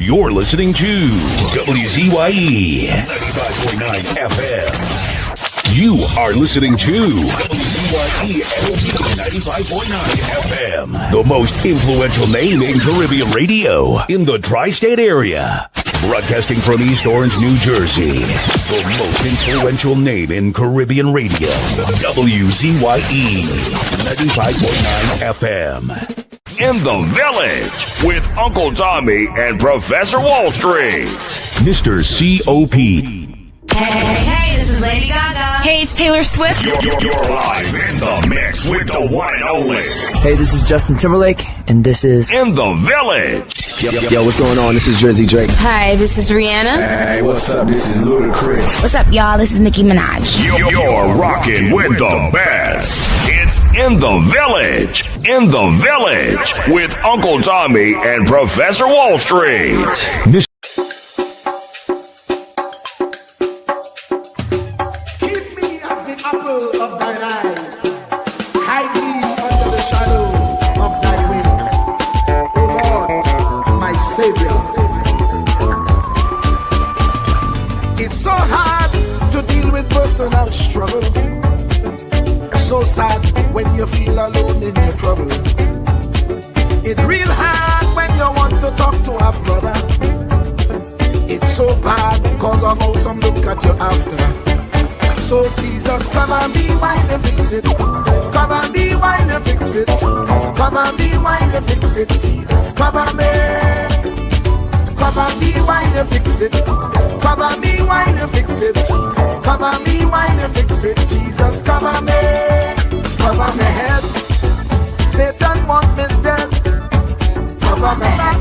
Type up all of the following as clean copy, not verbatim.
You're listening to WZYE 95.9 FM. You are listening to WZYE 95.9 FM. The most influential name in Caribbean radio in the tri-state area. Broadcasting from East Orange, New Jersey. The most influential name in Caribbean radio. WZYE 95.9 FM. In the Village with Uncle Tommy and Professor Wall Street. Mr. C.O.P. Hey, this is Lady Gaga. Hey, it's Taylor Swift. You're live in the mix with the one and only. Hey, this is Justin Timberlake, and this is In the Village. Yo, what's going on? This is Drizzy Drake. Hi, this is Rihanna. Hey, what's up? This is Ludacris. What's up, y'all? This is Nicki Minaj. You're rocking with the best. It's In the Village. In the Village with Uncle Tommy and Professor Wall Street. Keep me as the apple of thine eye. Hide me under the shadow of thy wing. O Lord, my Savior. It's so hard to deal with personal struggle. So sad when you feel alone in your trouble. It's real hard when you want to talk to a brother. It's so bad because of how some look at you after. So Jesus, come and be while you fix it. Come and be while you fix it. Come and be while you fix it. Jesus, come and be. Come and be while you fix it. Come and be while you fix it. Come and be while you fix it. Jesus, come and be. Cover my head. Satan want me dead. Cover my back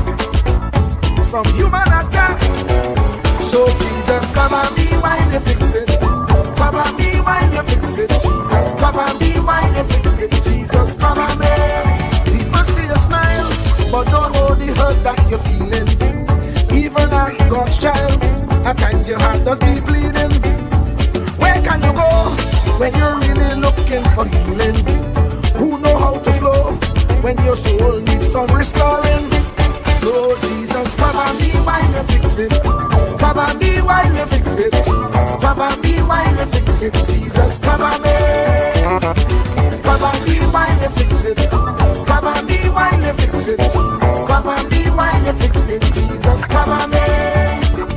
from human attack. So Jesus, come and be while you fix it. Come and be while you fix it. Jesus, come and be while you fix it. Jesus, come and be. People see you smile, but don't know the hurt that you're feeling. Even as God's child, at times your heart does be bleeding. Where can you go when you're really looking for healing? Who know how to flow when your soul needs some restoring? So Jesus, come and be while you fix it. Come and be while you fix it. Come and be while you fix it. Jesus, come and be. Come and be while you fix it. Come and be while you fix it. Come and be while you fix it. Jesus, come and be.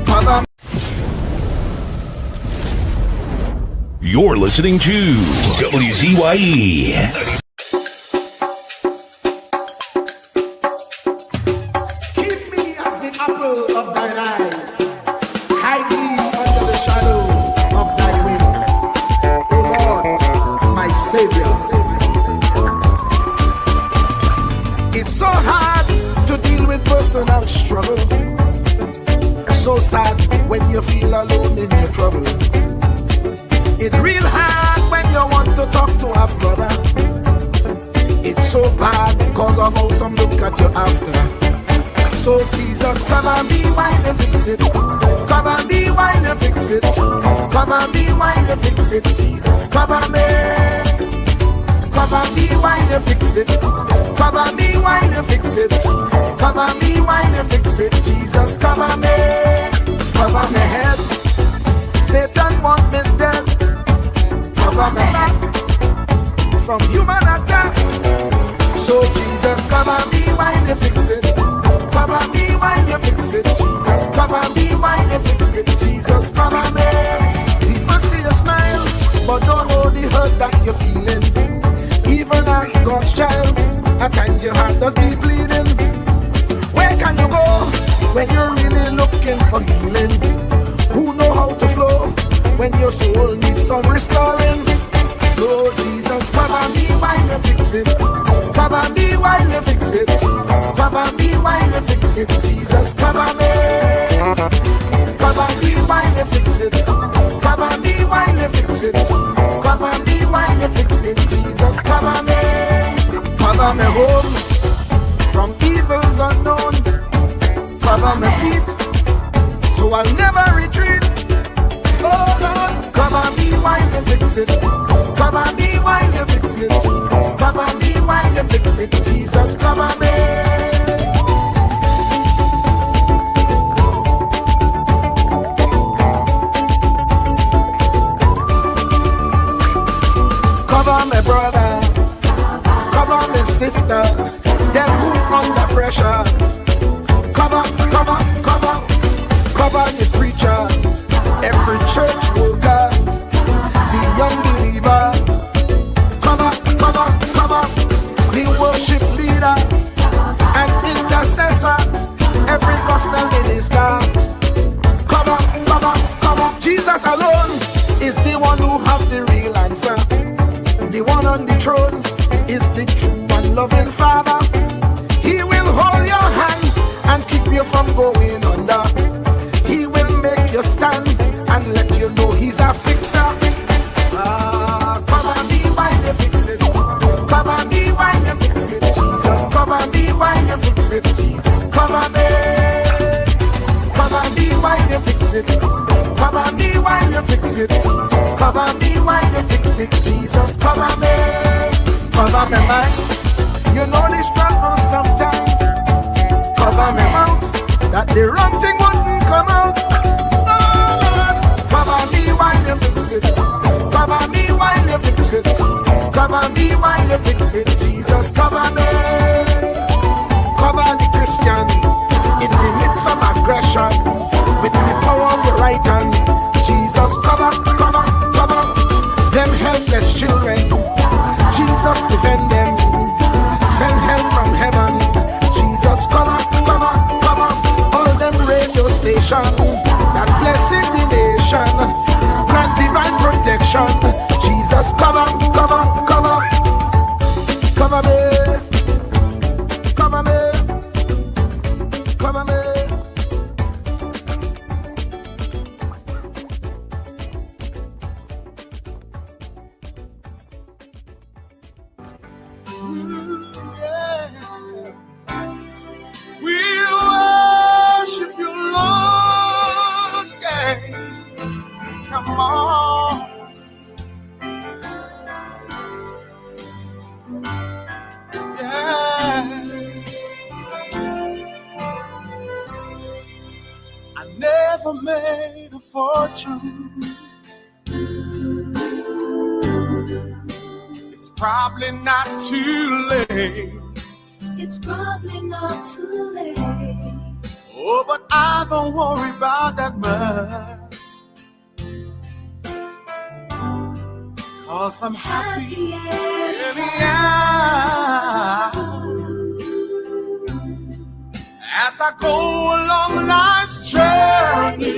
Come and be. You're listening to WZYE. Keep me as the apple of thine eye. Hide me under the shadow of thy wing. O Lord, my Savior. It's so hard to deal with personal struggle. So sad when you feel alone in your trouble. It's real hard when you want to talk to a brother. It's so bad because of how some look at you after. So Jesus, come and be while you fix it. Come and be while you fix it. Come and be while you fix it. Jesus, come and be. Come and be while you fix it. Come and be while you fix it. Come and be while you fix it. Jesus, come and be. Cover my head. Satan want me dead. Cover my back from human attack. So Jesus, come and be while you fix it. Come and be while you fix it. Jesus, come and be while you fix it. Jesus, come and be. People see you smile, but don't know the hurt that you're feeling. Even as God's child, at times your heart does be bleeding. Where can you go when you're really looking for healing? Who know how to flow when your soul needs some restoring? So Jesus, come and be while you fix it. Come and be while you fix it. Come and be while you fix it. Jesus, come and be. Come and be while you fix it. Come and be while you fix it. Come and be while you fix it. Jesus, come and be. Cover me home from evils unknown. Cover my feet so I'll never retreat. Oh Lord, come and be while you fix it. Come and be while you fix it. Come and be while you fix it. Jesus, come and be. Cover my brother, cover my sister, them who under pressure. Cover, cover, cover, cover the preacher, every church worker, the young believer. Cover, cover, cover, the worship leader and intercessor, every gospel minister. Cover, cover, cover. Jesus alone is the one who has the real answer. The one on the throne is the true and loving Father. He will hold your hand and keep you from going under. He will make you stand and let you know he's a fixer. Cover me while you fix it. Cover me while you fix it. Jesus, cover me while you fix it. Jesus, cover me. Cover me while you fix it. Cover me while you fix it. Cover me while you fix it. Jesus, cover me. Cover me mind. You know the struggle sometimes. Cover me mouth, that the wrong thing wouldn't come out. Lord, cover me while you fix it. Cover me while you fix it. Cover me while you fix it. Jesus, cover me. Cover the Christian in the midst of aggression with the power of your right hand. Jesus, cover, cover, cover them helpless children. Jesus, defend them. Send help from heaven. Jesus, cover, cover, cover all them radio stations that blessing the nation. Grant divine protection. Jesus, cover, cover, cover, cover me, cover me, cover me. Made a fortune. It's probably not too late. It's probably not too late. Oh, but I don't worry about that much, 'cause I'm happy anyhow. As I go along life's journey,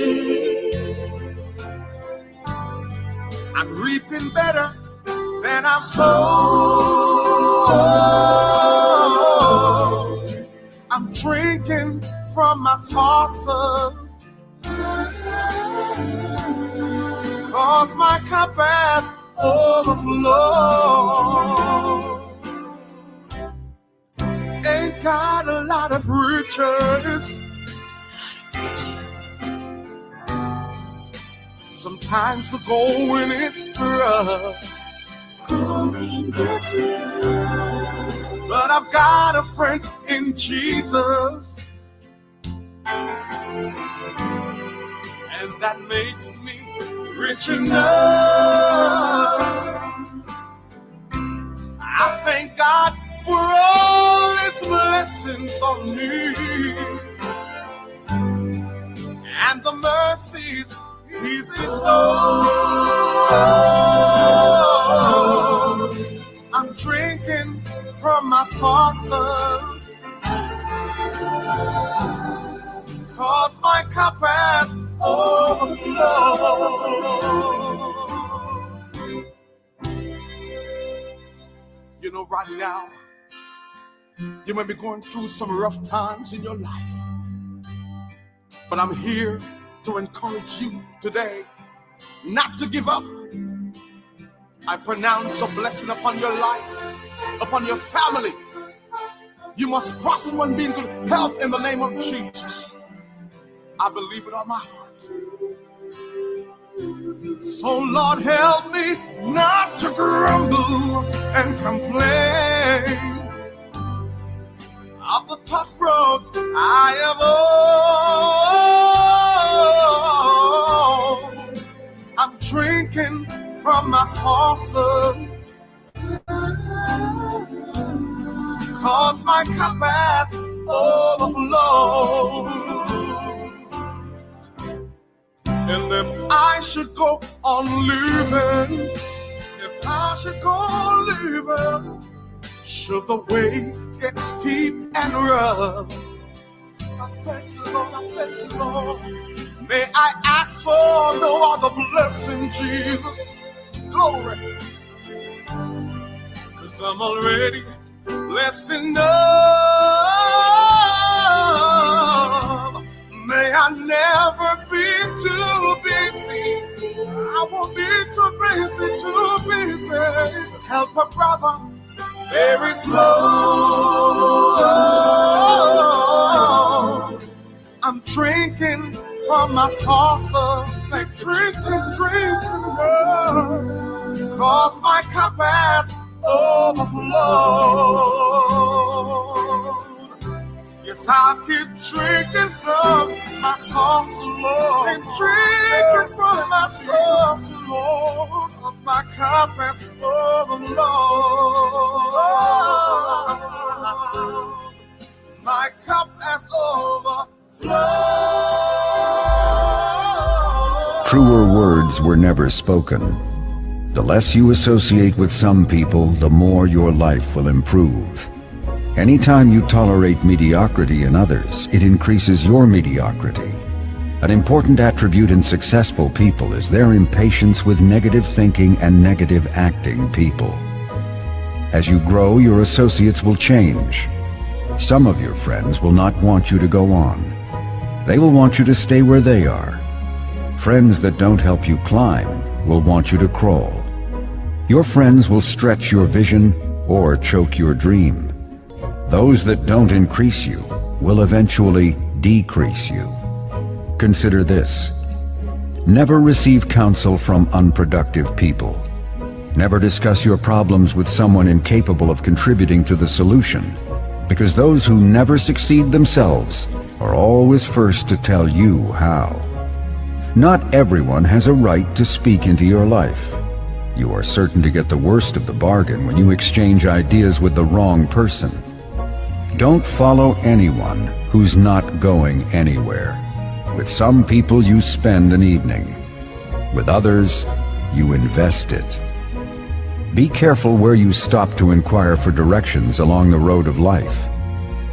I'm reaping better than I've sown. I'm drinking from my saucer, 'cause my cup has overflowed. Ain't got a lot of riches. Sometimes the going is rough. Going gets rough. But I've got a friend in Jesus, and that makes me rich enough. I thank God for all His blessings on me and the mercies He's bestowed. I'm drinking from my saucer, 'cause my cup has overflowed. You know, right now, you may be going through some rough times in your life, but I'm here to encourage you today not to give up. I pronounce a blessing upon your life, upon your family. You must prosper and be in good health in the name of Jesus. I believe it on my heart. So Lord, help me not to grumble and complain of the tough roads I have owned. I'm drinking from my saucer, my cup has overflowed. And if I should go on living, if I should go on living, should the way get steep and rough, I thank you, Lord, I thank you, Lord. May I ask for no other blessing, Jesus. Glory. Cause I'm already blessed enough. May I never be too busy. I won't be too busy to help a brother. There is love. I'm drinking from my saucer, like drinking, cause my cup has overflowed. Yes, I keep drinking from my saucer, Lord. Keep drinking from my saucer, Lord, cause my cup has overflowed. My cup has overflowed. Truer words were never spoken. The less you associate with some people, the more your life will improve. Anytime you tolerate mediocrity in others, it increases your mediocrity. An important attribute in successful people is their impatience with negative thinking and negative acting people. As you grow, your associates will change. Some of your friends will not want you to go on. They will want you to stay where they are. Friends that don't help you climb will want you to crawl. Your friends will stretch your vision or choke your dream. Those that don't increase you will eventually decrease you. Consider this. Never receive counsel from unproductive people. Never discuss your problems with someone incapable of contributing to the solution, because those who never succeed themselves are always first to tell you how. Not everyone has a right to speak into your life. You are certain to get the worst of the bargain when you exchange ideas with the wrong person. Don't follow anyone who's not going anywhere. With some people you spend an evening. With others, you invest it. Be careful where you stop to inquire for directions along the road of life.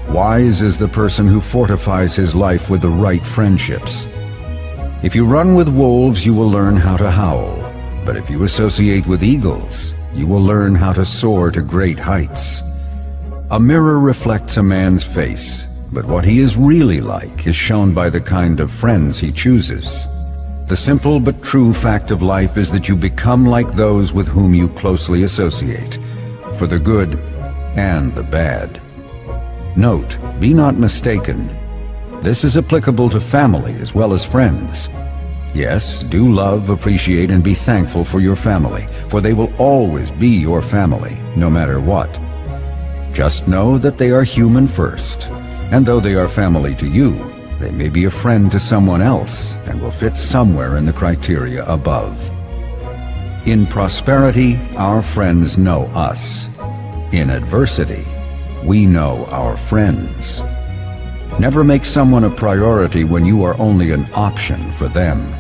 Wise is the person who fortifies his life with the right friendships. If you run with wolves, you will learn how to howl. But if you associate with eagles, you will learn how to soar to great heights. A mirror reflects a man's face, but what he is really like is shown by the kind of friends he chooses. The simple but true fact of life is that you become like those with whom you closely associate, for the good and the bad. Note, be not mistaken. This is applicable to family as well as friends. Yes, do love, appreciate, and be thankful for your family, for they will always be your family, no matter what. Just know that they are human first, and though they are family to you, they may be a friend to someone else and will fit somewhere in the criteria above. In prosperity, our friends know us. In adversity, we know our friends. Never make someone a priority when you are only an option for them.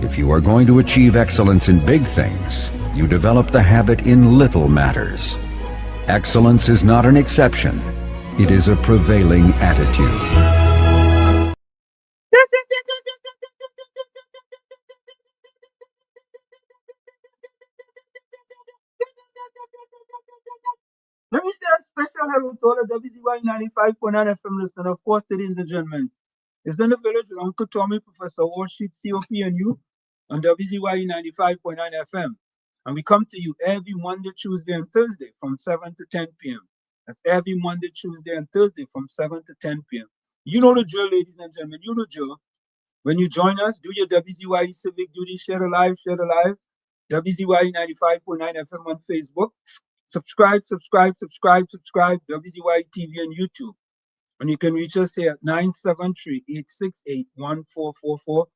If you are going to achieve excellence in big things, you develop the habit in little matters. Excellence is not an exception. It is a prevailing attitude. Let me say a special hello to all the WZYE 95.9 FM listeners, of course, ladies and gentlemen. It's in the village with Uncle Tommy, Professor Walsheet, COP, and you on WZYE 95.9 FM. And we come to you every Monday, Tuesday, and Thursday from 7 to 10 p.m. That's every Monday, Tuesday, and Thursday from 7 to 10 p.m. You know the drill, ladies and gentlemen. You know the drill. When you join us, do your WZYE civic duty, share the live, WZYE 95.9 FM on Facebook. Subscribe, WZYE TV and YouTube. And you can reach us here at 973-868-1444.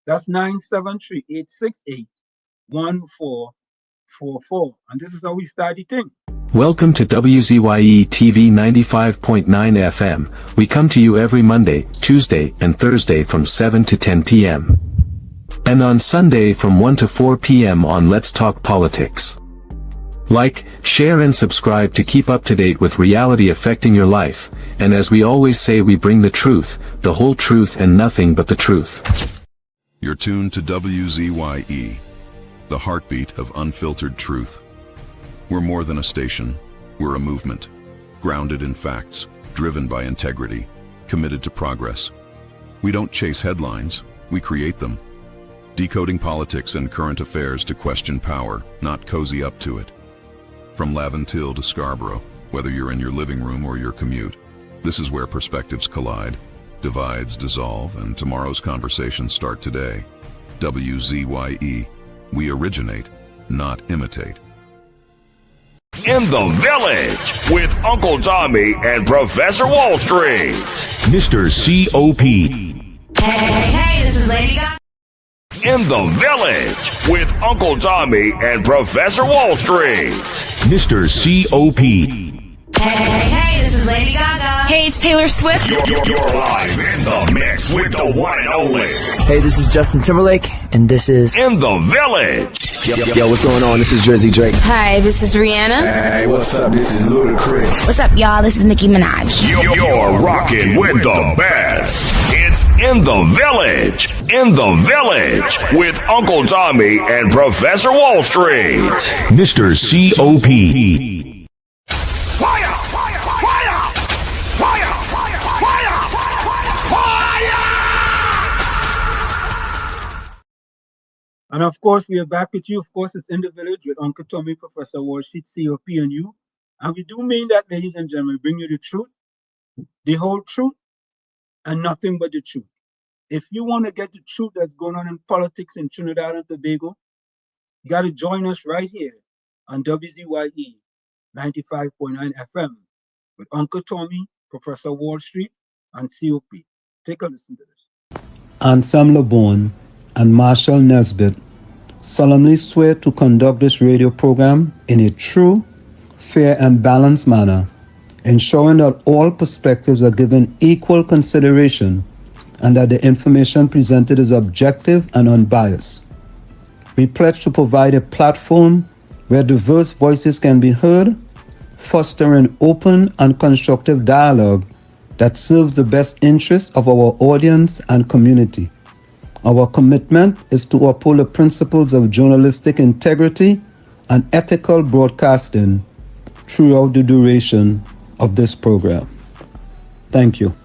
That's 973-868-1444. And this is how we start the thing. Welcome to WZYE TV 95.9 FM. We come to you every Monday, Tuesday, and Thursday from 7 to 10 p.m. and on Sunday from 1 to 4 p.m. on Let's Talk Politics. Like, share and subscribe to keep up to date with reality affecting your life, and as we always say, we bring the truth, the whole truth and nothing but the truth. You're tuned to WZYE, the heartbeat of unfiltered truth. We're more than a station, we're a movement, grounded in facts, driven by integrity, committed to progress. We don't chase headlines, we create them. Decoding politics and current affairs to question power, not cozy up to it. From Laventille to Scarborough, whether you're in your living room or your commute, this is where perspectives collide, divides dissolve, and tomorrow's conversations start today. WZYE, we originate, not imitate. In the Village with Uncle Tommy and Professor Wall Street. Mr. C.O.P. Hey, this is Lady Gaga. In the Village with Uncle Tommy and Professor Wall Street. Mr. C.O.P. Hey, this is Lady Gaga. Hey, it's Taylor Swift. You're live in the mix with the one and only. Hey, this is Justin Timberlake, and this is... In the Village. Yo, what's going on? This is WZYE. Hi, this is Rihanna. Hey, what's up? This is Ludacris. What's up, y'all? This is Nicki Minaj. You're rocking with the best. It's In the Village. In the Village with Uncle Tommy and Professor Wall Street. Mr. C.O.P. Fire! Fire! Fire! Fire! Fire! Fire! And of course, we are back with you. Of course, it's In the Village with Uncle Tommy, Professor Wall Street, COP, and you. And we do mean that, ladies and gentlemen, bring you the truth, the whole truth, and nothing but the truth. If you want to get the truth that's going on in politics in Trinidad and Tobago, you got to join us right here on WZYE 95.9 FM with Uncle Tommy, Professor Wall Street, and COP. Take a listen to this. Ansam LeBon and Marshall Nesbitt solemnly swear to conduct this radio program in a true, fair, and balanced manner, ensuring that all perspectives are given equal consideration and that the information presented is objective and unbiased. We pledge to provide a platform where diverse voices can be heard, fostering open and constructive dialogue that serves the best interests of our audience and community. Our commitment is to uphold the principles of journalistic integrity and ethical broadcasting throughout the duration of this program. Thank you.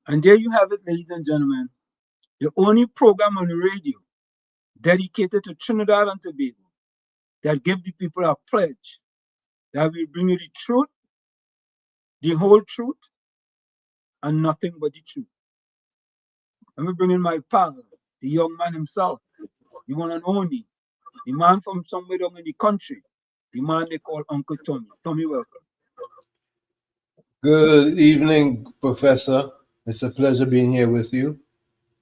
And there you have it, ladies and gentlemen. The only program on the radio dedicated to Trinidad and Tobago that gives the people a pledge that will bring you the truth, the whole truth, and nothing but the truth. Let me bring in my pal, the young man himself, the one and only, the man from somewhere down in the country, the man they call Uncle Tommy. Tommy, welcome. Good evening, Professor. It's a pleasure being here with you.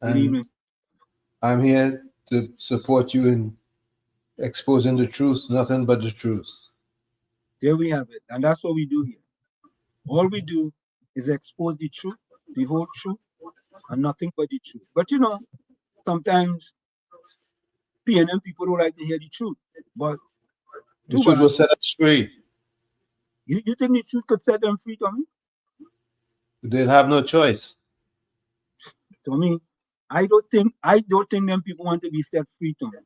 Good evening. I'm here to support you in exposing the truth, nothing but the truth. There we have it. And that's what we do here. All we do is expose the truth, the whole truth, and nothing but the truth. But you know, sometimes PNM people don't like to hear the truth. But the truth will set us free. You think the truth could set them free, Tommy? They'll have no choice. Tommy, I don't think them people want to be set free, Tommy.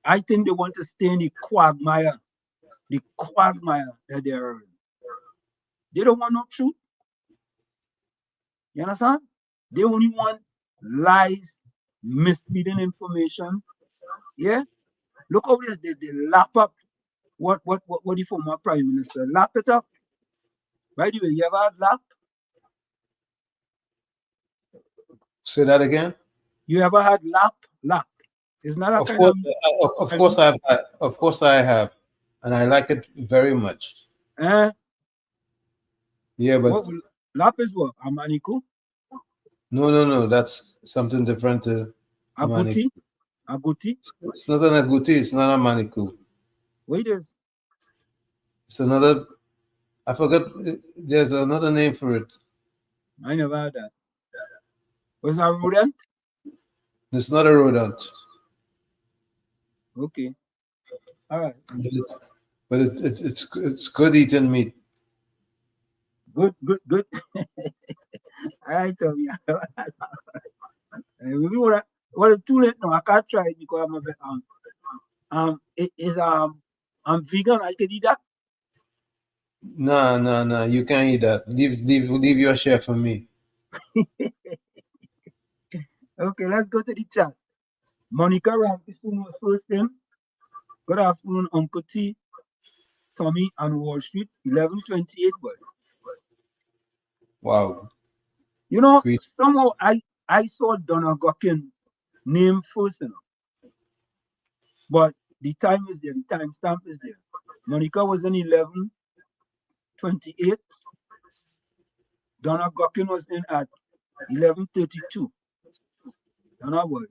I think they want to stay in the quagmire that they're in. They don't want no truth. You understand? They only want lies, misleading information. Yeah? Look over there, they lap up what the former Prime Minister lap it up. By the way, you ever had lap? Say that again? You ever had lap? Lap. It's not a of course, of course I have. And I like it very much. Yeah, but lap is what? A maniku? No. That's something different to Aguti? Aguti? It's not an aguti, it's not a maniku. What it is? It's another. I forgot. There's another name for it. I never had that. Was that rodent? It's not a rodent. Okay. All right. But it's good eating meat. Good. All right, Tommy. Maybe what it's too late now. I can't try it because I'm a bit it is I'm vegan. I can eat that. No. You can't eat that. Leave your share for me. Okay, let's go to the chat. Monica Rampison was first name. Good afternoon, Uncle T, Tommy, and Wall Street, 1128, boy. Wow. You know, somehow I saw Donna Gockin name first, you know. But the time is there, the timestamp is there. Monica was in 1128. Donna Gockin was in at 1132. Donna boy.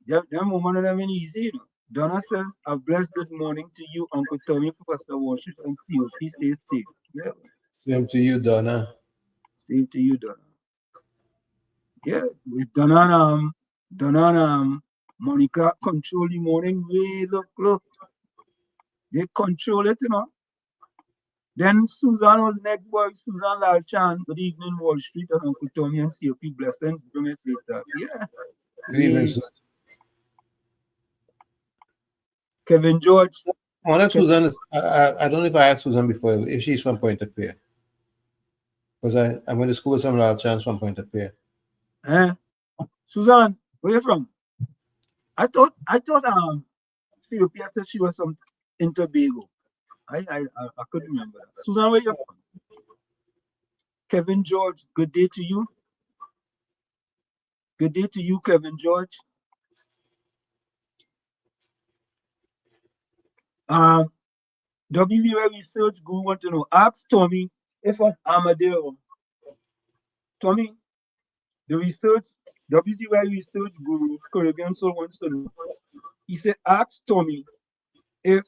Them woman and them ain't easy, you know. Donna says, a blessed good morning to you, Uncle Tommy, Professor Washington, and COP. Stay. Yeah. Same to you, Donna. Same to you, Donna. Yeah, with Donna Monica control the morning way. Look. They control it, you know. Then Susan was next, boy. Susan Lalchan. Good evening, Wall Street, and Uncle Tommy and COP. Blessing. Bring it later. Yeah. Good evening, Susan. Kevin George. Susan is, I don't know if I asked Susan before if she's from Point of Pierre. Because I went to school with some Lalchans from Point of Pierre. Susan, where you from? I thought COP said she was from Tobago. I couldn't remember that. Susan, where you from? Kevin George, good day to you. Good day to you, Kevin George. WZYE Research Guru want to know. Ask Tommy if an armadillo. Tommy, the WZYE Research Guru, Caribbean Soul wants to know. He said, ask Tommy if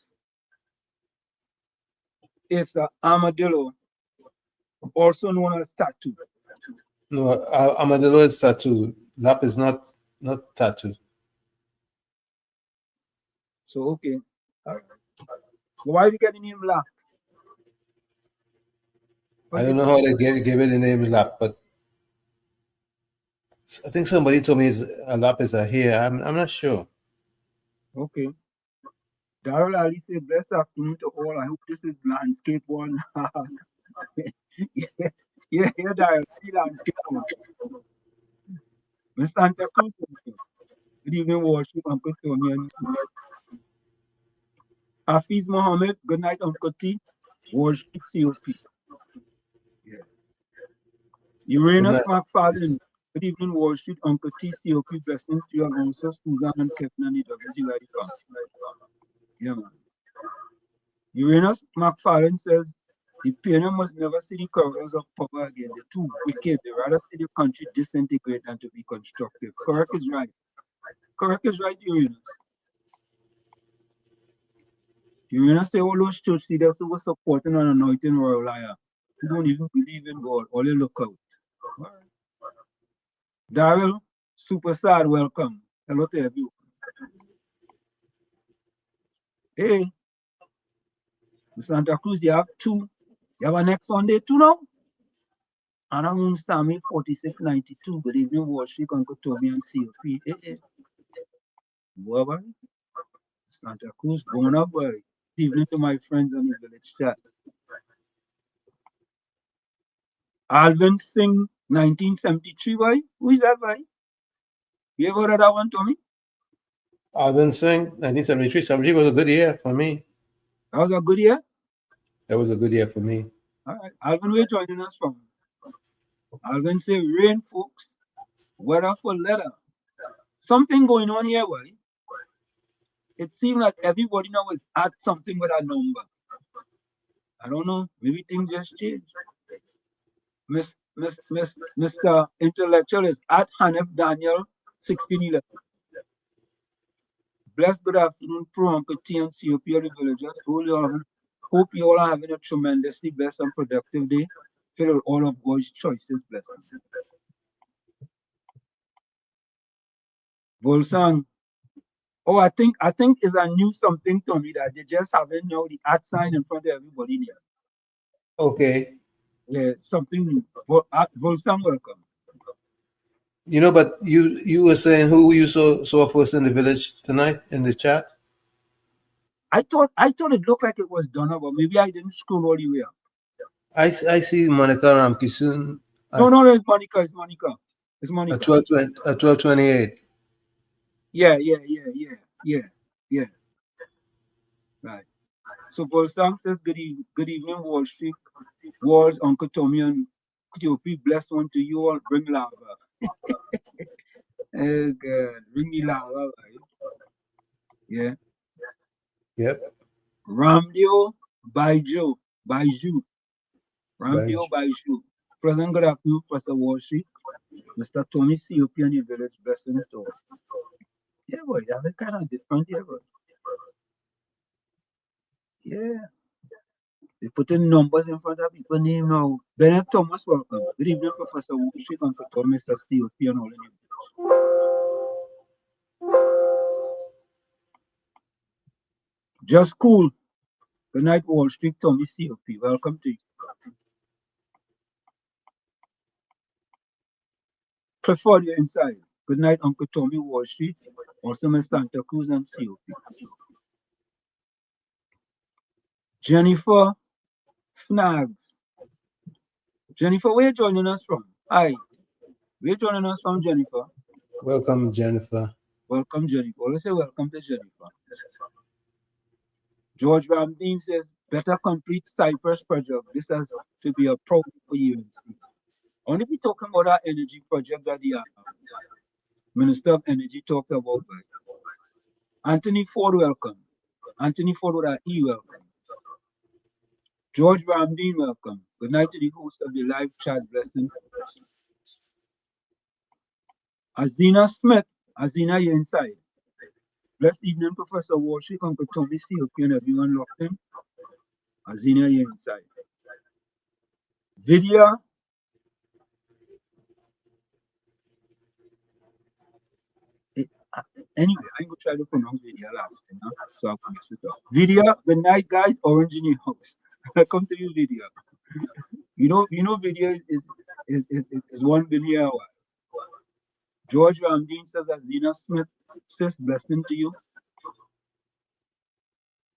it's an armadillo, also known as tattoo. No, armadillo is tattoo. Lap is not tattoo. So, okay. Why do you get the name Lap? I don't know how they gave it the name Lap, but I think somebody told me a lap is a hair. I'm not sure. Okay. Darrell Ali said, blessed afternoon to all. I hope this is landscape one. yeah, Darrell. Landscape one. Miss Santa Cruz. Good evening, worship, Uncle Tommy and Hafiz Mohammed. Good night, Uncle T. Worship COP. Yeah. Uranus McFarlane. Good evening, worship, Uncle T. COP. Blessings to you and also Susan and Kevin and the WZYE family. Yeah, man. Uranus McFarlane says the PNM must never see the corridors of power again. They're too wicked. They rather see the country disintegrate than to be constructive. Correct is right. Correct is right, Uranus. Uranus say all those church leaders who were supporting and anointing royal liar, who don't even believe in God, all they look out. Right. Daryl, super sad, welcome. Hello to everyone. Hey, Santa Cruz, you have two. You have a next Sunday too now? And I'm on Sammy 4692. Good evening, Wall Street, Uncle Toby and COP. Hey. Boy, Santa Cruz, going up, boy. Good evening to my friends on the village chat. Alvin Singh, 1973, boy. Who is that, boy? You ever heard that one, Tommy? Alvin Singh, 1973. 73 was a good year for me. That was a good year? That was a good year for me. All right. Alvin, where you joining us from? Alvin say, rain, folks. Weather for leather. Something going on here, boy. It seems like everybody now is at something with a number. I don't know. Maybe things just changed. Mr. Intellectual is at Hanif Daniel 1611. Bless good afternoon, Pro Uncle T and COP of the villagers. Hold your Hope you all are having a tremendously blessed and productive day, filled with all of God's choices blessings. Volsang. Oh, I think it's a new something to me that they just having now the @ sign in front of everybody there. Okay. Yeah, something new. Volsang, welcome. You know, but you were saying who you saw first in the village tonight in the chat? I thought it looked like it was Donna, but maybe I didn't scroll all the way up. I see Monica Ramkisoon No, it's Monica. It's Monica. It's Monica. at 12:28. Yeah. Right. So Volsang says, good evening, Wall Street. Walls, Uncle Tommy, and could you be blessed one to you all? Bring lava. Oh, God. Bring me lava. Right? Yeah. Yep. Ramdio Baiju. Ramdio Baiju. Present good afternoon, Professor Wall Street. Mr. Tommy COP and the village blessings to us. Yeah, boy, that's kind of different here, boy. Yeah. They put in numbers in front of people name now. Bennett Thomas, welcome. Good evening, Professor Wall Street, Uncle Tommy, Mr. COP and all in you. Just cool. Good night, Wall Street, Tommy COP. Welcome to you. Clifford, you're inside. Good night, Uncle Tommy, Wall Street. Also, Mr. Santa Cruz and COP. Jennifer Snags. Jennifer, where you joining us from? Hi. Where you joining us from, Jennifer? Welcome, Jennifer. Welcome, Jennifer. Let's say welcome to Jennifer. George Ramdeen says, better complete Cypress project. This has to be a problem for you. Only be talking about that energy project that the Minister of Energy talked about. Right? Anthony Ford, welcome. Anthony Ford with an E, welcome. George Ramdeen, welcome. Good night to the host of the live chat. Blessing. Azina Smith. Azina, you're inside. Blessed evening, Professor Walsh, Uncle Tommy COP and everyone locked in. Azina, you're inside. Vidya. Anyway, I'm going to try to pronounce Vidya last time, so I'll mess it up. Vidya, good night, guys. Orange in your house. Welcome to you, Vidya. You know, Vidya is one Vidya. George Ramdeen says, Azina Smith says, blessing to you.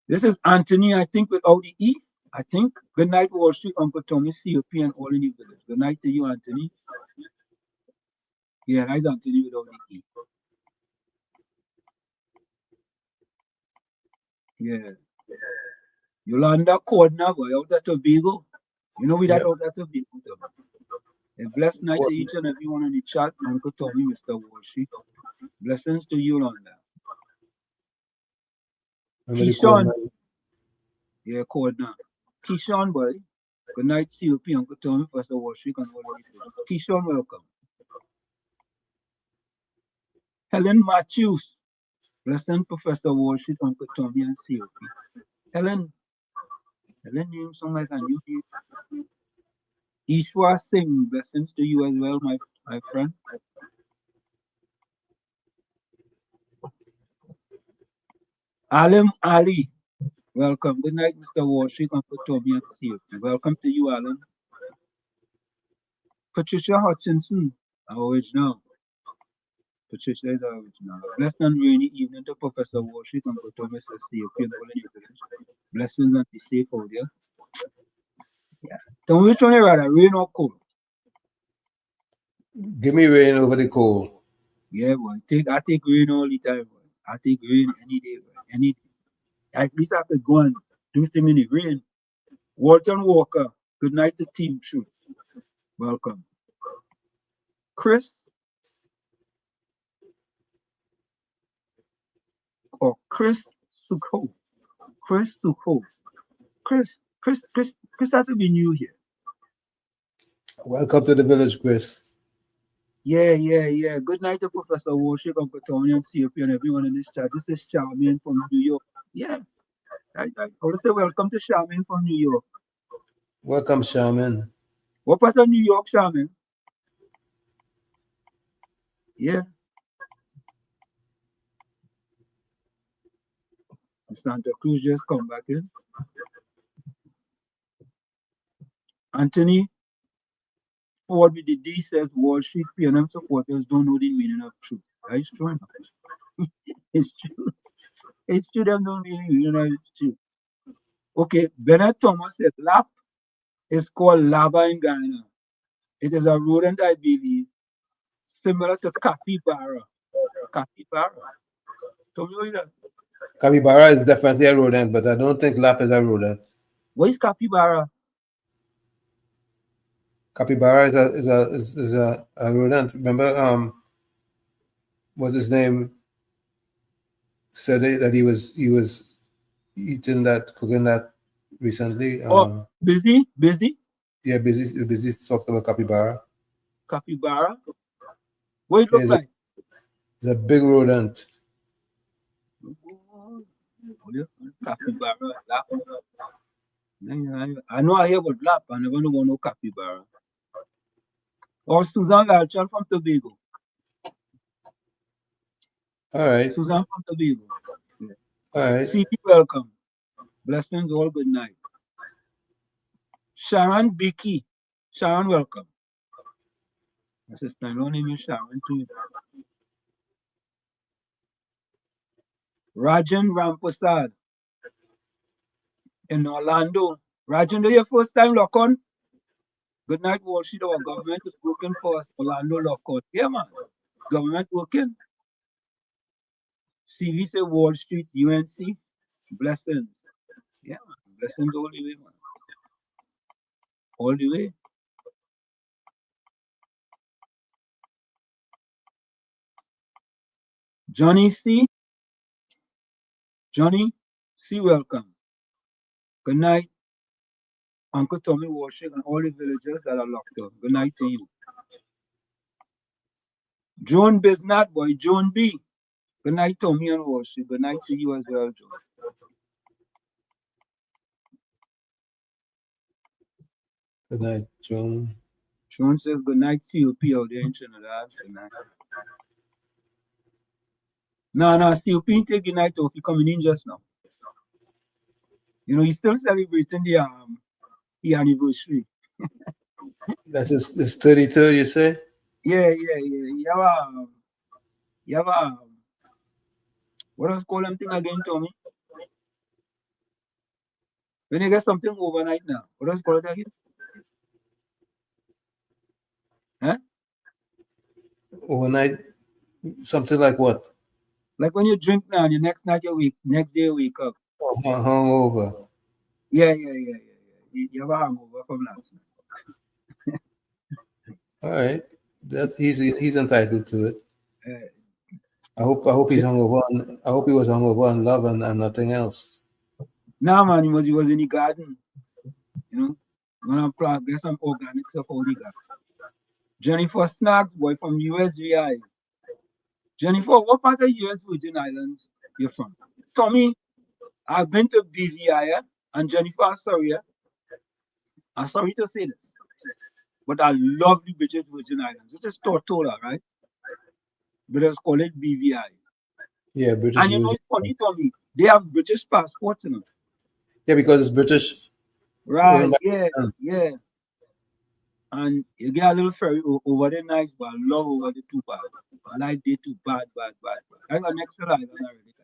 This is Anthony, I think, without the E. I think. Good night, Wall Street, Uncle Tommy, COP, and all in the village. Good night to you, Anthony. Yeah, that's Anthony without the E. Yeah. Yolanda Cordner, boy, out at Tobago. You know, we that out at Tobago. A blessed night to each and everyone in the chat. Uncle Tommy, Mr. Wall Street. Blessings to you, Yolanda. Keyshawn. Yeah, Cordner. Keyshawn, boy. Good night, COP, Uncle Tommy, Professor Wall Street, and all of you. Keyshawn, welcome. Helen Matthews. Blessing, Professor Wall Street, Uncle Tommy, and COP. Helen name sound like a new name. Ishwa Singh, blessings to you as well, my friend. Alim Ali, welcome. Good night, Mr. Wall Street, Uncle Tommy, and COP. Welcome to you, Alan. Patricia Hutchinson, our original. Patricia is our original. Blessed and rainy evening to Professor Wall Street, Uncle Tommy, and COP, and all in your village. Blessings and be safe out there. Yeah. Don't which one rather, rain or cold? Give me rain over the cold. Yeah, boy. I take rain all the time, boy. I take rain any day, boy. Any day. At least I could go and do things in the rain. Walton Walker, good night to Team Shoot. Welcome. Chris Sukho. Chris Sukho. Chris has to be new here. Welcome to the village, Chris. Yeah. Good night to Professor Walsh, Uncle Tony, and COP, and everyone in this chat. This is Charmaine from New York. Yeah. I want to say welcome to Charmaine from New York. Welcome, Shaman. What part of New York, Charmaine? Yeah. Santa Cruz just come back in. Anthony Ford with the D says Wall Street PNM supporters don't know the meaning of truth. That's true enough. It's true. It's true, them don't really know it's true. Okay, Bernard Thomas said lap is called lava in Ghana. It is a rodent, I believe, similar to capybara. Capybara. Tell me what is that? Capybara is definitely a rodent, but I don't think lap is a rodent. What is capybara? Capybara is a rodent. Remember, what's his name? Said that he was eating that, cooking that recently. Busy? Yeah, busy talked about capybara. Capybara? What it look like? It's a big rodent. Capybara, lap. I know I hear about lap. I never know no capybara. Or Susan Lalchan from Tobago. All right. Susan from Tobago. Yeah. All right. CP, welcome. Blessings, all good night. Sharon Bicky. Sharon, welcome. My sister-in-law name is Sharon too. Rajan Rampasad in Orlando. Rajan, do your first time lock on? Good night, Wall Street. Our government is working for us. Orlando lock on. Yeah, man. Government working. CV say Wall Street, UNC. Blessings. Yeah, man. Blessings all the way, man. All the way. Johnny C. Johnny C. Welcome. Good night, Uncle Tommy Warshik and all the villagers that are locked up. Good night to you. Joan Biznat, boy, Joan B. Good night, Tommy and Warshik. Good night to you as well, Joan. Good night, Joan. Joan says good night, COP out there in Trinidad. Good night. No, COP take good night off. He coming in just now. You know, he's still celebrating the anniversary. That's his 33rd, you say? Yeah. You have a what else call them thing again, Tommy? When you get something overnight now, what else call it again? Huh? Overnight, something like what? Like when you drink now and the next day you wake up. Hungover. Yeah. You have a hangover from last night. All right. That he's entitled to it. I hope he's hungover. I hope he was hungover on love and nothing else. Nah, man, he was in the garden. You know, gonna plant, get some organic stuff out the garden. Jennifer Snacks, boy, from WZYE. Jennifer, what part of US Virgin Islands you from? Tommy, I've been to BVI, and Jennifer, I'm sorry to say this, but I love the British Virgin Islands, which is Tortola, right? But let's call it BVI. Yeah, British. And you know, it's funny, Tommy, they have British passports, you know. Yeah, because it's British. Right, yeah. And you get a little ferry over there nice, but I love over there too bad. I like they too bad. That's an excellent island already.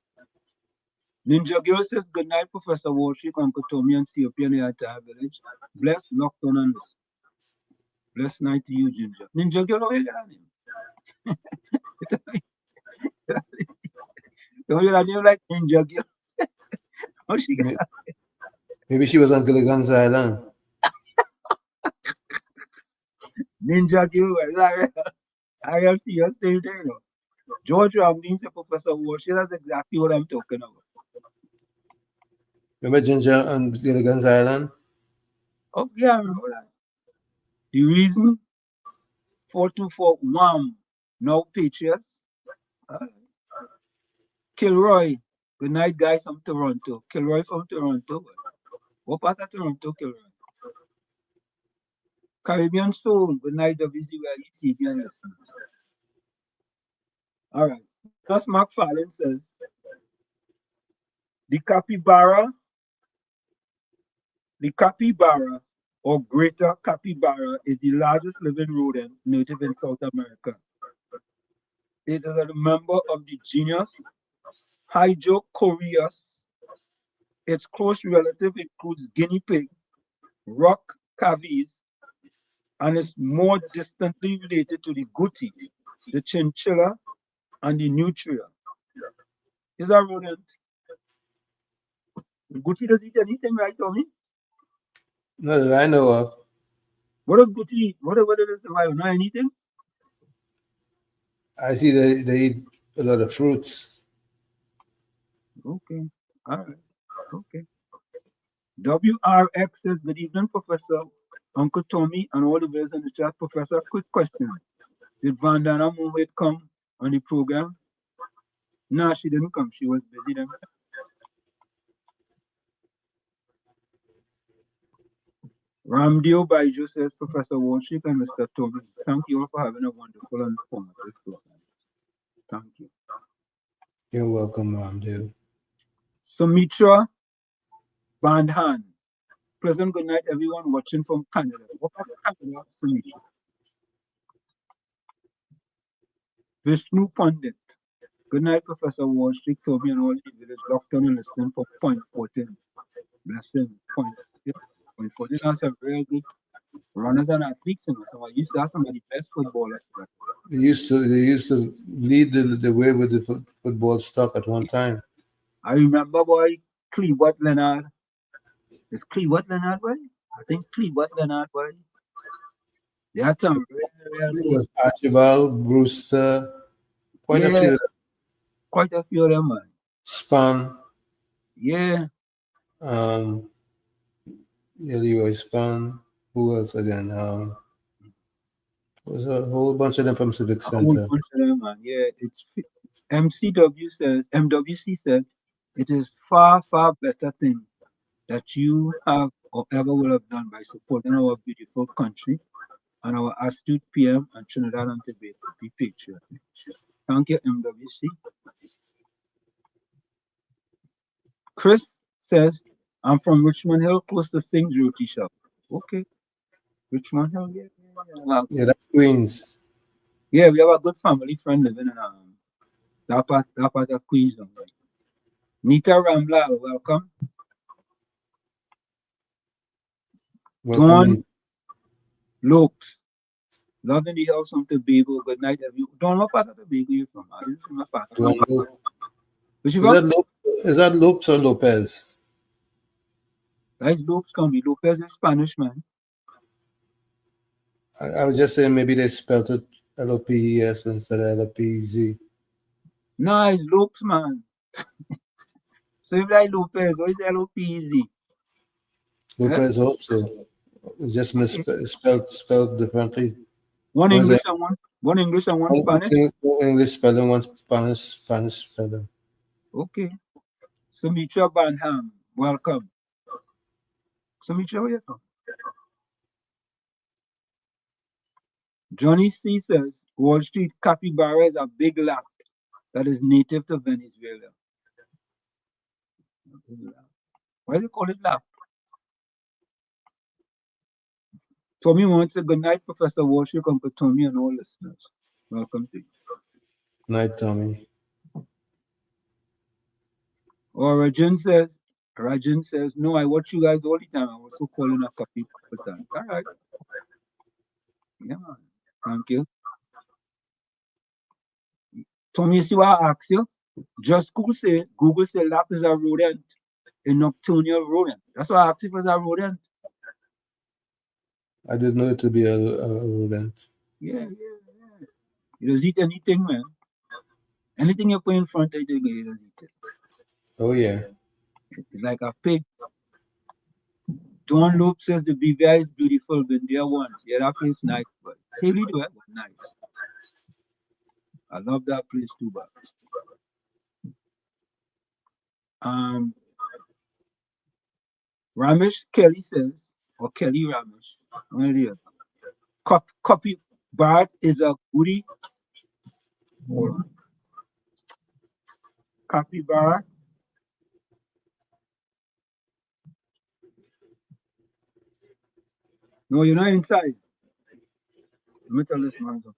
Ninja Girl says, good night, Professor Walshik, Uncle Tommy, and COP and the entire village. Bless, lockdown, and listen. Bless night to you, Ginger. Ninja Girl, how you get her name? Don't you have name like Ninja Girl? How she get her name? Maybe she was on Gilligan's Island. Ninja Girl, I have seen you still there, you know. George Ramdeen said, Professor Walshik, that's exactly what I'm talking about. Remember Ginger on Gilligan's Island? Oh, yeah, I remember that. The reason 424 Wham, no Patriots. Kilroy, Good night, guys from Toronto. Kilroy from Toronto. What part of Toronto, Kilroy? Caribbean Soul. Good night, WZYE TV and listeners. All right. Just Mark Fallon says, the capybara or greater capybara is the largest living rodent native in South America. It is a member of the genus Hydrochoerus. Its close relative includes guinea pig, rock cavies, and is more distantly related to the guti, the chinchilla, and the nutria. Is a rodent. Guti does eat anything, right, Tommy? Not that I know of. What does Guti eat? What does it survive? Not anything? I see they eat a lot of fruits. Okay. All right. Okay. WRX says, good evening, Professor, Uncle Tommy, and all the viewers in the chat. Professor, quick question. Did Vandana Mohit come on the program? No, she didn't come. She was busy then. Ramdeo Baijo says, Professor Walshik and Mr. Tommy, thank you all for having a wonderful and informative program. Thank you. You're welcome, Ramdeo. Sumitra Bandhan. Pleasant good night, everyone watching from Canada. What part of Canada, Sumitra? Vishnu Pandit. Good night, Professor Walshik, Tommy, and all the village locked on and listening for point 14. Blessing. Point 14 has some real good runners and athletes in us. So I used to have some of the best footballers. They used to lead the way with the football stock at one time. I remember, boy, Cleveland Leonard. Is Cleveland Leonard, boy? I think Cleveland Leonard, boy. They had some real good. Archibald, Brewster, quite a few. Quite a few of them, man. Spun. Yeah. Leroy Spun. Who else again? There was a whole bunch of them from Civic Center. A whole bunch of them, man. Yeah, it's MWC says, it is far, far better thing that you have or ever will have done by supporting our beautiful country and our astute PM and Trinidad and Tobago. Be patriotic. Thank you, MWC. Chris says, I'm from Richmond Hill, close to St. Roti Shop. Okay. Richmond Hill, yeah. Well, yeah, that's Queens. Yeah, we have a good family friend living in that part of Queens. Nita Ramlal, welcome. Dawn Lopes, loving the house from Tobago. Good night, everyone. Dawn, what part of Tobago you from? I didn't see my part. Is that Lopes or Lopez? That's Lopes, can be. Lopez is Spanish, man. I was just saying maybe they spelled it Lopez instead of Lopez. No, it's Lopes, man. So if like Lopez, what is Lopez? Lopez also. Just spelled differently. One English and one Spanish? One English spelling, one Spanish spelling. Okay. Sumitra Banham, welcome. Sumitra, where you from? Johnny C says, Wall Street capybara is a big lap that is native to Venezuela. Why do you call it lap? Tommy wants a good night, Professor Walsh, Uncle Tommy, and all listeners. Welcome to you. Night, Tommy. Or Rajan says, no, I watch you guys all the time. I'm also calling a copy all the time. All right. Yeah, man. Thank you. Tommy, you see what I asked you? Just Google say lap is a rodent, a nocturnal rodent. That's why I asked if it was a rodent. I didn't know it to be a rodent. Yeah. It does eat anything, man. Anything you put in front of it, it does eat it. Oh, yeah. It's like a pig. Don Loop says the BVI is beautiful, been there once. Yeah, that place nice, but heavily do it, but nice. I love that place too, but Ramesh Kelly says, or Kelly Ramesh, one of the other. Copy Bart is a goodie. Hold on. Copy Bart. No, you're not inside. Let me tell this man something.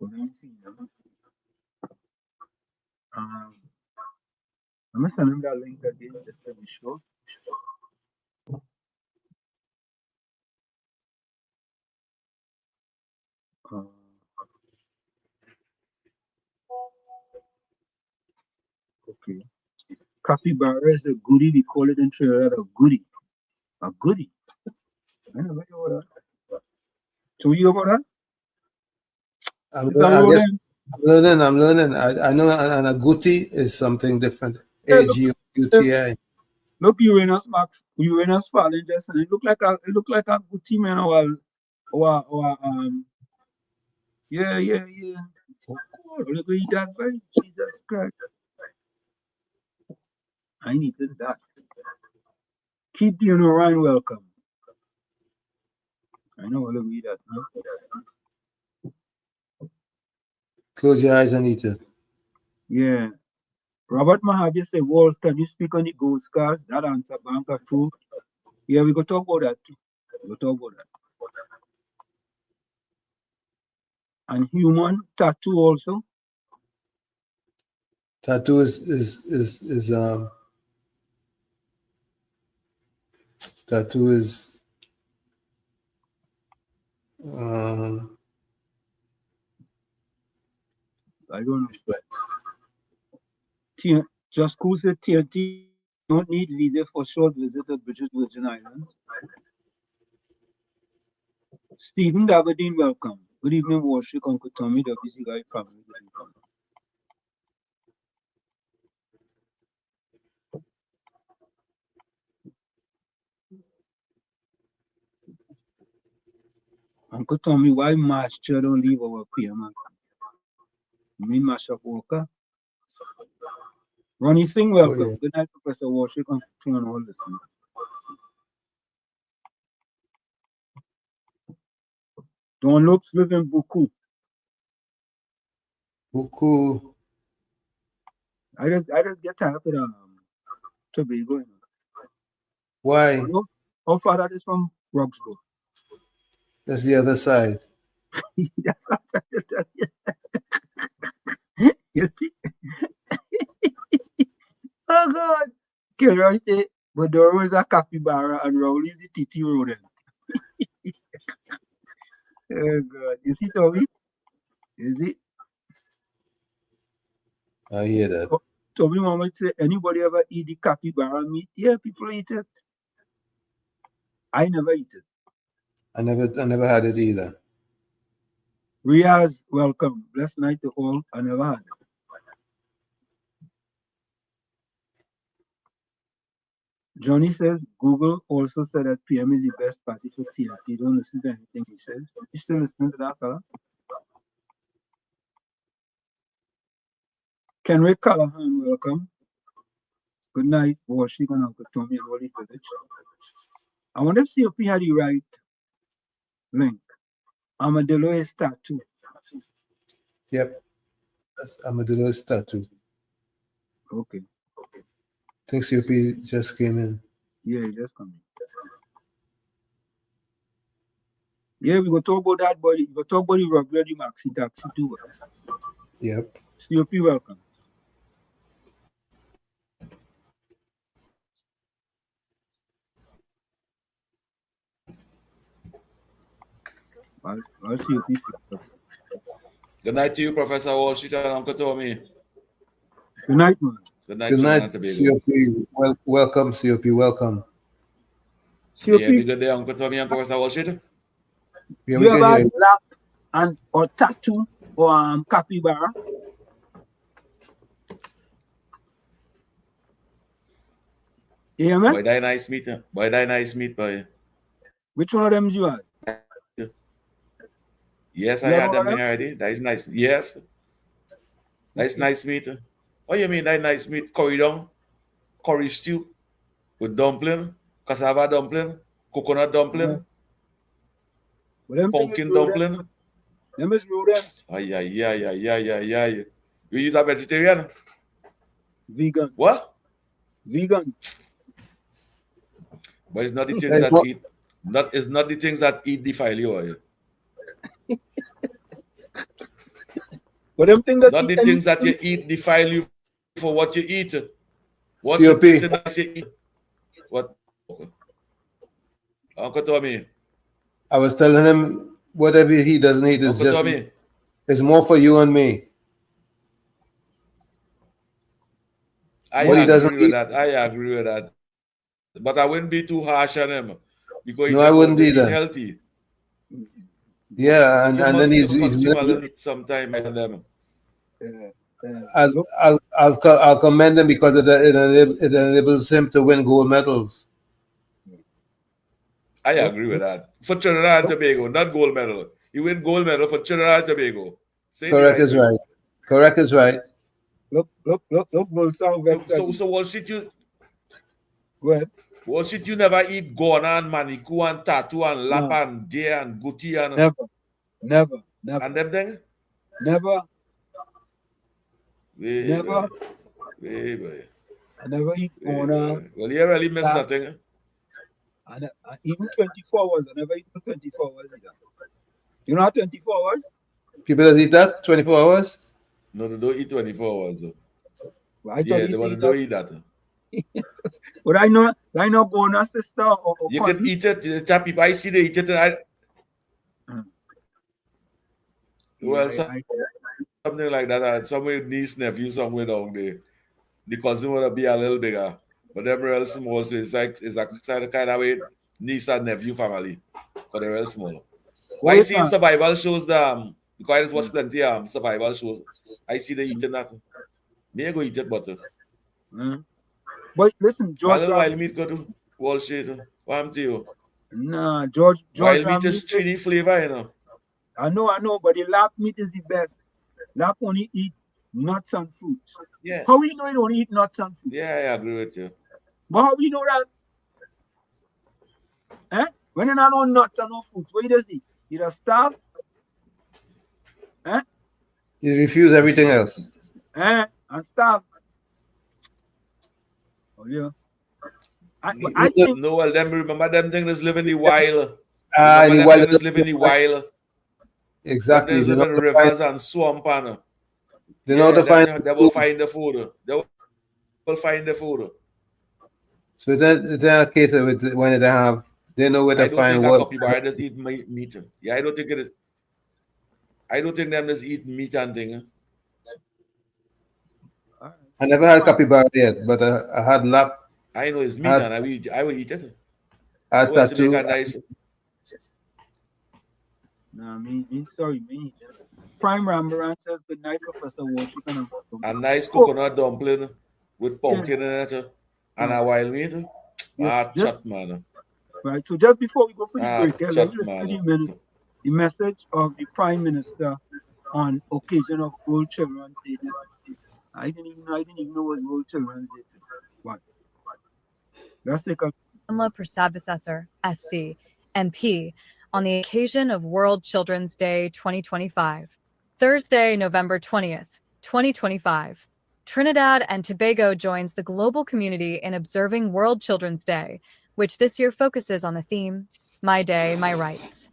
Let me see. Let me send him that link again just to be sure. Okay. Capybara is a goodie. We call it in Trinidad a goodie. A goodie. I never heard about that. So you about that? I guess I'm learning. I know an agouti is something different. AGUTI. Look, Uranus falling just and it look like a goodie man or yeah. Oh God, look at that right. Jesus Christ. I needed that. Keep the Ryan welcome. I know look at that, huh? Close your eyes and eat it. Yeah. Robert Mahavi said, Walls, can you speak on the ghost cards? That answer bank approved. Yeah, we go talk about that too. We go talk about that. And human tattoo also. Tattoo is tattoo is I don't know. Just cool said TNT don't need visa for short visit to British Virgin Islands. Stephen Daverdeen, welcome. Good evening, Warshik, Uncle Tommy, WZYE family. Good evening. Uncle Tommy, why Master don't leave our PM? You mean Master Walker? Ronnie Singh, welcome. Oh, yeah. Good night, Professor Warshik, Uncle Tommy, and all listeners. Don Lopes live in Buku. Buku. I just get tired of Tobago. Why? You know, how far that is from Roxburgh? That's the other side. That's what I'm trying to tell you. You see? Oh God. Kilroy say, Bodoro is a capybara and Rowley is a titi rodent. Oh God. You see, Tommy? You see? I hear that. Tommy Mama say, anybody ever eat the capybara meat? Yeah, people eat it. I never eat it. I never had it either. Riaz, welcome. Blessed night to all. I never had it. Johnny says Google also said that PM is the best party for TNT. Don't listen to anything he says. You still listening to that fella? Kenrick Callahan, welcome. Good night, Warshik and Uncle Tommy and Holy Village. I wonder if COP had the right link. Armadillo is tattoo. Yep. That's Armadillo's tattoo. Okay. I think COP just came in. Yeah, he just come in. Yeah, we go talk about that, but we go talk about the robbery of the Maxi Taxi too. Yep. COP, welcome. I'll see if he picks up. Good night to you, Professor Walsh and Uncle Tommy. Good night, man. Good night, Good night, Tobago. COP. Welcome, COP. Welcome. Can you hear me good day, Uncle Tommy and Professor Walsh? Yeah, you ever had black or tattoo or capybara? Yeah, man. Boy, that nice meat. Boy, that nice meat, boy. Which one of them you had? Yes, You I had had all of them them? thing already. That is nice. Yes, that's nice meat. What you mean that nice meat? Curry down, curry stew with dumpling, cassava dumpling, coconut dumpling, But them thing is pumpkin rodent. dumpling. Them is rodent. Ay, ay, ay, ay, ay, ay, ay. You use a vegetarian? Vegan. What? Vegan. But it's not the things that eat. It's not the things that eat defile you. Are you? But them thing that Not eat the things that you eat defile you for what you eat. What you COP. taste and what you eat. What? Uncle Tommy. I was telling him whatever he doesn't eat is Uncle just Tommy. it's more for you and me. I What he doesn't agree with eat. that. I agree with that. But I wouldn't be too harsh on him because he No, I just wouldn't wants to eat either. healthy. Yeah, You and then must he's consume some time on them. I'll commend him because it enables him to win gold medals. I agree with that. For Trinidad and Tobago, not gold medal. You win gold medal for Trinidad and Tobago. Say the Correct right is way. right. Correct is right. Look, Bull Sound So Wall Street, you go ahead. Wall Street, you never eat Gona and Manikou and Tattoo and Lap No. and Deer and Guti and Never. and them thing? Never. Never. I never eat Gona. Well, you really miss nothing. And even 24 hours, I never eat for 24 hours either. You know how 24 hours? People that eat that 24 hours? No, they don't eat 24 hours. Well, I Yeah, thought they don't eat that. But I know Gona sister or You cousin. can eat it. The people I see they eat it. Well, something like that. Somewhere niece, nephew, somewhere down there. The cousin would be a little bigger. But them real small. So it's a kind of way niece and nephew family. Because they're real small. But I see in survival shows because I just watch plenty survival shows. I see they eating that. Me I go eat it, but But listen, George. Wild meat go to Wall Street. What I'm to you? Nah, George. Wild meat is chili flavor, you know. I know, but the lap meat is the best. Lap only eat nuts and fruits. Yeah. How we know you don't eat nuts and fruits? Yeah, I agree with you. But how we know that? When you not on nuts and no fruits, what does he? He just starve? You refuse everything else. And starve. Oh yeah. I think no, well, them remember them things live in the wild. In the wild, live in the wild. Exactly. They live in rivers and swamp and they know to find. They will find the food. They will find the food. So it's a case of it when they know where to find what. I don't think a capybara just eat meat. Yeah, I don't think it is. I don't think them just eat meat and thing. I never had capybara yet, but I had lap. I know it's meat and I will eat it. I had tattoo. Nah, sorry, me. Prime Rambaran says good night, Professor Walsh. A nice coconut dumpling with pumpkin in it and a wild meat. Chat, man. Right, so just before we go for the break, let's listen to the message of the Prime Minister on occasion of World Children's Day. I didn't even know it was World Children's Day. What? Let's take a Persabasessor, SC, MP, on the occasion of World Children's Day 2025. Thursday, November 20th, 2025. Trinidad and Tobago joins the global community in observing World Children's Day, which this year focuses on the theme, My Day, My Rights.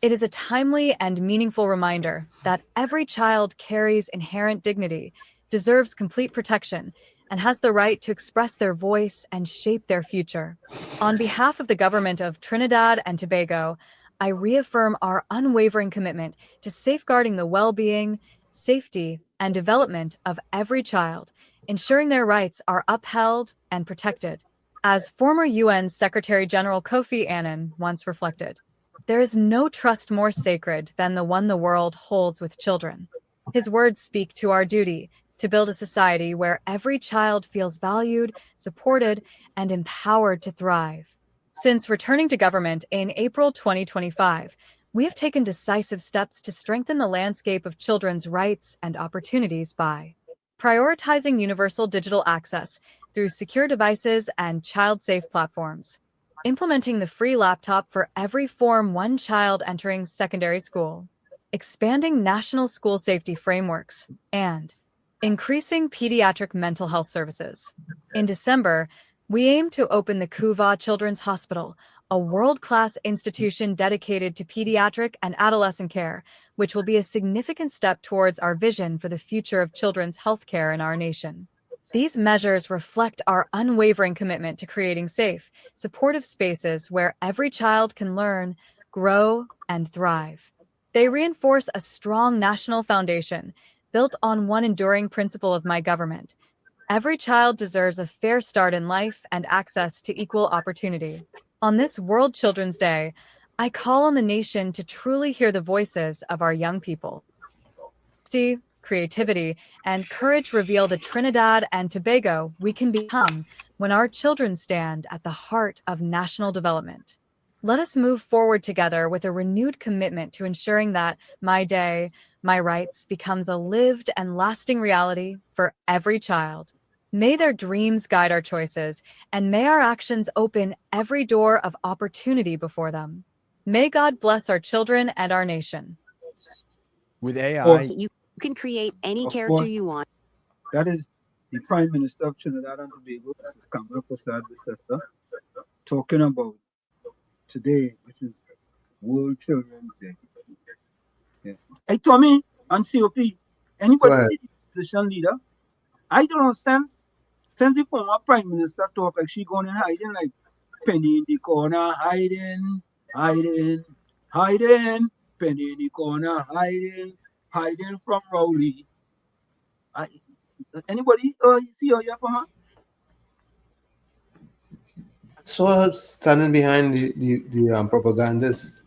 It is a timely and meaningful reminder that every child carries inherent dignity, deserves complete protection, and has the right to express their voice and shape their future. On behalf of the government of Trinidad and Tobago, I reaffirm our unwavering commitment to safeguarding the well-being, safety, and development of every child, ensuring their rights are upheld and protected. As former UN Secretary General Kofi Annan once reflected, there is no trust more sacred than the one the world holds with children. His words speak to our duty to build a society where every child feels valued, supported, and empowered to thrive. Since returning to government in April 2025, we have taken decisive steps to strengthen the landscape of children's rights and opportunities by prioritizing universal digital access through secure devices and child-safe platforms, implementing the free laptop for every Form 1 child entering secondary school, expanding national school safety frameworks, and increasing pediatric mental health services. In December, we aim to open the Kuva Children's Hospital, a world-class institution dedicated to pediatric and adolescent care, which will be a significant step towards our vision for the future of children's healthcare in our nation. These measures reflect our unwavering commitment to creating safe, supportive spaces where every child can learn, grow, and thrive. They reinforce a strong national foundation built on one enduring principle of my government. Every child deserves a fair start in life and access to equal opportunity. On this World Children's Day, I call on the nation to truly hear the voices of our young people. Creativity, and courage reveal the Trinidad and Tobago we can become when our children stand at the heart of national development. Let us move forward together with a renewed commitment to ensuring that my day, my rights becomes a lived and lasting reality for every child. May their dreams guide our choices, and may our actions open every door of opportunity before them. May God bless our children and our nation. With AI, you can create any Of character course. you want. That is the Prime Minister of Trinidad and Tobago, Mrs. Kamala Prasad Bissetta, talking about today, which is World Children's Day. Yeah. Hey, Tommy and COP, anybody Right. see the opposition leader? I don't know, since the former Prime Minister talk like she going and hiding, like Penny in the corner, hiding, Penny in the corner, hiding from Rowley. Anybody see her here for her? I saw her standing behind the propagandist,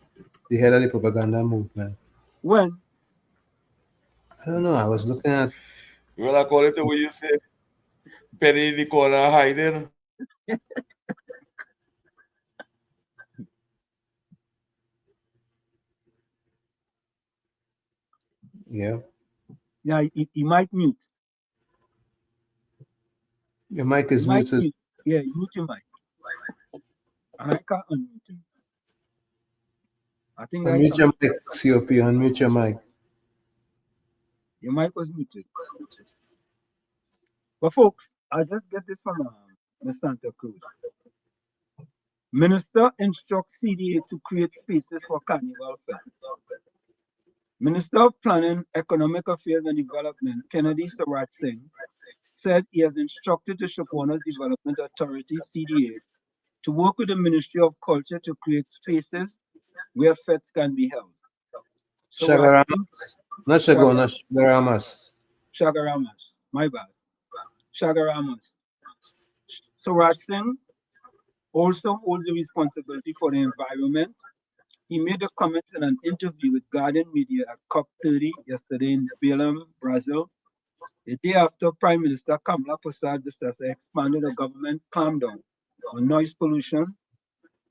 the head of the propaganda movement. When? I don't know. I was looking at. Well, according to what you say, Penny in the corner hiding. Yeah. Yeah, he might mute. Your mic is muted. Mute. Yeah, mute your mic. And I can't unmute him. I think Unmute your mic, COP. Unmute your mic. Your mic was muted. But folks, I just get this from Ms. Santa Cruz. Minister instructs CDA to create spaces for Carnival Fest. Minister of Planning, Economic Affairs and Development, Kennedy Sarat Singh, said he has instructed the Chaponas Development Authority, CDA, to work with the Ministry of Culture to create spaces where fests can be held. Shagaramas. Not Shagonas, Shagaramas. Shagaramas, my bad. Shagaramas. Sarat Singh also holds the responsibility for the environment. He made the comments in an interview with Guardian Media at COP30 yesterday in Belém, Brazil. The day after Prime Minister Kamala Prasad Bissetta expanded the government clampdown on noise pollution,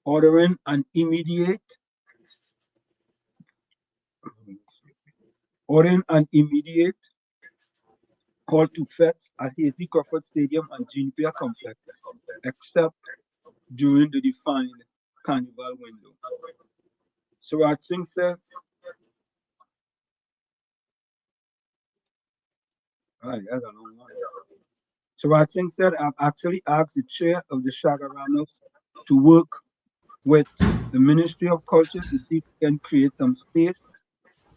ordering an immediate halt to fests at Hazy Crawford Stadium and Juniper Complex, except during the defined carnival window. Sarat Singh said, right, that's a long one. Sarat Singh said, I've actually asked the chair of the Shagaramas to work with the Ministry of Culture to see if we can create some space.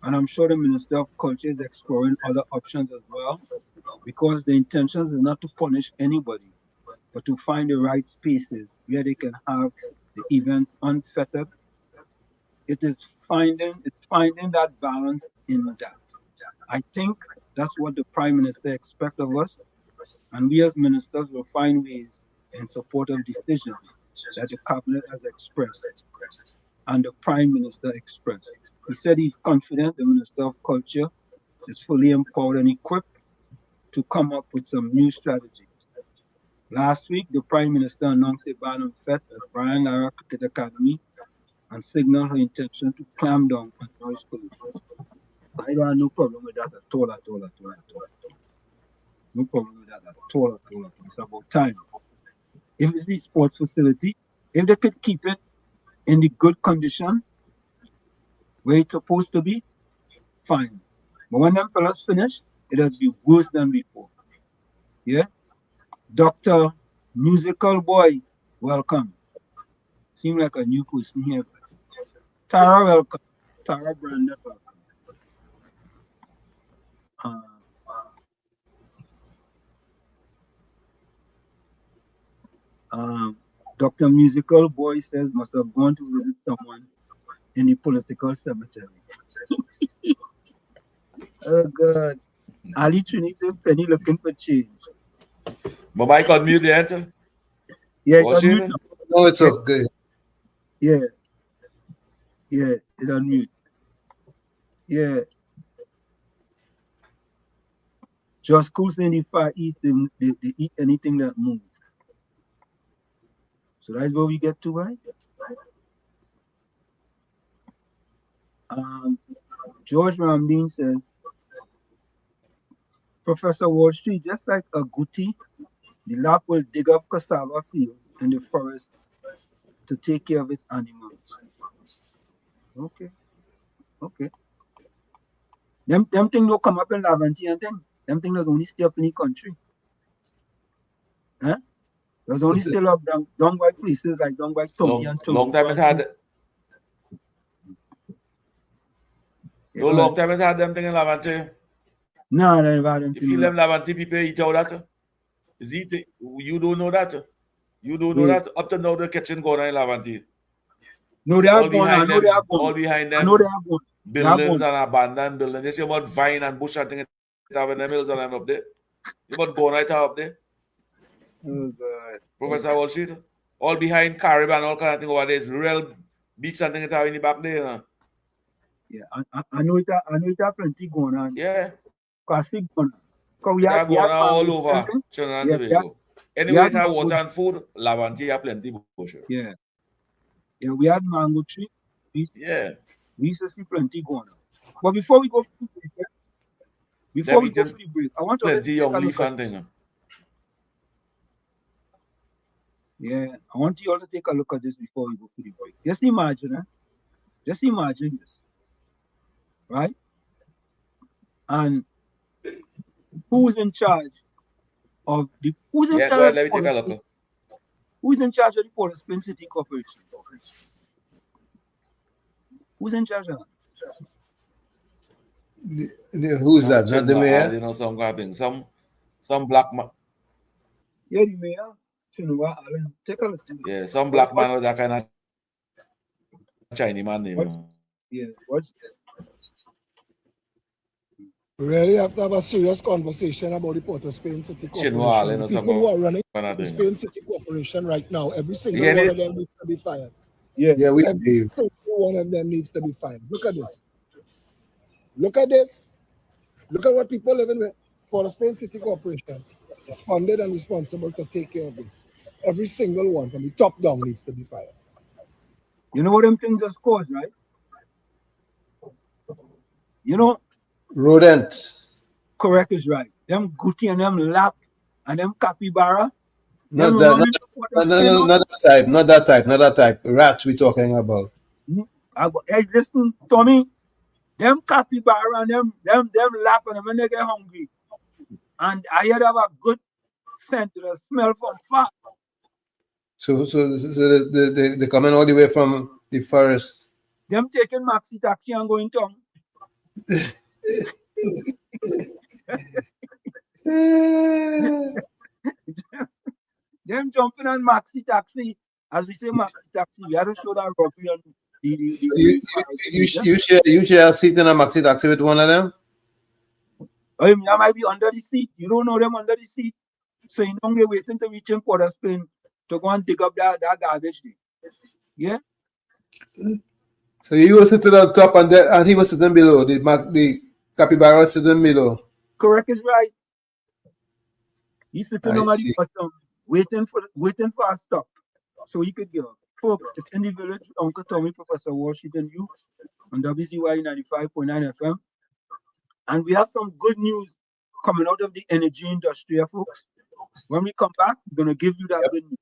And I'm sure the Minister of Culture is exploring other options as well, because the intention is not to punish anybody, but to find the right spaces where they can have the events unfettered. It's finding that balance in that. I think that's what the Prime Minister expects of us, and we as ministers will find ways in support of decisions that the Cabinet has expressed and the Prime Minister expressed. He said he's confident the Minister of Culture is fully empowered and equipped to come up with some new strategies. Last week, the Prime Minister announced a ban on FET at Brian Lara Cricket Academy and signaled her intention to clamp down on noise pollution. I don't have no problem with that at all. No problem with that at all. It's about time. If it's the sports facility, if they could keep it in the good condition where it's supposed to be, fine. But when them fellas finish, it has been worse than before. Yeah? Dr. Musical Boy, welcome. Seem like a new person here. Tara, welcome. Tara Brandon, welcome. Dr. Musical Boy says must have gone to visit someone in the political cemetery. Oh God. Ali Trini said Penny looking for change. My mic on mute yet? Yeah, it's on mute. No, it's okay. Yeah, it's on mute. Yeah. Just cruising in the Far East, they eat anything that moves. So that's where we get to, right? George Ramdeen says, Professor Wall Street, just like a guti, the lab will dig up cassava fields in the forest to take care of its animals. Okay. Them things don't come up in Lavantie and thing. Them things does only stay up in the country. Huh? There's only still up down by places like down by Tommy and Tommy. Long time it had. No long time it had them thing in Lavantie. No, they never had them. You feel them Lavantie people eat out that? You don't know that. You don't know that. Up to now the kitchen going on in Lavantie. No, they are going. I know they are going. All behind them. I know they are going. Buildings and abandoned buildings. You see about vine and bush and things in the hills and them up there. You about going right up there. Oh God. Professor Wall Street. All behind Caribbean and all kind of thing over there. It's real beach and things in the back there. You know? Yeah, I know it have plenty going on. Yeah. Classic going on. We are going all over Trinidad and Tobago. Anyway, it have water and food, Lavantie have plenty bush. Yeah, we had mango tree. We used to see plenty going on. But before we go for the break, I want to plenty young leaf and thing. Yeah, I want you all to take a look at this before we go for the break. Just imagine this. Right? And who's in charge of the Who's in charge of the Port of Spain City Corporation? Who's in charge of that? Who's that? Not the mayor? You know, some kind of thing. Some black man. Yeah, the mayor. Take a listen. Yeah, some black man with that kind of Chinese man name. Yeah, what? We really have to have a serious conversation about the Port of Spain City Corporation. The people who are running the Spain City Corporation right now, every single one of them needs to be fired. Yeah, every single one of them needs to be fired. Look at this. Look at what people living with. Port of Spain City Corporation is funded and responsible to take care of this. Every single one from the top down needs to be fired. You know what them things just cause, right? You know, rodents. Correct is right. Them guti and them lap and them capybara. Not that type. Rats we talking about. Hey, listen, Tommy. Them capybara and them lap and them when they get hungry. And I hear they have a good scent to the smell from far. So they coming all the way from the forest. Them taking maxi taxi and going town. Them jumping on maxi taxi. As we say maxi taxi, we have to show that rugby on you share a seat in a maxi taxi with one of them? That might be under the seat. You don't know them under the seat. So you don't get waiting to reach in Port of Spain to go and dig up that garbage there. Yeah? So you was sitting on top and he was sitting below. The capybara was sitting below. Correct is right. He's sitting on the bottom, waiting for a stop, so he could go. Folks, it's in the village with Uncle Tommy, Professor Washington, you on WZYE 95.9 FM, and we have some good news coming out of the energy industry, folks. When we come back, we're gonna give you that good news.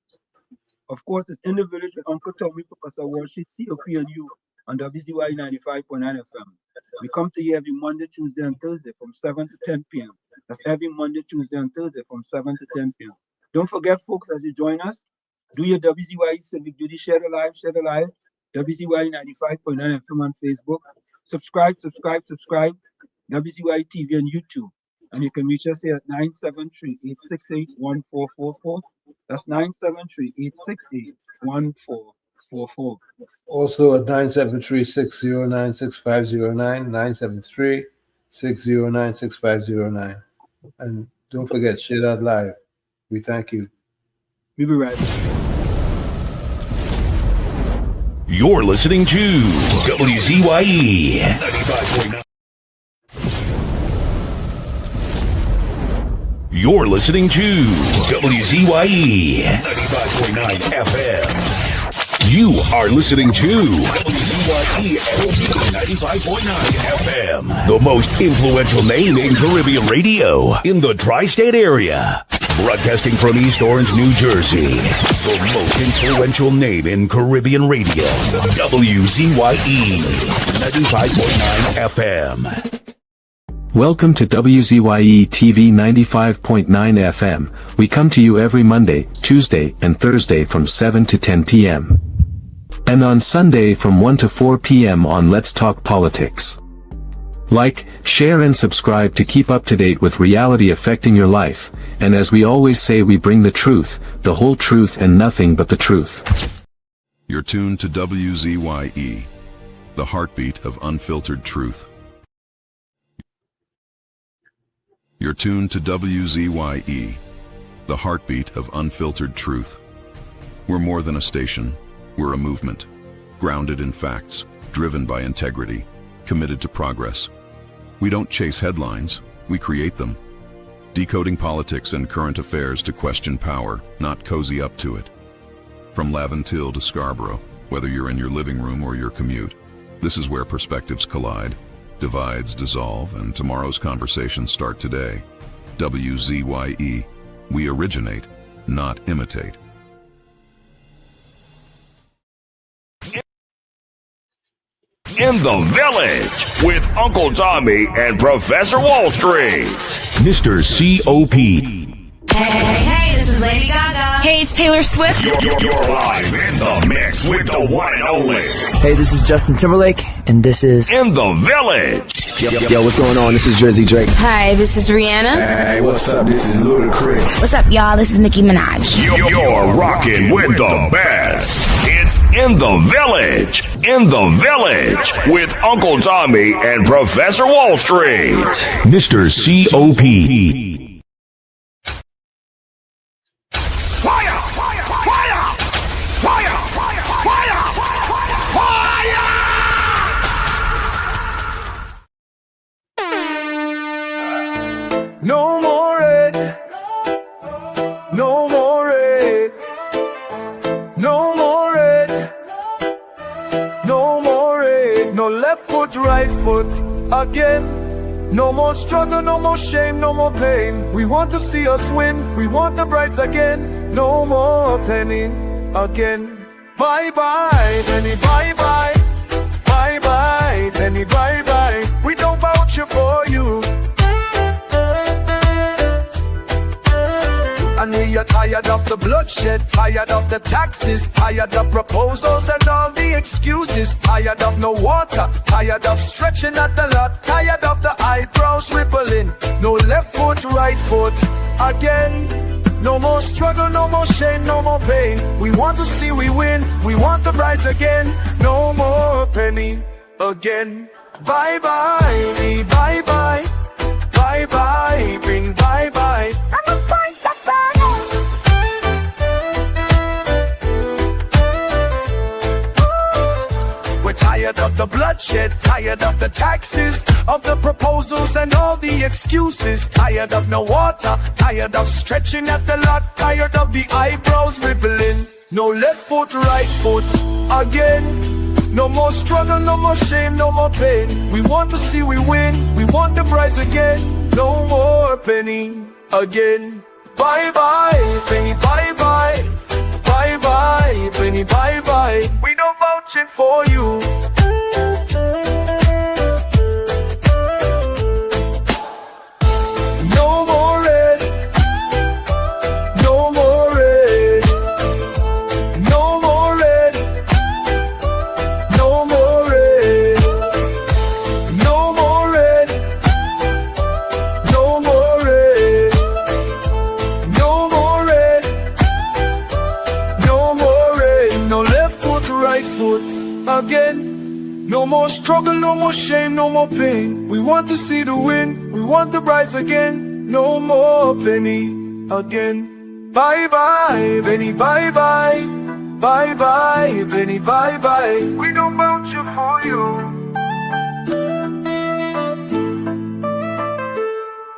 Of course, it's in the village with Uncle Tommy, Professor Washington, COP, and you on WZYE 95.9 FM. We come to you every Monday, Tuesday, and Thursday from 7 to 10 p.m. That's every Monday, Tuesday, and Thursday from 7 to 10 p.m. Don't forget, folks, as you join us, do your WZYE civic duty, share the live, WZYE 95.9 FM on Facebook. Subscribe, WZYE TV on YouTube. And you can reach us here at 973-868-1444. That's 973-868-1444. Also at 973-609-6509, 973-609-6509. And don't forget, share that live. We thank you. We'll be right back. You're listening to WZYE 95.9. You're listening to WZYE 95.9 FM. You are listening to WZYE 95.9 FM, the most influential name in Caribbean radio in the tri-state area. Broadcasting from East Orange, New Jersey, the most influential name in Caribbean radio, WZYE 95.9 FM. Welcome to WZYE TV 95.9 FM. We come to you every Monday, Tuesday, and Thursday from 7 to 10 p.m. And on Sunday from 1 to 4 p.m. on Let's Talk Politics. Like, share and subscribe to keep up to date with reality affecting your life. And as we always say, we bring the truth, the whole truth, and nothing but the truth. You're tuned to WZYE, the heartbeat of unfiltered truth. You're tuned to WZYE, the heartbeat of unfiltered truth. We're more than a station, we're a movement, grounded in facts, driven by integrity, committed to progress. We don't chase headlines, we create them. Decoding politics and current affairs to question power, not cozy up to it. From Laventille to Scarborough, whether you're in your living room or your commute, this is where perspectives collide. Divides dissolve, and tomorrow's conversations start today. WZYE. We originate, not imitate. In the Village with Uncle Tommy and Professor Wall Street. Mr. COP. Hey, this is Lady Gaga. Hey, it's Taylor Swift. You're live in the mix with the one and only. Hey, this is Justin Timberlake, and this is In the Village. Yo, what's going on? This is WZYE. Hi, this is Rihanna. Hey, what's up? This is Ludacris. What's up, y'all? This is Nicki Minaj. You're rocking with the best. It's In the Village. In the Village with Uncle Tommy and Professor Wall Street. Mr. COP. No more red, no more red, no more red, no more red, no left foot, right foot again. No more struggle, no more shame, no more pain. We want to see us win, we want the brights again. No more penny again. Bye bye, penny, bye bye, bye bye, penny, bye bye. We don't vouch for you. And we are tired of the bloodshed, tired of the taxes, tired of proposals and all the excuses, tired of no water, tired of stretching at the lot, tired of the eyebrows rippling. No left foot, right foot again. No more struggle, no more shame, no more pain. We want to see we win, we want the brides again. No more penny again. Bye bye, me bye bye, bye bye, bring bye bye. We're tired tired of the bloodshed, tired of the taxes, of the proposals and all the excuses, tired of no water, tired of stretching at the lot, tired of the eyebrows rippling. No left foot, right foot, again. No more struggle, no more shame, no more pain. We want to see we win, we want the prize again. No more penny again. Bye bye, penny, bye bye. Bye bye, penny, bye bye. We don't vouching for you. No more red. No more red. No more red. No more red. No more red. No more red. No more red. No more red. No left foot, right foot again. No more struggle, no more shame, no more pain. We want to see the win, we want the brides again. No more penny again. Bye bye, penny, bye bye. Bye bye, penny, bye bye. We don't vouch for you.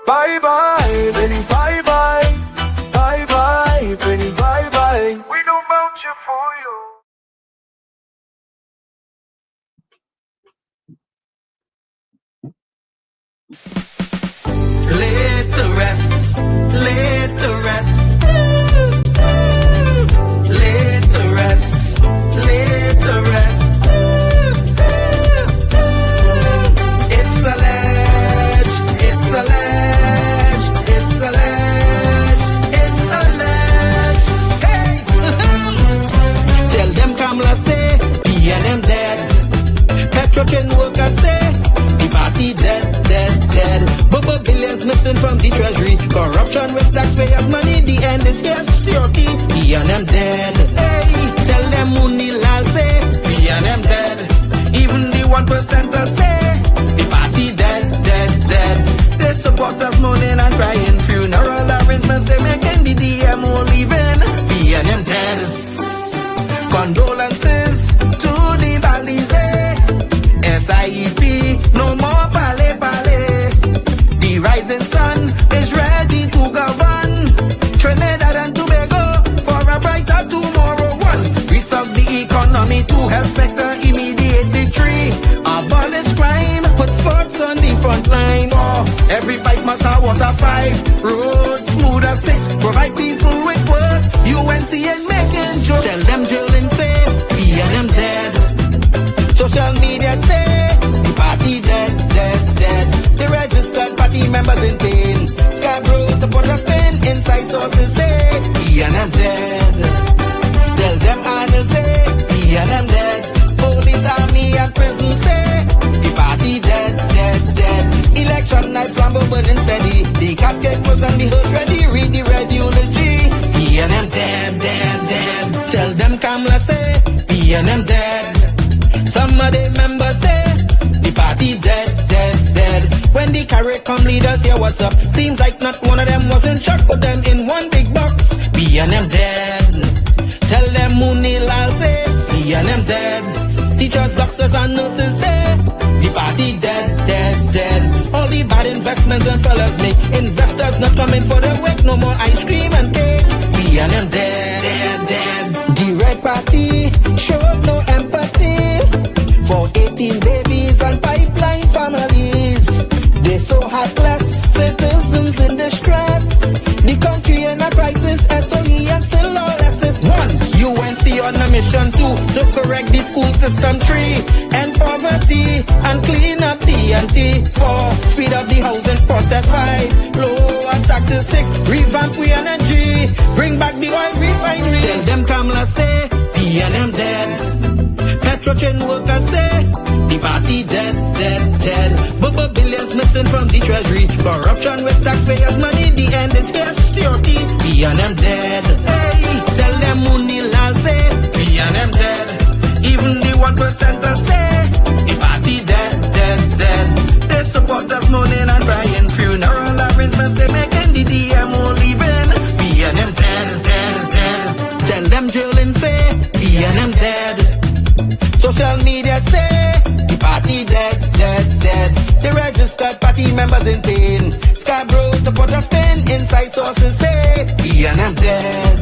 Bye bye, penny, bye bye. Bye bye, penny, bye bye. We don't vouch for you. Laid to rest, laid to rest, laid to rest, laid to rest. It's alleged, it's alleged, it's alleged, it's alleged. Hey, tell them Kamala say, PNM dead. Petrochen workers say, the party dead, dead, dead. Bubba billions missing from the treasury. Corruption with taxpayers' money. The end is here. Security. PNM dead. Hey, tell them Munilal say PNM dead. Even the 1% say the party dead, dead, dead. They support us mourning and crying. Funeral arrangements they making. The DMO leaving. PNM dead. Condolences to the Balize. SIEP. No more pale pale. The rising sun is ready to govern Trinidad and Tobago for a brighter tomorrow. One, restart the economy. Two, health sector immediate victory. Abolish crime, put sports on the front line. Oh, every pipe must have water. 5, roads smooth as 6. Provide people with work. UNC and making jokes. Tell them drilling say PNM dead. Social media say the party dead, dead, dead. The registered party members in pain. Scarborough to put a spin. Inside sources say PNM dead. Tell them Arnold say PNM dead. Police, army and prison say the party dead, dead, dead. Election night flambeau burning steady. The casket was on the hearse ready. Read the red eulogy. PNM dead, dead, dead. Tell them Kamala say PNM dead. Some of the members say the party dead, dead, dead. When the CARICOM leaders hear what's up, seems like not one of them was in shock. Put them in one big box. PNM dead. Tell them Munilal say PNM dead. Teachers, doctors and nurses say the party dead, dead, dead. All the bad investments and fellas make investors not coming for the work. No more ice cream and cake. PNM dead, dead, dead. The Red Party showed no empathy for 18 babies and pipeline families. They so heartless, citizens in distress. The country in a crisis, SOE and still lawlessness. 1, UNC on a mission. 2, to correct the school system. 3, end poverty and clean up TNT. 4, speed up the housing process. 5, lower taxes. 6, revamp we energy. Bring back the oil refinery. Tell them Kamala say PNM dead. Petrochen workers say the party dead, dead, dead. Bubba billions missing from the treasury. Corruption with taxpayers' money. The end is here. Security. PNM dead. Hey, tell them Munilal say PNM dead. Even the 1% say the party dead, dead, dead. They support us mourning and crying. Funeral arrangements they making. The DMO leaving. PNM dead, dead, dead. Tell them drilling say PNM dead. Social media say members in pain. Scarborough to put a spin inside sources say, B&M dead.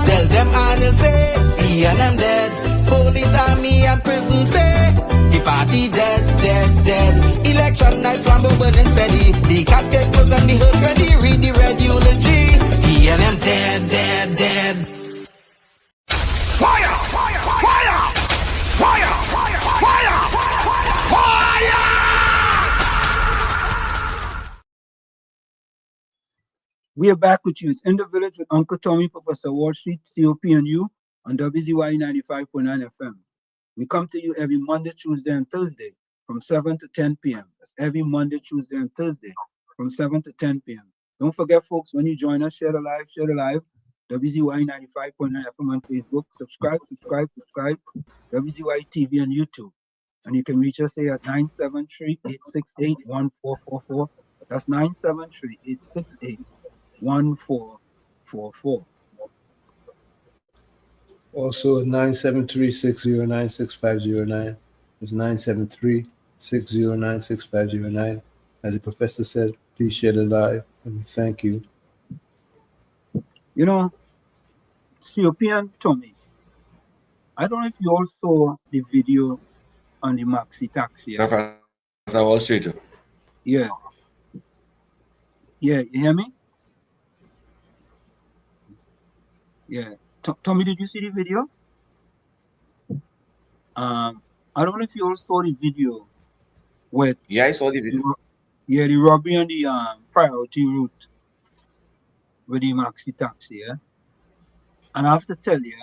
Tell them Arnold say, B&M dead. Police, army and prison say, the party dead, dead, dead. Election night, flambeau burning steady. The casket closed and the hearse ready. Read the red eulogy. B&M dead, dead, dead. Fire! Fire! Fire! Fire! Fire! Fire! Fire! We are back with you. It's In the Village with Uncle Tommy, Professor Wall Street, COP and you on WZYE 95.9 FM. We come to you every Monday, Tuesday, and Thursday from 7 to 10 p.m. That's every Monday, Tuesday, and Thursday from 7 to 10 p.m. Don't forget, folks, when you join us, share the live, WZYE 95.9 FM on Facebook. Subscribe, WZYE TV on YouTube. And you can reach us here at 973-868-1444. That's 973-868-1444. Also 973-609-6509. It's 973-609-6509. As the professor said, please share the live and we thank you. You know, COP and Tommy, I don't know if you all saw the video on the maxi taxi. Professor Wall Street. Yeah. Yeah, you hear me? Yeah. Tommy, did you see the video? I don't know if you all saw the video with Yeah, I saw the video. The robbery on the priority route with the maxi taxi, yeah. And I have to tell you,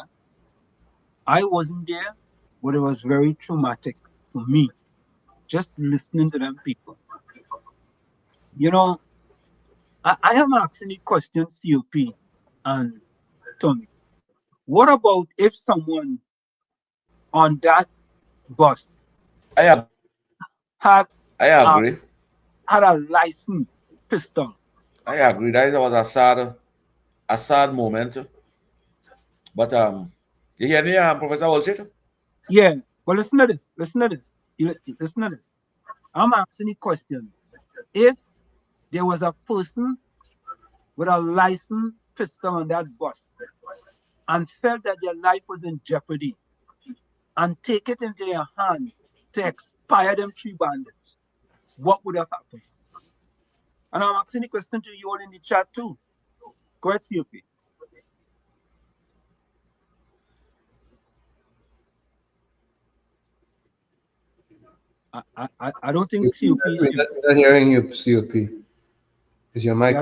I wasn't there, but it was very traumatic for me just listening to them people. You know, I am asking the question, COP and Tommy. What about if someone on that bus I had agree. Had a licensed pistol? I agree. That was a sad moment. But you hear me, Professor Wall Street? Yeah, but listen to this. Listen to this. Listen to this. I'm asking the question. If there was a person with a licensed pistol on that bus and felt that their life was in jeopardy and take it into their hands to expire them 3 bandits, what would have happened? And I'm asking the question to you all in the chat too. Go ahead, COP. I don't think COP is We're not hearing you, COP. Is your mic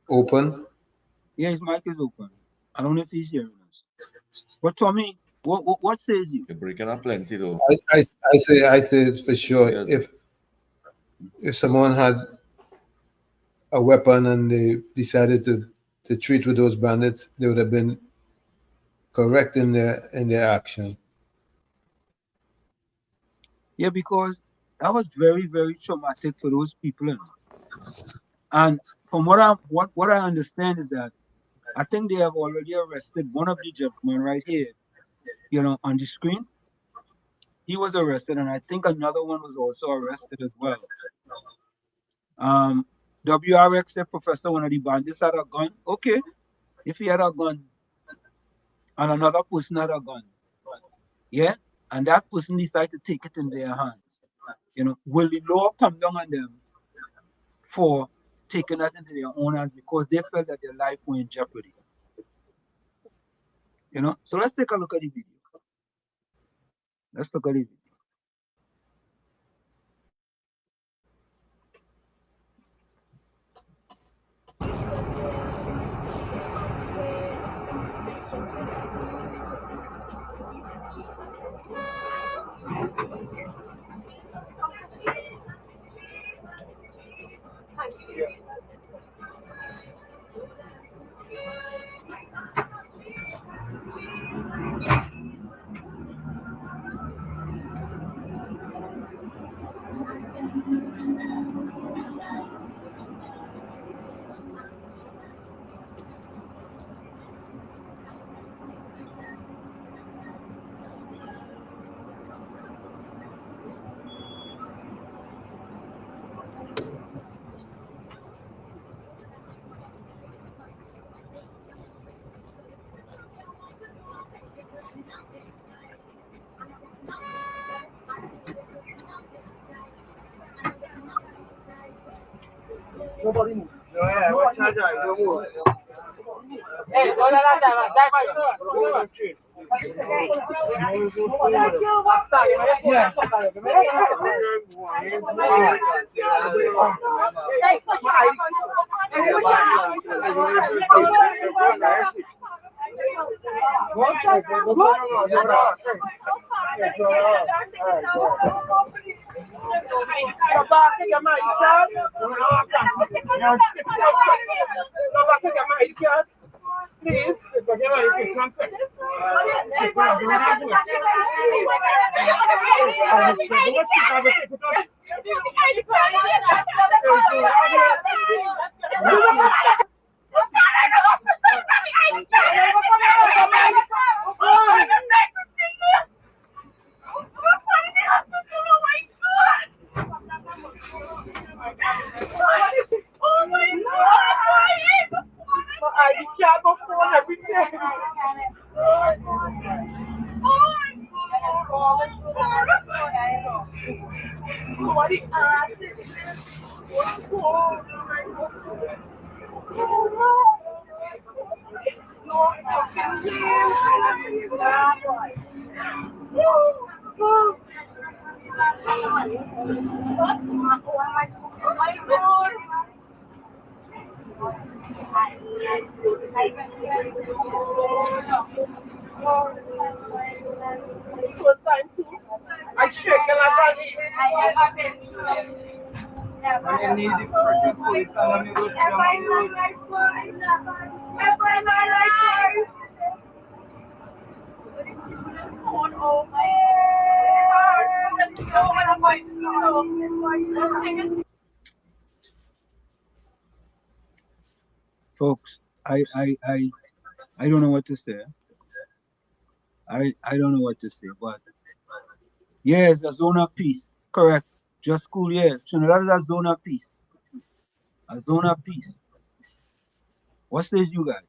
open? Yeah, his mic is open. I don't know if he's hearing us. But Tommy, what says you? You're breaking up plenty though. I say for sure. Yes. If someone had a weapon and they decided to treat with those bandits, they would have been correct in their action. Yeah, because that was very, very traumatic for those people. And from what I understand is that I think they have already arrested one of the gentlemen right here, you know, on the screen. He was arrested, and I think another one was also arrested as well. WRX said, Professor, one of the bandits had a gun. Okay, if he had a gun and another person had a gun, yeah, and that person decided to take it in their hands, you know, will the law come down on them for taking that into their own hands because they felt that their life was in jeopardy? You know, so let's take a look at the video. Let's look at the video. Nobody move. Yeah, watch that guy. Don't move. Hey, go that time. Die by turn. Go straight. Please, because you're ready to Folks, I don't know what to say. I don't know what to say, but yes, a zone of peace. Correct. Just cool, yes. Trinidad is a zone of peace. A zone of peace. What says you guys?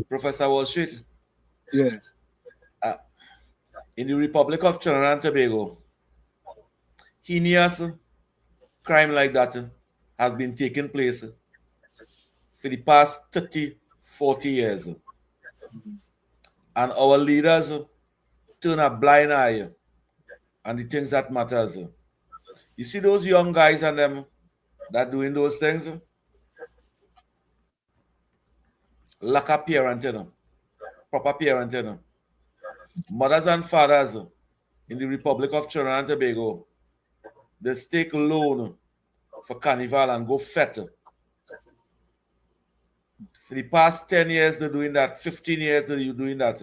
Professor Wall Street. Yeah. In the Republic of Trinidad and Tobago, heinous crime like that has been taking place for the past 30, 40 years. And our leaders turn a blind eye on the things that matters. You see those young guys and them that doing those things? Lack of parenting, proper parenting. Mothers and fathers in the Republic of Trinidad and Tobago, they take loan for carnival and go fete. For the past 10 years, they're doing that. 15 years, they're doing that.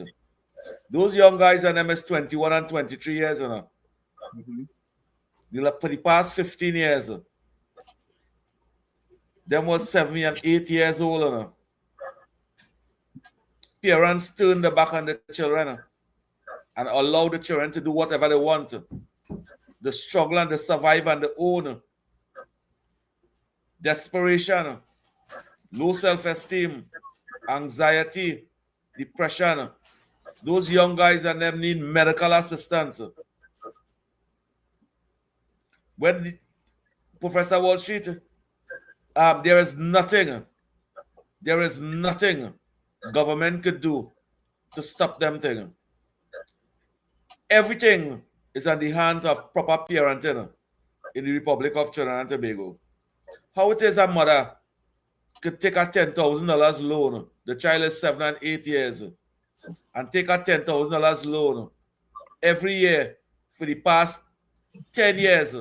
Those young guys and them is 21 and 23 years. You know? For the past 15 years, them was 7 and 8 years old. You know? Parents turn their back on the children and allow the children to do whatever they want. The struggle and the survive and the own. Desperation, low self-esteem, anxiety, depression. Those young guys and them need medical assistance. When Professor Wall Street, there is nothing government could do to stop them thing. Everything is on the hands of proper parenting in the Republic of Trinidad and Tobago. How it is a mother could take a $10,000 loan, the child is 7 and 8 years, and take a $10,000 loan every year for the past 10 years.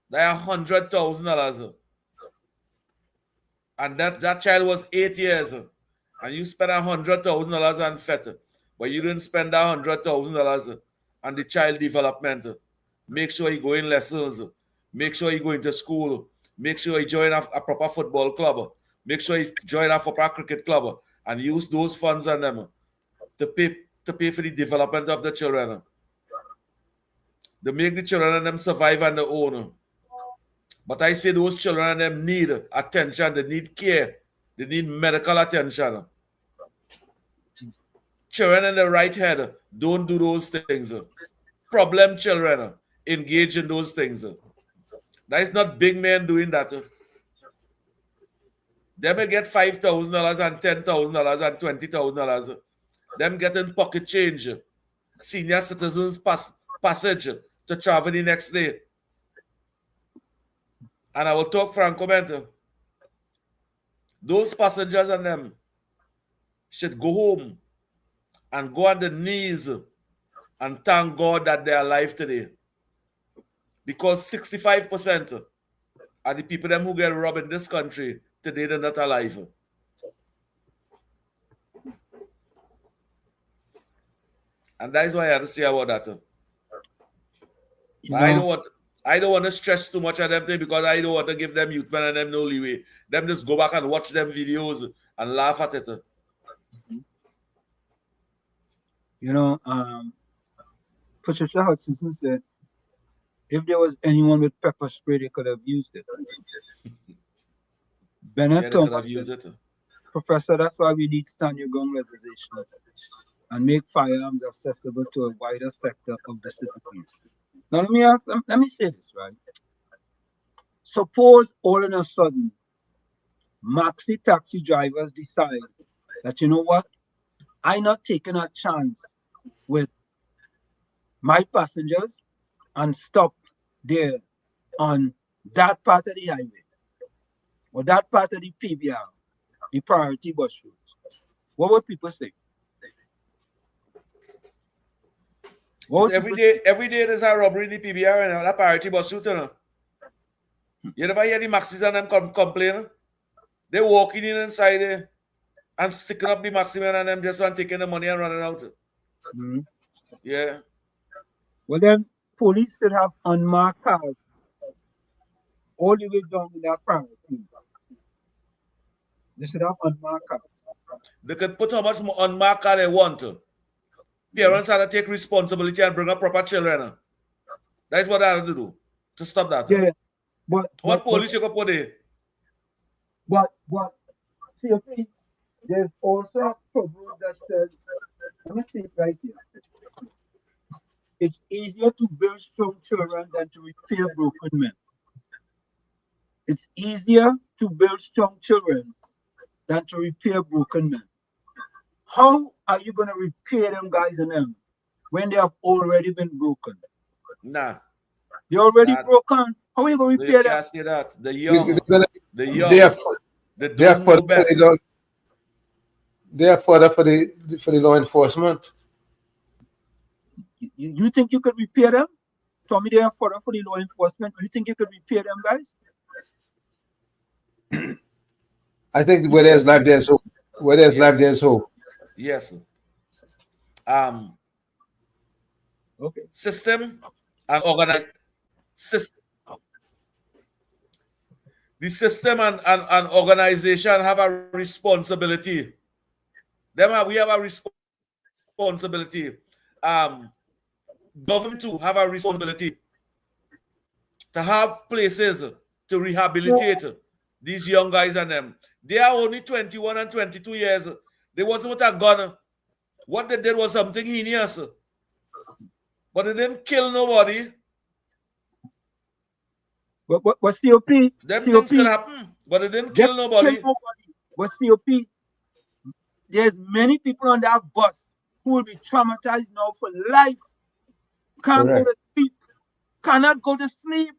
That's $100,000. And that child was 8 years, and you spent $100,000 on fete, but you didn't spend that $100,000 on the child development. Make sure you go in lessons. Make sure you go into school. Make sure you join a proper football club. Make sure you join a proper cricket club and use those funds on them to pay for the development of the children. They make the children and them survive on their own. But I say those children and them need attention. They need care. They need medical attention. Children in the right head don't do those things. Problem children, engage in those things. That is not big men doing that. They may get $5,000 and $10,000 and $20,000. Them getting pocket change, senior citizens passage to travel the next day. And I will talk Franco Mento. Those passengers and them should go home and go on the knees and thank God that they are alive today. Because 65% of the people them who get robbed in this country today, they're not alive. And that is why I have to say about that. I don't want to stress too much on them thing because I don't want to give them youth men and them no leeway. Them just go back and watch them videos and laugh at it. You know, Patricia Hutchinson said, if there was anyone with pepper spray, they could have used it. Bennett Thomas said, Professor, that's why we need stand your gun legislation and make firearms accessible to a wider sector of the citizens. Now let me say this, right? Suppose all of a sudden maxi taxi drivers decide that, you know what, I'm not taking a chance with my passengers and stop there on that part of the highway or that part of the PBR, the priority bus routes. What would people say? Every day there's a robbery in the PBR and that priority bus route. You never hear the maxis and them complain. They walking in inside there and sticking up the maximum and them just taking the money and running out. Mm-hmm. Yeah. Well, then police should have unmarked cars all the way down in that priority. They should have unmarked cars. They could put how much unmarked car they want. Parents have to take responsibility and bring up proper children. That's what I have to do to stop that. Yeah, but what police you can put there? But see, okay, there's also a proverb that says, let me see it right here. It's easier to build strong children than to repair broken men. It's easier to build strong children than to repair broken men. How are you going to repair them guys and them when they have already been broken? Nah. They're already broken. How are you going to repair them? You can't say that. The young. They are further for the law enforcement. You think you could repair them? Tell me they are further for the law enforcement. You think you could repair them guys? I think where there's life, there's hope. Where there's life, there's hope. Yes. Okay. System and organize. The system and organization have a responsibility. We have a responsibility. Government too have a responsibility to have places to rehabilitate these young guys and them. They are only 21 and 22 years. They wasn't with a gun. What they did was something heinous. But they didn't kill nobody. But COP? Them things can happen, but they didn't kill nobody. But COP, there's many people on that bus who will be traumatized now for life. Can't go to sleep. Cannot go to sleep.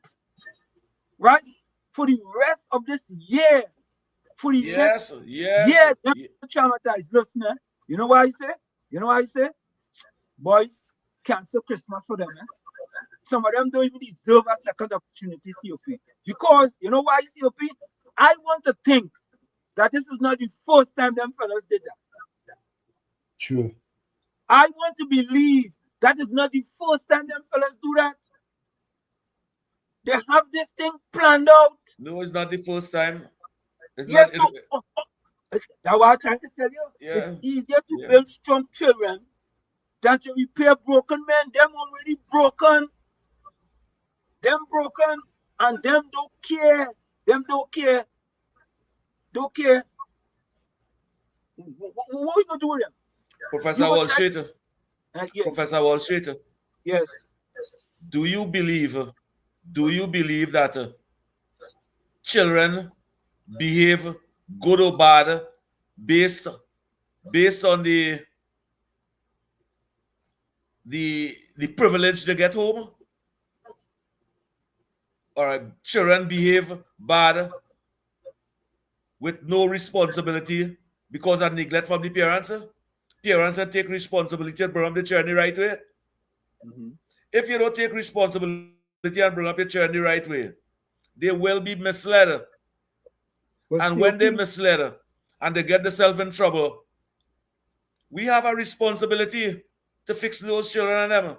Right? For the rest of this year. For the next year, they're traumatized. Listen, you know what I say? You know what I say? Boys, cancel Christmas for them. Some of them don't even deserve a second opportunity, COP. Because, you know why, COP? I want to think that this is not the first time them fellas did that. True. I want to believe that is not the first time them fellas do that. They have this thing planned out. No, it's not the first time. That's what I'm trying to tell you. Yeah. It's easier to build strong children than to repair broken men. Them already broken. Them broken and them don't care. Them don't care. Don't care. What are we going to do with them? Professor Wall Street. Professor Wall Street. Yes. Do you believe that children behave good or bad based on the privilege they get home? Or children behave bad with no responsibility because of neglect from the parents? Parents that take responsibility and bring up the children the right way. If you don't take responsibility and bring up your children the right way, they will be misled. And when they're misled and they get themselves in trouble, we have a responsibility to fix those children and them.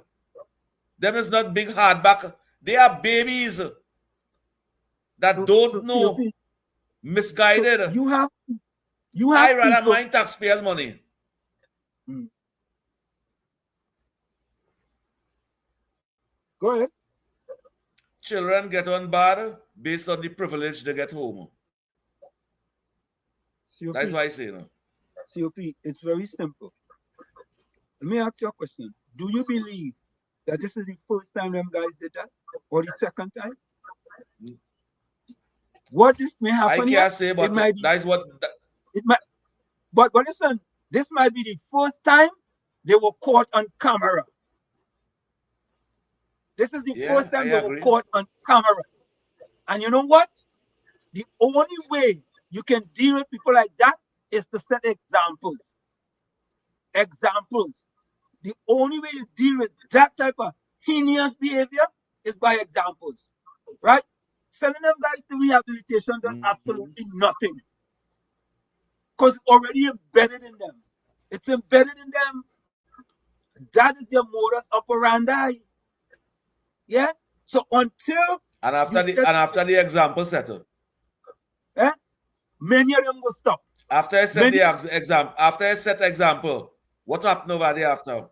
Them is not big hardback. They are babies that don't know, misguided. So you have I rather people. mind taxpayers' money. Go ahead. Children get on bad based on the privilege they get home. COP, that's why I say no. COP, it's very simple. Let me ask you a question. Do you believe that this is the first time them guys did that? Or the second time? What this may happen? I can't say, but that's what it might. But listen, this might be the first time they were caught on camera. This is the first time they were caught on camera. And you know what? The only way you can deal with people like that is to set examples. Examples. The only way you deal with that type of heinous behavior is by examples. Right? Sending them guys to rehabilitation does absolutely nothing. Because it's already embedded in them. It's embedded in them. That is their modus operandi. Yeah? So until and after the example settle, many of them will stop. After I set example, what happened over there after?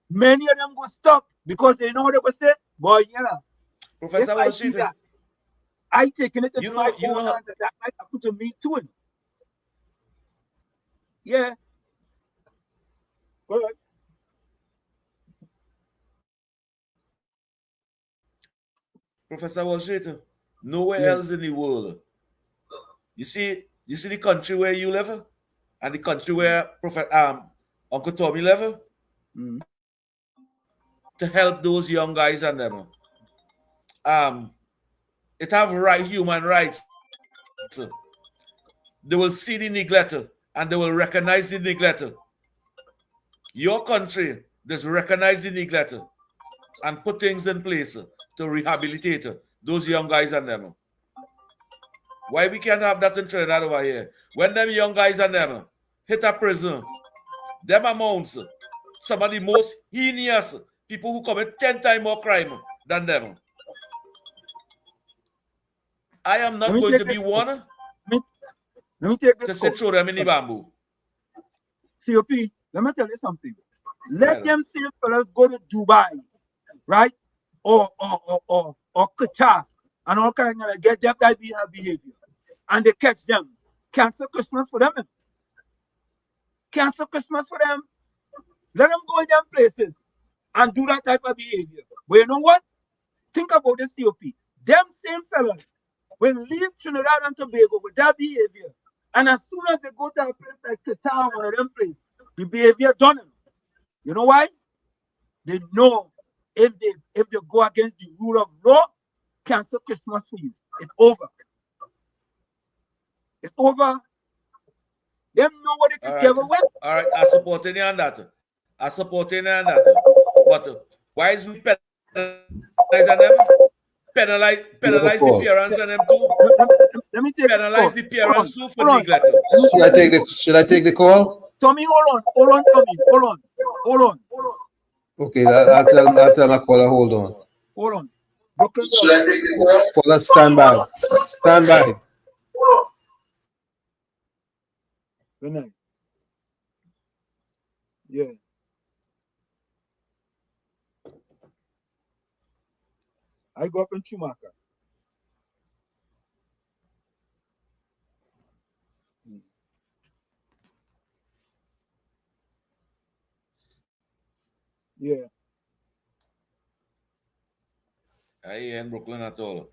Many of them will stop because they know they will say, boy, you know, Professor, if I see that, I taking it into my own hands, that might happen to me too. Yeah. Go ahead. Professor Walshita, nowhere else in the world. You see the country where you live and the country where Uncle Tommy live to help those young guys and them. It have human rights. They will see the neglect and they will recognize the neglect. Your country does recognize the neglect and put things in place to rehabilitate those young guys and them. Why we can't have that in Trinidad over here? When them young guys and them hit a prison, them amounts some of the most heinous people who commit 10 times more crime than them. I am not going to be one let me take this to sit through them in the bamboo. COP, let me tell you something. Let them same fellas go to Dubai, right? Or Qatar and all kinds of get that guy behavior. And they catch them. Cancel Christmas for them. Cancel Christmas for them. Let them go in them places and do that type of behavior. But you know what? Think about this, COP. Them same fellas will leave Trinidad and Tobago with that behavior. And as soon as they go to a place like Qatar or one of them places, the behavior done. You know why? They know if they go against the rule of law, cancel Christmas for you. It's over. It's over. Them know what they can get away with. All right, I support you on that. But why is we penalizing them? Penalize the parents and them too. Let me take penalize the parents too for neglect. Should I take the call? Tommy, hold on, Tommy, hold on. Okay, I'll tell my caller, hold on. Hold on. Brooklyn, should I take the call? Caller, stand by. Stand by. Good night. Yeah. I grew up in Chumaka. Yeah. I ain't in Brooklyn at all.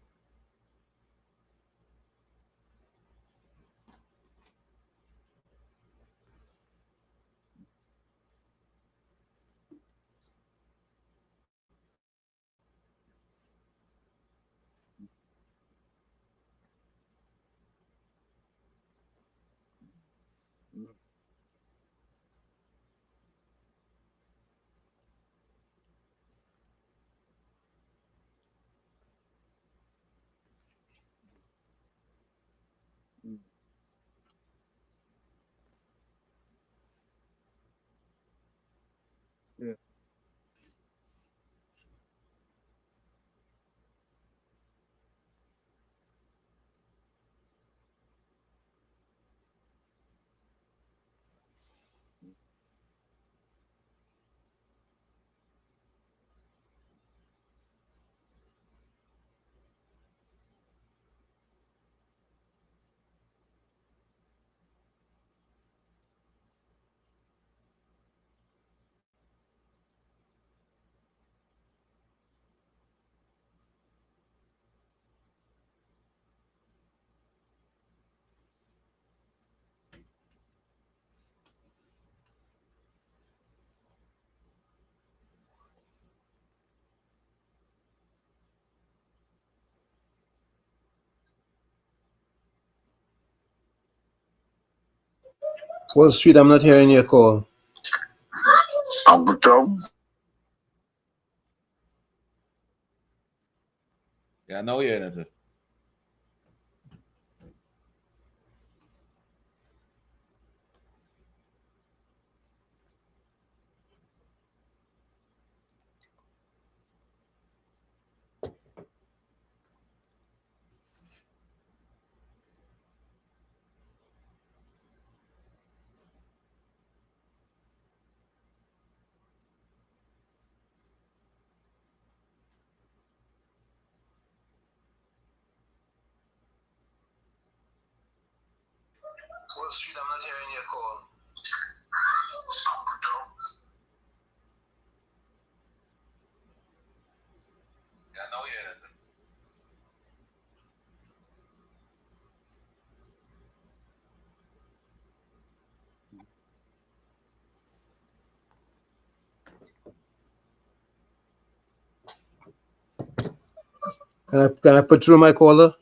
Yeah. Wall Street, I'm not hearing your call. Uncle Tom. Yeah, now you're in it. Wall Street, I'm not hearing your call. Yeah, now you're in it. Can I put through my caller?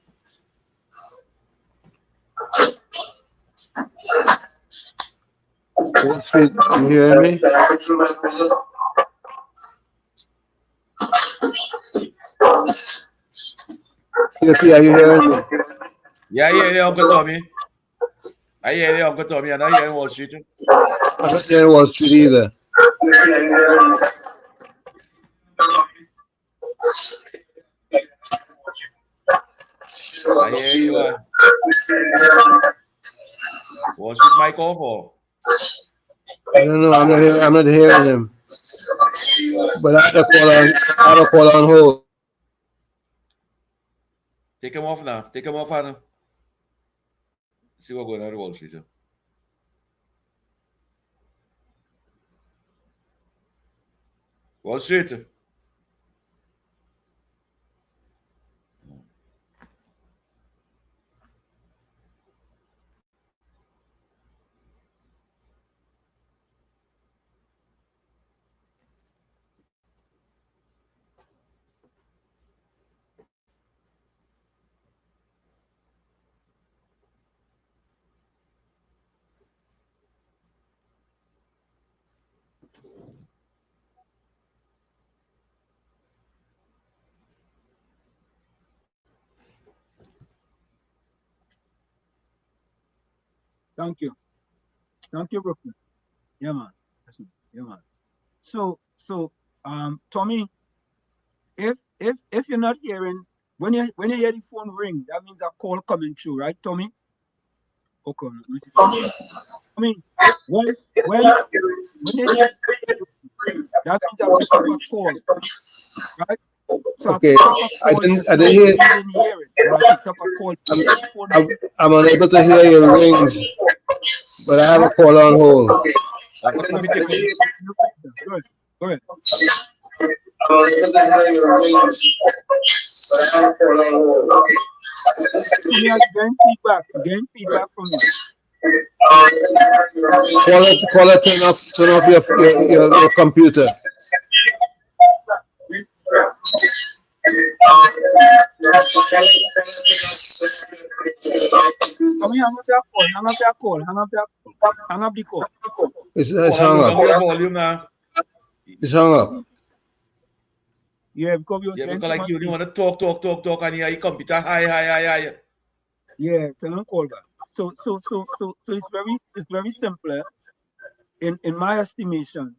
Wall Street, you hearing me? CFP, are you hearing me? Yeah, yeah, Uncle Tommy. I hear you, Uncle Tommy. I'm not hearing Wall Street. I'm not hearing Wall Street either. I hear you. Wall Street mic off or? I don't know. I'm not hearing him. But I have a call on hold. Take him off now. Take him off, Anna. See what's going on at Wall Street. Wall Street. Thank you. Thank you, Brooklyn. Yeah, man. Listen. Yeah, man. So, Tommy, if you're not hearing when you hear the phone ring, that means a call coming through, right, Tommy? Okay. Tommy, when you hear that means I pick up a call, right? So Okay, I didn't hear. You didn't hear it, but I picked up a call. I'm unable to hear your rings, but I have a call on hold. Let me take it. Go ahead. Me, are getting feedback? Getting feedback from you. Call it, turn off your computer. Come here, hang up that call. Hang up that call. Hang up the call. It's hung up. Volume now. It's hung up. Yeah, because like you want to talk, and your computer high. Yeah, tell them call back. So it's very simple. In my estimation,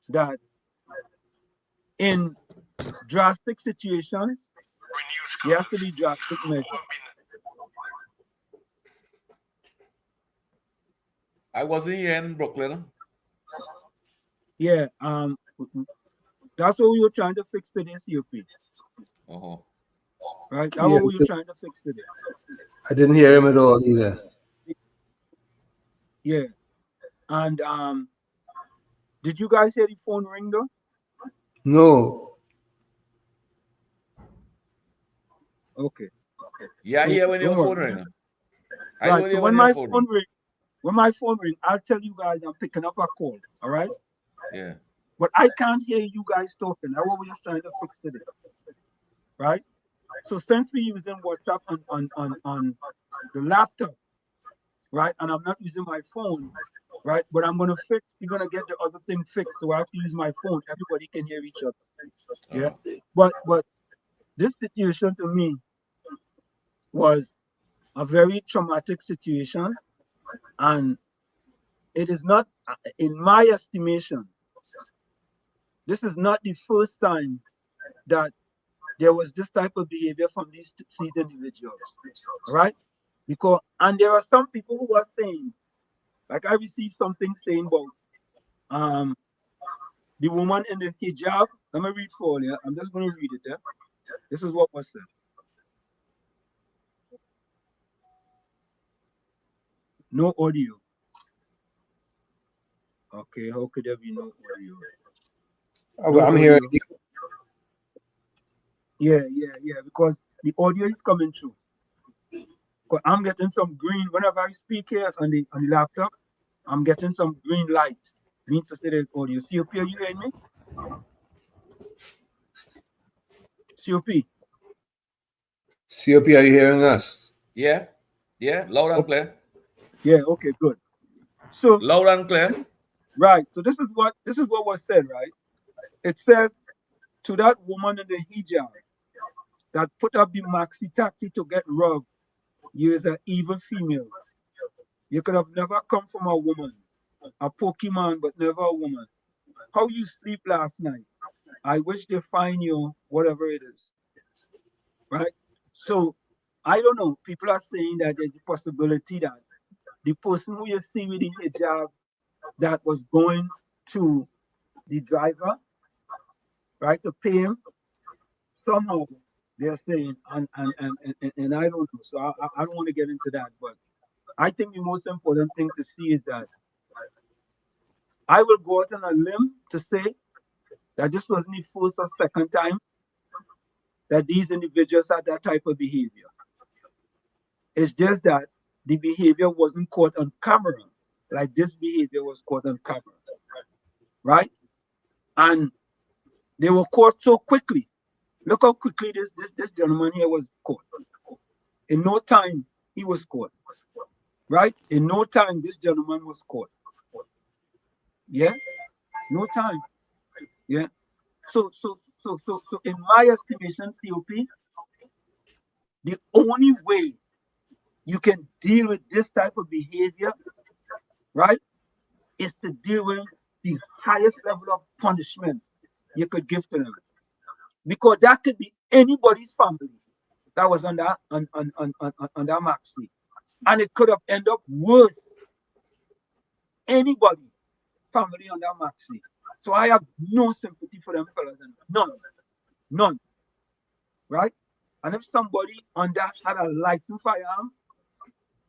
that in drastic situations, there has to be drastic measures. I wasn't here in Brooklyn. Yeah, that's what we were trying to fix today, COP. Uh-huh. Right, that's what we were trying to fix today. I didn't hear him at all either. Yeah, and did you guys hear the phone ring though? No. Okay. Yeah, so, when your phone ring. Right. So when my phone ring, I'll tell you guys I'm picking up a call. All right. Yeah. But I can't hear you guys talking. That's what we're just trying to fix today. Right. So since we're using WhatsApp on the laptop, right, and I'm not using my phone, right, but we're gonna get the other thing fixed. So I have to use my phone. Everybody can hear each other. Yeah. But this situation to me was a very traumatic situation, and it is not, in my estimation, this is not the first time that there was this type of behavior from these individuals, right? And there are some people who are saying, like I received something saying about the woman in the hijab. Let me read for you. I'm just going to read it. Yeah? This is what was said. No audio. Okay, how could there be no audio? I'm hearing you. Yeah, because the audio is coming through. I'm getting some green whenever I speak here on the laptop. I'm getting some green lights. Means to say there's audio. COP, are you hearing me? COP. COP, are you hearing us? Yeah, loud and clear. Yeah, okay, good. So loud and clear. Right. So this is what was said, right? It says to that woman in the hijab that put up the maxi taxi to get robbed, you is an evil female. You could have never come from a woman, a Pokemon, but never a woman. How you sleep last night? I wish they find you, whatever it is. Right? So I don't know. People are saying that there's a possibility that the person who you see with the hijab that was going to the driver, right, to pay him, somehow they're saying, and I don't know, so I don't want to get into that, but I think the most important thing to see is that I will go out on a limb to say that this wasn't the first or second time that these individuals had that type of behavior. It's just that the behavior wasn't caught on camera, like this behavior was caught on camera, right? And they were caught so quickly. Look how quickly this gentleman here was caught. In no time, he was caught, right? In no time, this gentleman was caught. Yeah, no time. Yeah. So in my estimation, COP, the only way you can deal with this type of behavior, right, is to deal with the highest level of punishment you could give to them. Because that could be anybody's family that was on that maxi. And it could have ended up worse. Anybody, family on that maxi. So I have no sympathy for them fellas. None. Right? And if somebody on that had a licensed firearm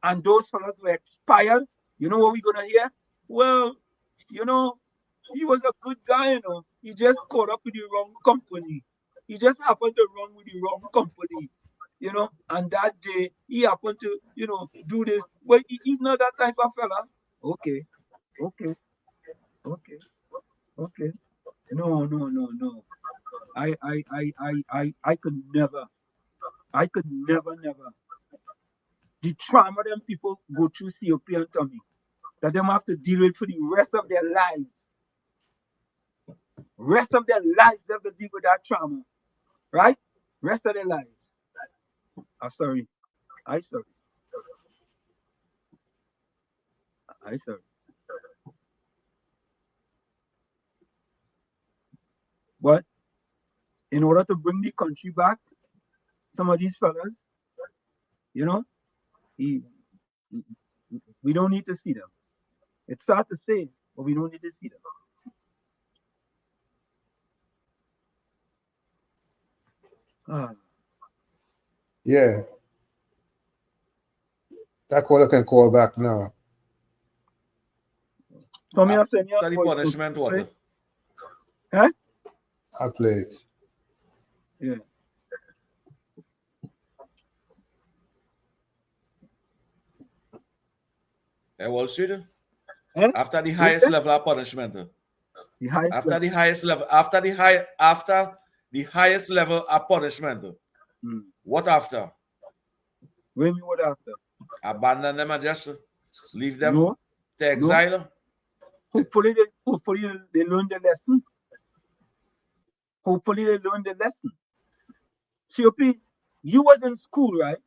and those fellas were expired, you know what we're gonna hear? Well, he was a good guy, he just caught up with the wrong company. He just happened to run with the wrong company, you know. And that day he happened to, you know, do this. But he's not that type of fella. Okay, okay, okay, okay. No, no, no, no. I could never. I could never, never. The trauma them people go through COP and Tommy, that them have to deal with for the rest of their lives. Rest of their lives they have to deal with that trauma. Right? Rest of their lives. I'm sorry. I sorry. I sorry. But in order to bring the country back, some of these fellas, you know, we don't need to see them. It's sad to say, but we don't need to see them. Yeah. That caller can call back now. So me send you After the punishment, what? Huh? I played. Yeah. Wall Street? Eh? After the highest level of punishment. The highest after level. the highest level, after the highest level of punishment. What after? What do you mean what after? Abandon them and just leave them No. to exile? No. Hopefully they learn the lesson. Hopefully they learn the lesson. COP, you was in school, right?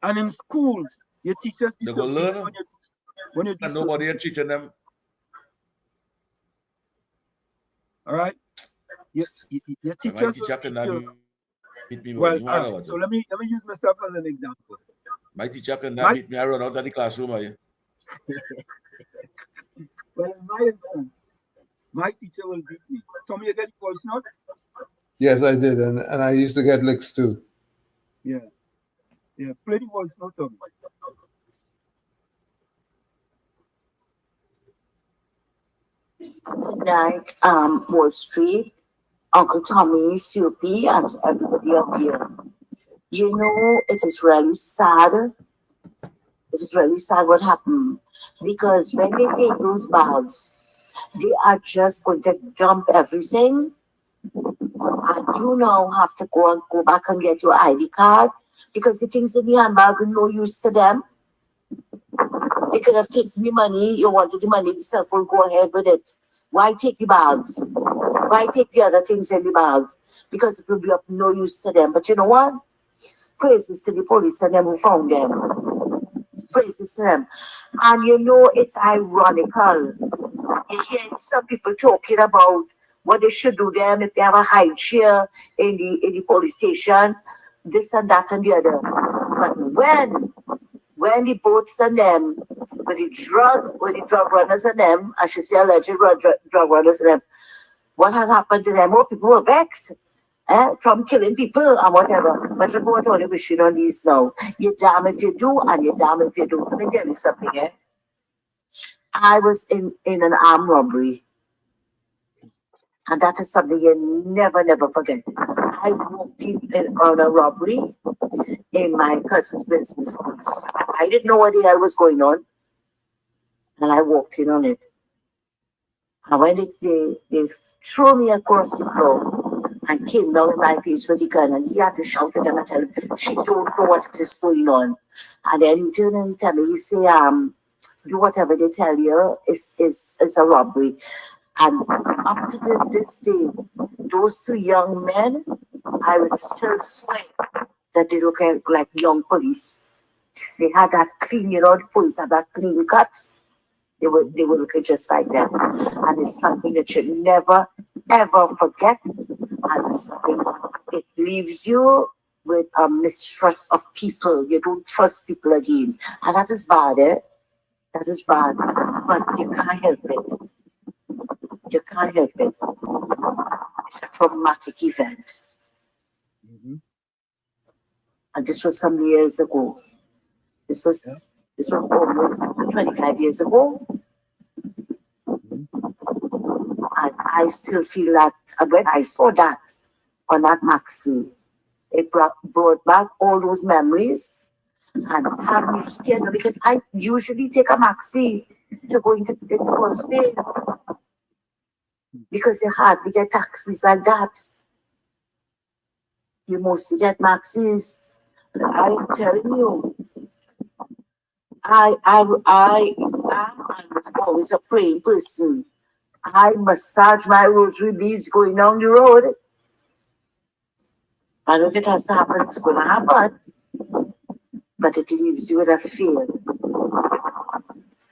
And in school, your teachers They go learn when you do and nobody is teaching them. All right? Your teachers will teach you. Well, all right. So let me use myself as an example. My teacher can not beat me. I run out of the classroom. Well, in my instance, my teacher will beat me. Tommy, you get the voice note? Yes, I did, and I used to get licks too. Yeah. Yeah, play the voice note, Tommy. Good night, Wall Street, Uncle Tommy, COP, and everybody up here. You know, it is really sad. It is really sad what happened. Because when they take those bags, they are just going to dump everything. And you now have to go back and get your ID card. Because the things in the handbag are no use to them. They could have taken the money. You wanted the money itself, will go ahead with it. Why take the bags? Why take the other things in the bags? Because it will be of no use to them. But you know what? Praises to the police and them who found them. Praises to them. And you know, it's ironical. You hear some people talking about what they should do them if they have a high chair in the police station, this and that and the other. But when the boats and them, with the drug runners and them, I should say alleged drug runners and them, what had happened to them? More people were vexed from killing people and whatever. But look what all the wishing on these now. You're damn if you do and you're damn if you do. Let me tell you something, I was in an armed robbery. And that is something you never forget. I walked in on a robbery in my cousin's business house. I didn't know what the hell was going on. And I walked in on it. And when they threw me across the floor and came down in my face with the gun, and he had to shout at them and tell them, she don't know what is going on. And then he turned and he tell me, he say, do whatever they tell you, it's a robbery. And up to this day, those two young men, I would still swear that they look like young police. They had that clean, you know, the police had that clean cut. They were looking just like that. And it's something that you never, ever forget. And it's something, it leaves you with a mistrust of people. You don't trust people again. And that is bad, That is bad. But you can't help it. You can't help it. It's a traumatic event. And this was some years ago. This was almost 25 years ago. And I still feel that when I saw that on that maxi, it brought back all those memories and had me scared because I usually take a maxi to go into the first day because you hardly get taxis like that. You mostly get maxis. I'm telling you, I was always a praying person. I massage my rosary beads going down the road. I know if it has to happen, it's going to happen. But it leaves you with a fear.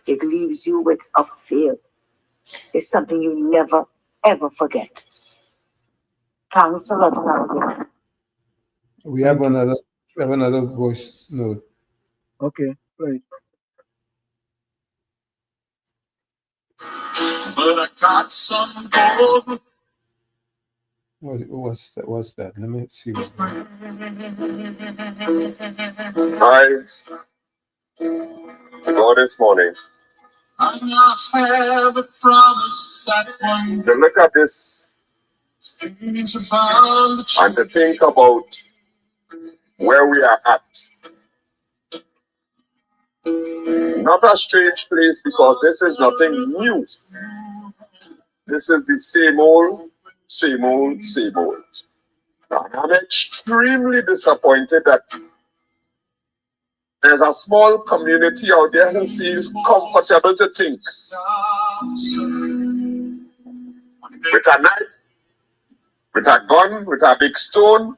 It leaves you with a fear. It's something you never, ever forget. Thanks a lot, Navigator. We have another voice note. Okay, right. But I got some gold. What's that? Let me see. Guys, go this morning. I have a promise that one to look at this and to think about where we are at. Not a strange place because this is nothing new. This is the same old, same old, same old. And I'm extremely disappointed that there's a small community out there who feels comfortable to think with a knife, with a gun, with a big stone,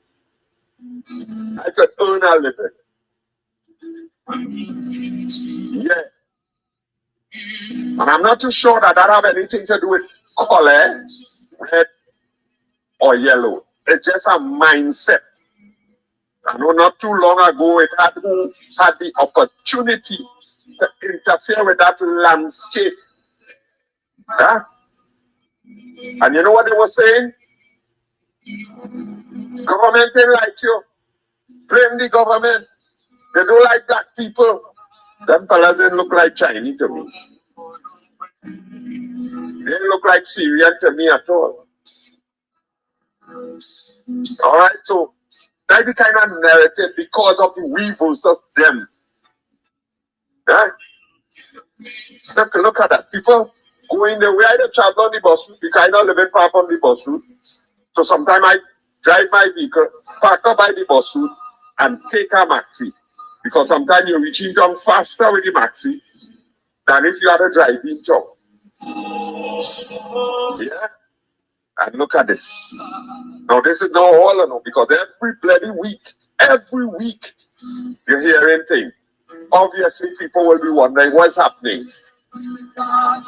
I could earn a living. Yeah. And I'm not too sure that have anything to do with color, red or yellow. It's just a mindset. I know not too long ago it had who had the opportunity to interfere with that landscape. Huh? And you know what they were saying? Government ain't like you. Blame the government. They don't like black people. Them fellas didn't look like Chinese to me. They didn't look like Syrian to me at all. Alright, so that's the kind of narrative because of the we versus them. Yeah? Look at that. People going the way I travel on the bus route because I don't live far from the bus route. So sometimes I drive my vehicle, park up by the bus route, and take a maxi. Because sometimes you're reaching down faster with the maxi than if you had a driving job. Yeah? And look at this. Now this is not all I know because every bloody week, you're hearing things. Obviously, people will be wondering what's happening.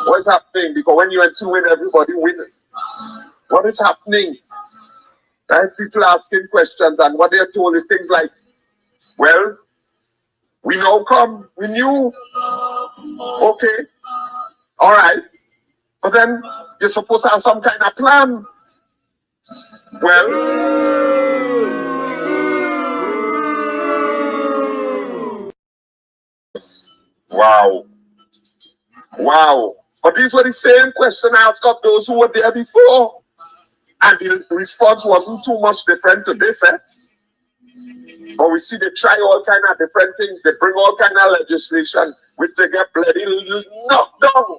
What's happening? Because when you and two win, everybody win. What is happening? Right? People asking questions, and what they're told is things like, well, we now come, we knew, okay, all right, but then you're supposed to have some kind of plan. Well, wow. But these were the same question asked of those who were there before. And the response wasn't too much different to this, eh? But we see they try all kind of different things. They bring all kind of legislation which they get bloody knocked down.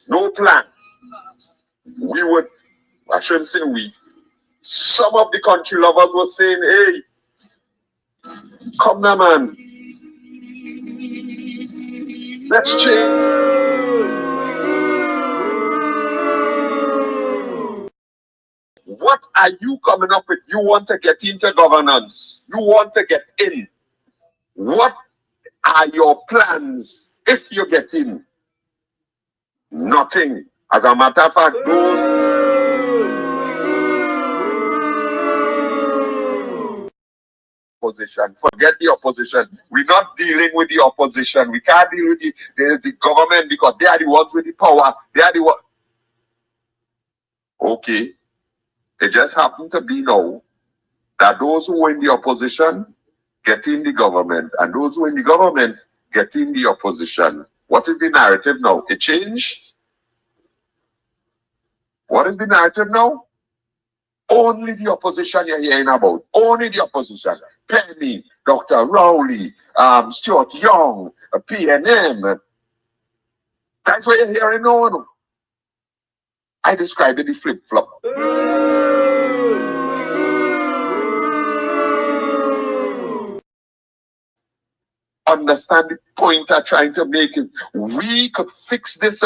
No plan. I shouldn't say we. Some of the country lovers were saying, hey, come now, man. Let's change. What are you coming up with? You want to get into governance. You want to get in. What are your plans if you get in? Nothing. As a matter of fact, those opposition. Forget the opposition. We're not dealing with the opposition. We can't deal with the government because they are the ones with the power. They are the ones. Okay. It just happened to be now that those who were in the opposition get in the government, and those who are in the government get in the opposition. What is the narrative now? A change? What is the narrative now? Only the opposition you're hearing about. Only the opposition. Penny, Dr. Rowley, Stuart Young, PNM. That's what you're hearing now. I described it the flip-flop. Understand the point I'm trying to make is we could fix this,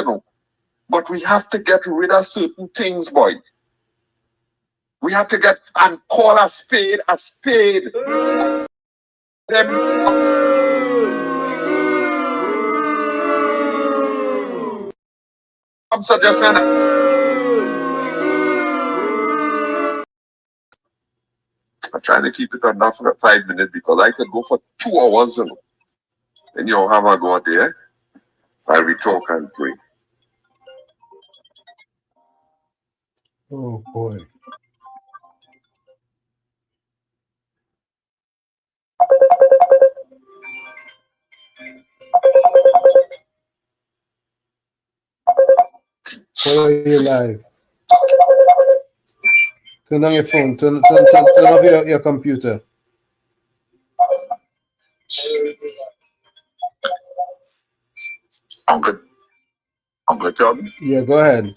but we have to get rid of certain things, boy. We have to get and call a spade a spade. I'm suggesting. I'm trying to keep it under for 5 minutes because I could go for 2 hours, and you'll have a go there while we talk and pray. Oh boy. Follow you live. Turn on your phone. Turn off your computer. Uncle Tom? Yeah, go ahead.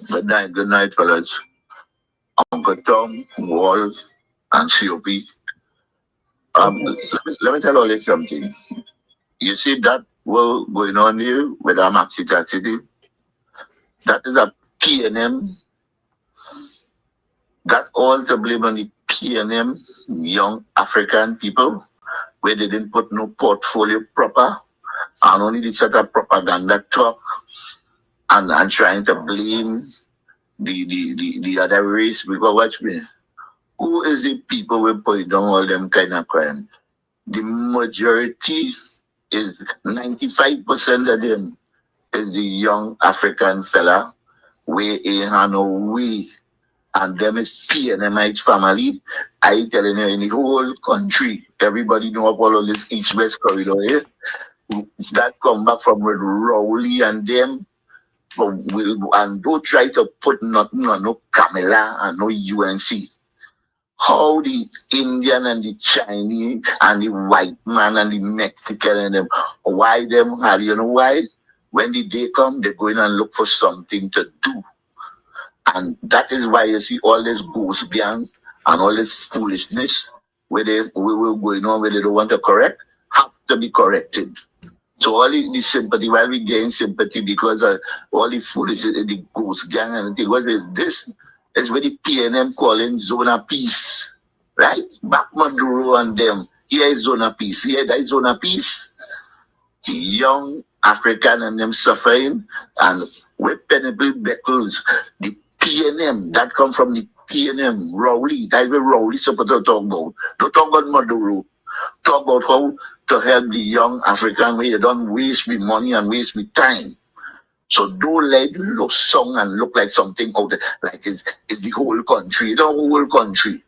Good night, fellas. Uncle Tom, Walls, and COP. Let me tell you something. You see that war going on here with Maxi City? That is a PNM. That all to blame on the PNM, young African people, where they didn't put no portfolio proper, and only they set up propaganda talk, and trying to blame the other race. Because watch me, who is the people who put down all them kind of crime? The majority is 95% of them is the young African fella where in Hanoi, and them is PNMite family. I telling you, in the whole country, everybody know about all this East-West corridor here. That come back from with Rowley and them, and don't try to put nothing on no Camilla and no UNC. How the Indian and the Chinese and the white man and the Mexican and them, why them have, you know why? When the day come, they go in and look for something to do. And that is why you see all this ghost gang and all this foolishness where we will going on where they don't want to correct, have to be corrected. So all the sympathy, while we gain sympathy because of all the foolishness, the ghost gang and the what is this? Is where the PNM calling zone of peace, right? Back Maduro and them. Here is zone of peace. Here that is zone of peace. The young African and them suffering, and with Penelope Beckles, the PNM that come from the PNM, Rowley. That's where Rowley supposed to talk about. Don't talk about Maduro. Talk about how to help the young African where you don't waste me money and waste me time. So don't let it look song and look like something out there, like it's the whole country. The whole country.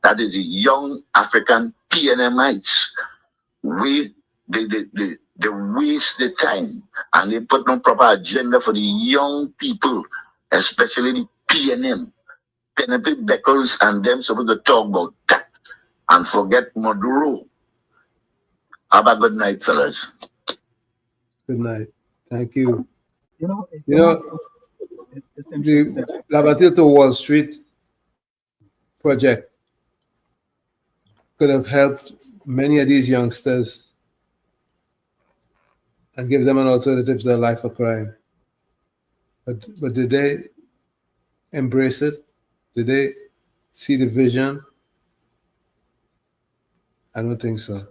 That is the young African PNMites. They waste the time and they put no proper agenda for the young people, especially the PNM. Penelope Beckles and them supposed to talk about that and forget Maduro. Have a good night, fellas. Good night. Thank you. You know, the Lavatil to Wall Street project could have helped many of these youngsters and give them an alternative to their life of crime. But did they embrace it? Did they see the vision? I don't think so.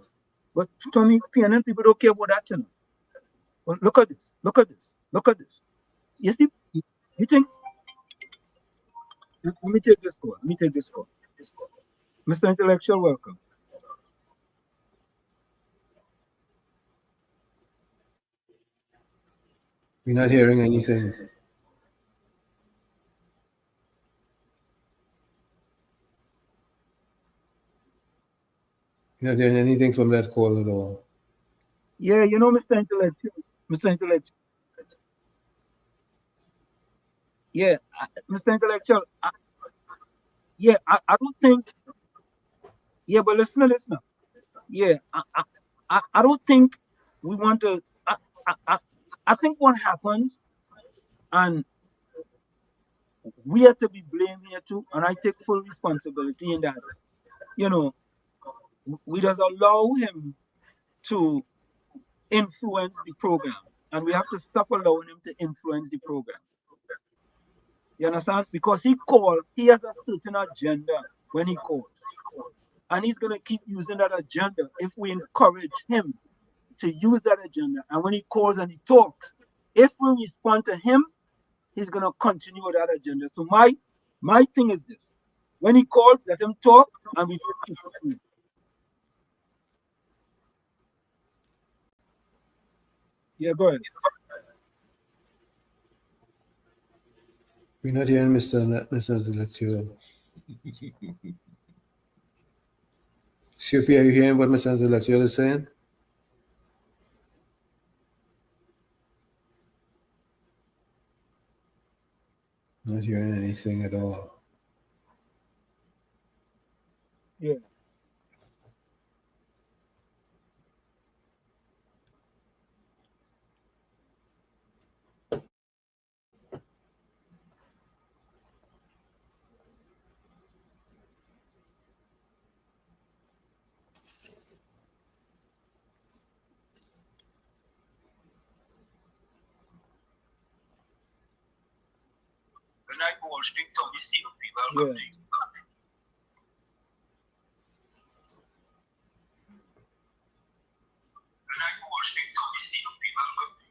But Tommy, PNN people don't care about that, you know. Well, look at this. Look at this. Look at this. You see, you think? Let me take this call. Let me take this call. Mr. Intellectual, welcome. We're not hearing anything. You're not hearing anything from that call at all. Yeah, you know, Mr. Intellectual. Mr. Intellectual. Yeah, Mr. Intellectual. I don't think. Yeah, but listen. Yeah, I don't think we want to. I think what happens, and we have to be blamed here too, and I take full responsibility in that. You know, we just allow him to influence the program, and we have to stop allowing him to influence the program. You understand? Because he has a certain agenda when he calls, and he's gonna keep using that agenda if we encourage him to use that agenda. And when he calls and he talks, if we respond to him, he's gonna continue with that agenda. So my thing is this: when he calls, let him talk, and we just keep listening. Yeah, go ahead. We're not hearing Mr. Intellectual. COP, are you hearing what Mr. Intellectual is saying? Not hearing anything at all. Yeah. When I go on street town, you see people welcome to you. When I go on street town, you see people welcome to you.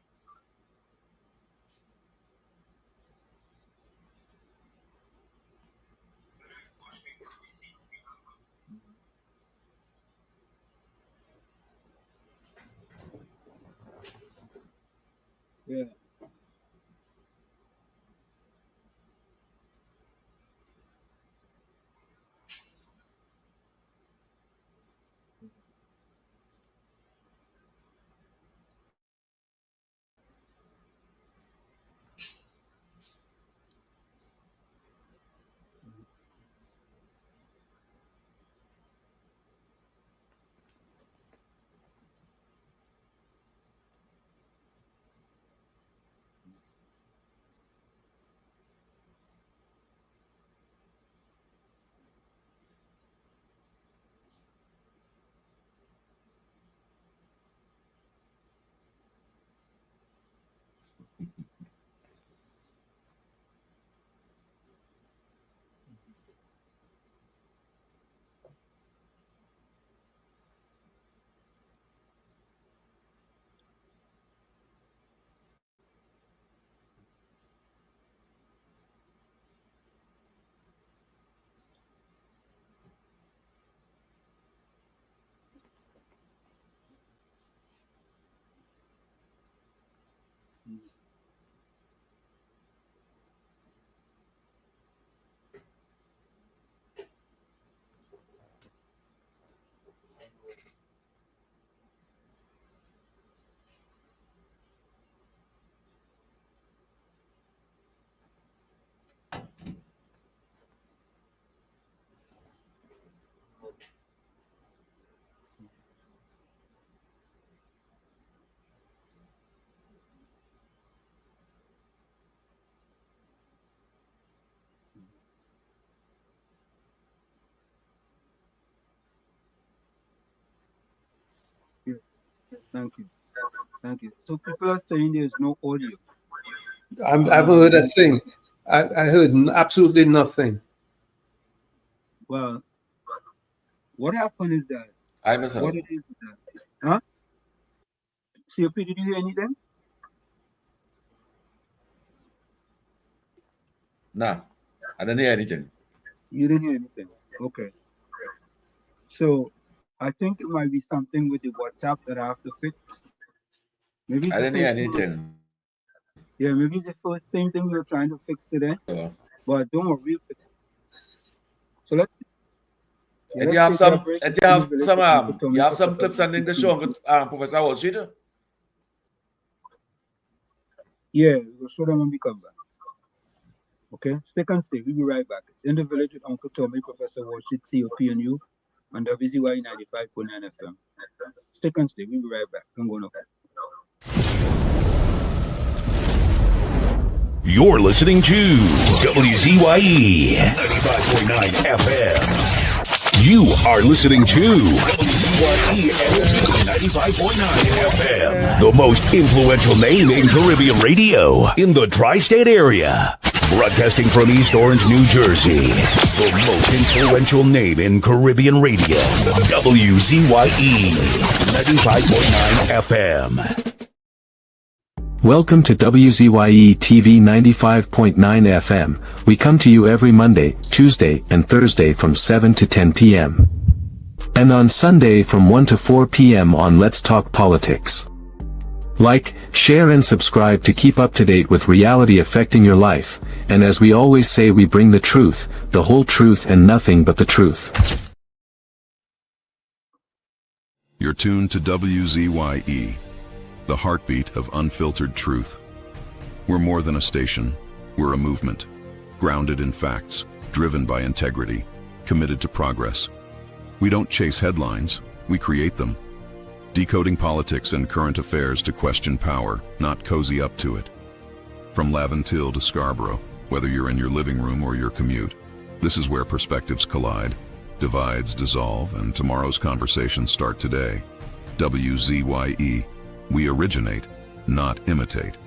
Yeah. Yeah. Thank you. Thank you. So people are saying there's no audio. I haven't heard a thing. I heard absolutely nothing. Well, what happened is that I myself. what it is that, huh? COP, did you hear anything? Nah, I didn't hear anything. You didn't hear anything. Okay. So I think it might be something with the WhatsApp that I have to fix. Maybe it's I the didn't hear same thing. anything. Yeah, maybe it's the first same thing we were trying to fix today. But don't worry, we'll fix it. So And you have some, you have some clips ending the show, Professor Wall Street. Yeah, we'll show them when we come back. Okay, stick and stay. We'll be right back. It's In the Village with Uncle Tommy, Professor Wall Street, COP, and you on WZYE 95.9 FM. Stick and stay. We'll be right back. I'm going to. You're listening to WZYE 95.9 FM. You are listening to WZYE 95.9 FM, the most influential name in Caribbean radio in the tri-state area. Broadcasting from East Orange, New Jersey, the most influential name in Caribbean radio, WZYE 95.9 FM. Welcome to WZYE TV 95.9 FM. We come to you every Monday, Tuesday, and Thursday from 7 to 10 p.m. And on Sunday from 1 to 4 p.m. on Let's Talk Politics. Like, share and subscribe to keep up to date with reality affecting your life, and as we always say, we bring the truth, the whole truth and nothing but the truth. You're tuned to WZYE, the heartbeat of unfiltered truth. We're more than a station, we're a movement, grounded in facts, driven by integrity, committed to progress. We don't chase headlines, we create them. Decoding politics and current affairs to question power, not cozy up to it. From Laventille to Scarborough, whether you're in your living room or your commute, this is where perspectives collide, divides dissolve, and tomorrow's conversations start today. WZYE, we originate, not imitate.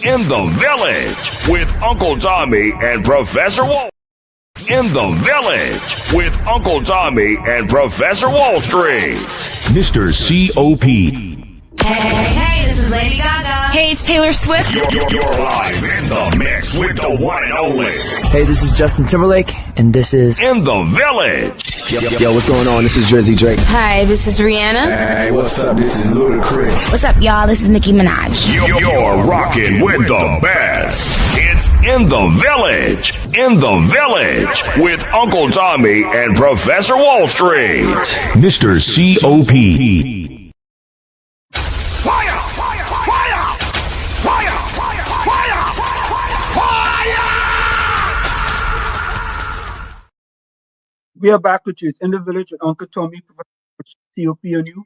In the Village with Uncle Tommy and Professor Wall. In the Village with Uncle Tommy and Professor Wall Street. Mr. COP. Hey, this is Lady Gaga. Hey, it's Taylor Swift. You're live in the mix with the one and only. Hey, this is Justin Timberlake, and this is In the Village. Yo, what's going on? This is WZYE. Hi, this is Rihanna. Hey, what's up? This is Ludacris. What's up, y'all? This is Nicki Minaj. You're rocking with the best. It's In the Village. In the Village with Uncle Tommy and Professor Wall Street. Mr. COP. We are back with you. It's In the Village with Uncle Tommy, Professor COP, and you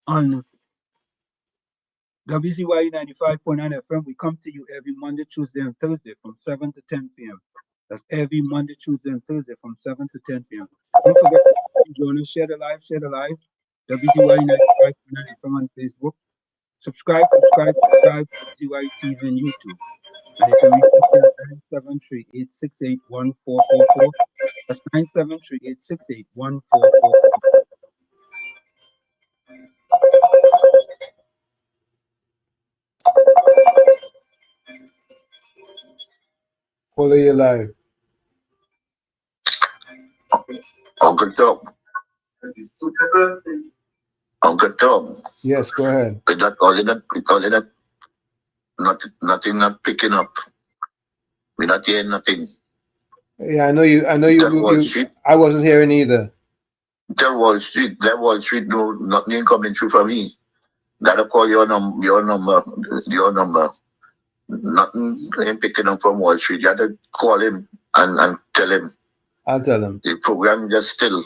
on WZYE 95.9 FM. We come to you every Monday, Tuesday, and Thursday from 7 to 10 p.m. That's every Monday, Tuesday, and Thursday from 7 to 10 p.m. Don't forget to join us. Share the live. WZYE 95.9 FM on Facebook. Subscribe to WZYE TV and YouTube. And you can reach us at 973-868-1444. That's 973-868-1444. Follow your live. Uncle Tom. Uncle Tom. Yes, go ahead. With that, all of that, nothing not picking up. We're not hearing nothing. Yeah, I know you. I wasn't hearing either. That Wall Street, no, nothing coming through for me. Gotta call your number. Nothing ain't picking up from Wall Street. You gotta call him and tell him. I'll tell him. The program just still.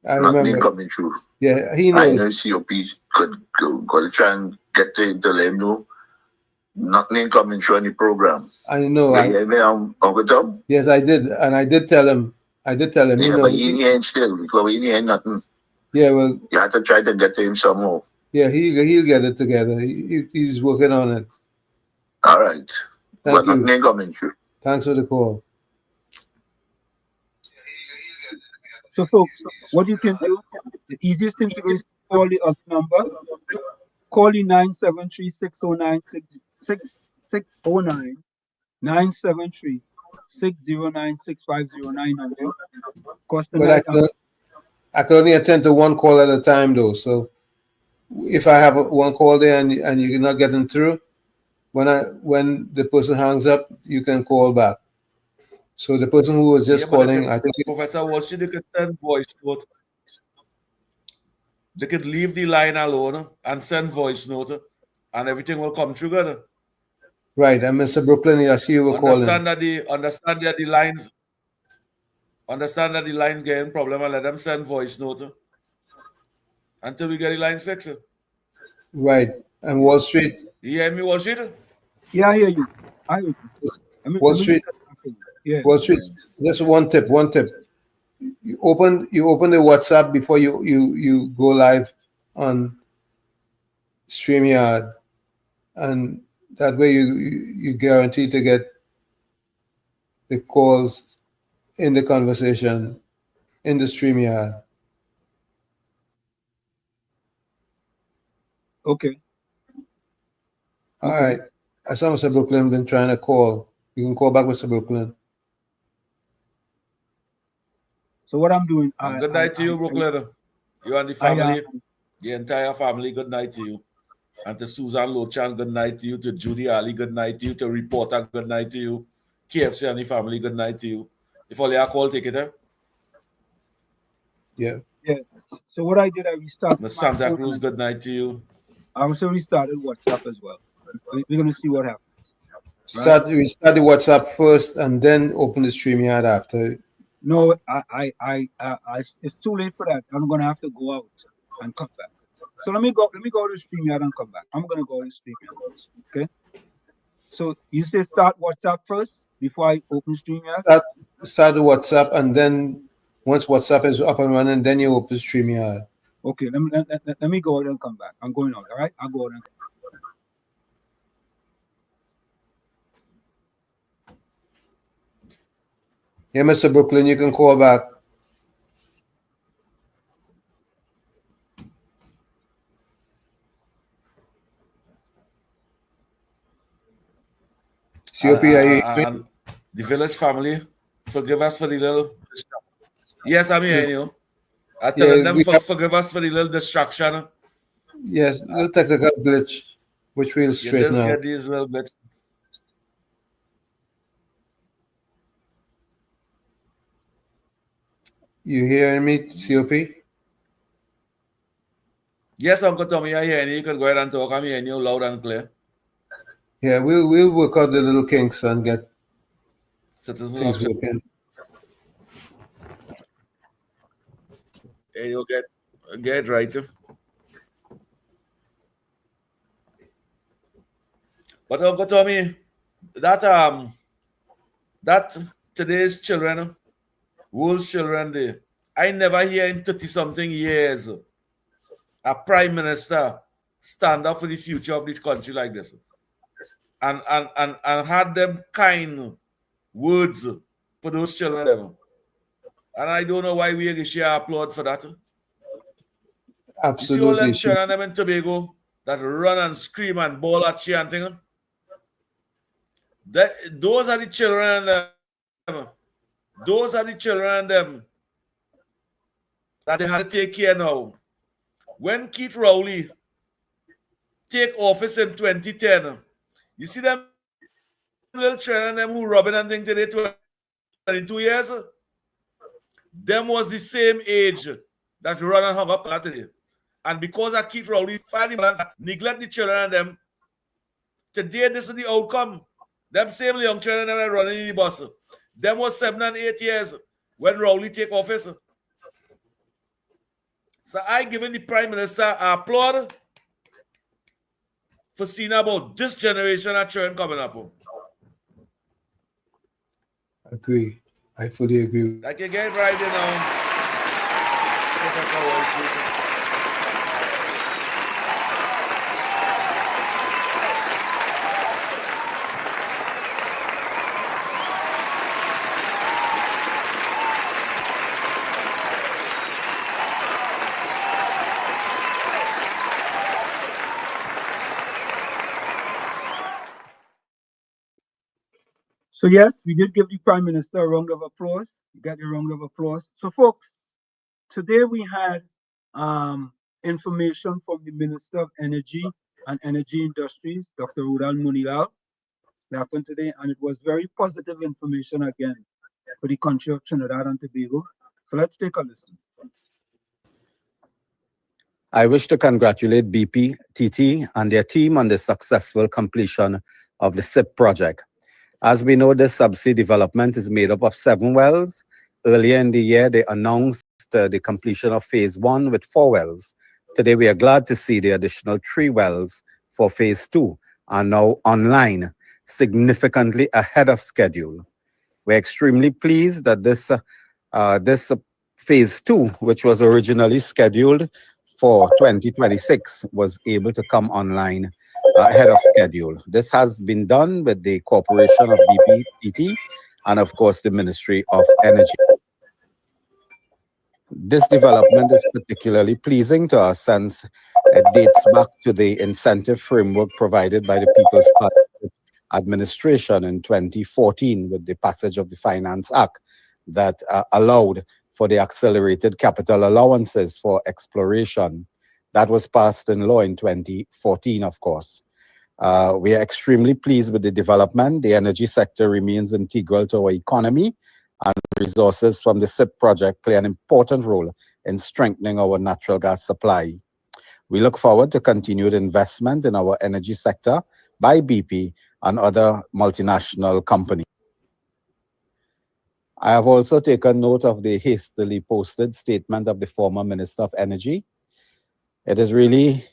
Nothing coming through. Yeah, he knows. I know COP could go try and get to him to let him know. Nothing coming through any program. I know. Uncle Tom? Yes, I did, and I did tell him. Yeah, but he ain't still because he ain't nothing. Yeah, well, you have to try to get to him somehow. Yeah, he'll get it together. He's working on it. All right. Thank you. Nothing coming through. Thanks for the call. So, folks, what you can do, the easiest thing to do is call the other number. Call the 973-609-609. 973-609-6509 number. But I can only attend to one call at a time, though. So if I have one call there and you're not getting through, when the person hangs up, you can call back. So the person who was just but calling, I think Professor Walsh, they could send voice note. They could leave the line alone and send voice note, and everything will come together. right. And Mr. Brooklyn, I see you were calling. Understand that the lines getting problem, and let them send voice note until we get the lines fixed. Right. And Wall Street. You hear me, Wall Street? Yeah, I hear you. I hear you. Wall Street. Yeah. Wall Street. Just one tip. You open the WhatsApp before you go live on StreamYard, and that way you guarantee to get the calls in the conversation in the StreamYard. Okay. All right. I saw Mr. Brooklyn been trying to call. You can call back Mr. Brooklyn. So what I'm doing? Good night to you, Brooklyn. You and the family, the entire family. Good night to you. And to Susan Lochan, good night to you. To Judy Ali, good night to you. To Reporter, good night to you. KFC and the family, good night to you. If all your call, take it, eh? Yeah. Yeah. So what I did, I restarted. Miss Santa Cruz, good night to you. I also restarted WhatsApp as well. We're gonna see what happens. We start the WhatsApp first and then open the StreamYard after. No, it's too late for that. I'm gonna have to go out and come back. So let me go to StreamYard and come back. I'm gonna go to StreamYard. Okay. So you say start WhatsApp first before I open StreamYard? Start the WhatsApp, and then once WhatsApp is up and running, then you open StreamYard. Okay, let me go out and come back. I'm going out, all right? I'll go out and come back. Yeah, Mr. Brooklyn, you can call back. COP, the village family, forgive us for the little. Yes, I'm hearing you. I tell them forgive us for the little distraction. Yes, little technical glitch, which we'll straighten out. Get these little bits. You hearing me, COP? Yes, Uncle Tommy, I hear you. You can go ahead and talk. I'm hearing you loud and clear. Yeah, we'll work out the little kinks and get things working. Yeah, you'll get right. But Uncle Tommy, that today's children, World's Children Day, I never hear in 30-something years a prime minister stand up for the future of this country like this, and had them kind words for those children. And I don't know why we share applaud for that. Absolutely. You see all them children them in Tobago that run and scream and bawl at you and thing. Those are the children. Those are the children that they had to take care now. When Keith Rowley take office in 2010, you see them little children them who robbing and thing today 22 years. Them was the same age that run and hung up that today. And because of Keith Rowley neglect the children and them, today this is the outcome. Them same young children that are running in the bus. Them was 7 and 8 years when Rowley take office. So I giving the Prime Minister applaud for seeing about this generation of children coming up. Agree. I fully agree. Like you get right, you know. So yes, we did give the Prime Minister a round of applause. You got your round of applause. So folks, today we had information from the Minister of Energy and Energy Industries, Dr. Rudal Munilal. That happened today, and it was very positive information again. for the country of Trinidad and Tobago. So let's take a listen. I wish to congratulate BPTT and their team on the successful completion of the SIP project. As we know, this subsea development is made up of 7 wells. Earlier in the year, they announced the completion of phase 1 with 4 wells. Today, we are glad to see the additional 3 wells for phase 2 are now online, significantly ahead of schedule. We're extremely pleased that this phase 2, which was originally scheduled for 2026, was able to come online ahead of schedule. This has been done with the cooperation of BPTT and, of course, the Ministry of Energy. This development is particularly pleasing to us since it dates back to the incentive framework provided by the People's Partnership Administration in 2014 with the passage of the Finance Act that allowed for the accelerated capital allowances for exploration. That was passed in law in 2014, of course. We are extremely pleased with the development. The energy sector remains integral to our economy, and resources from the SIP project play an important role in strengthening our natural gas supply. We look forward to continued investment in our energy sector by BP and other multinational companies. I have also taken note of the hastily posted statement of the former Minister of Energy. It is really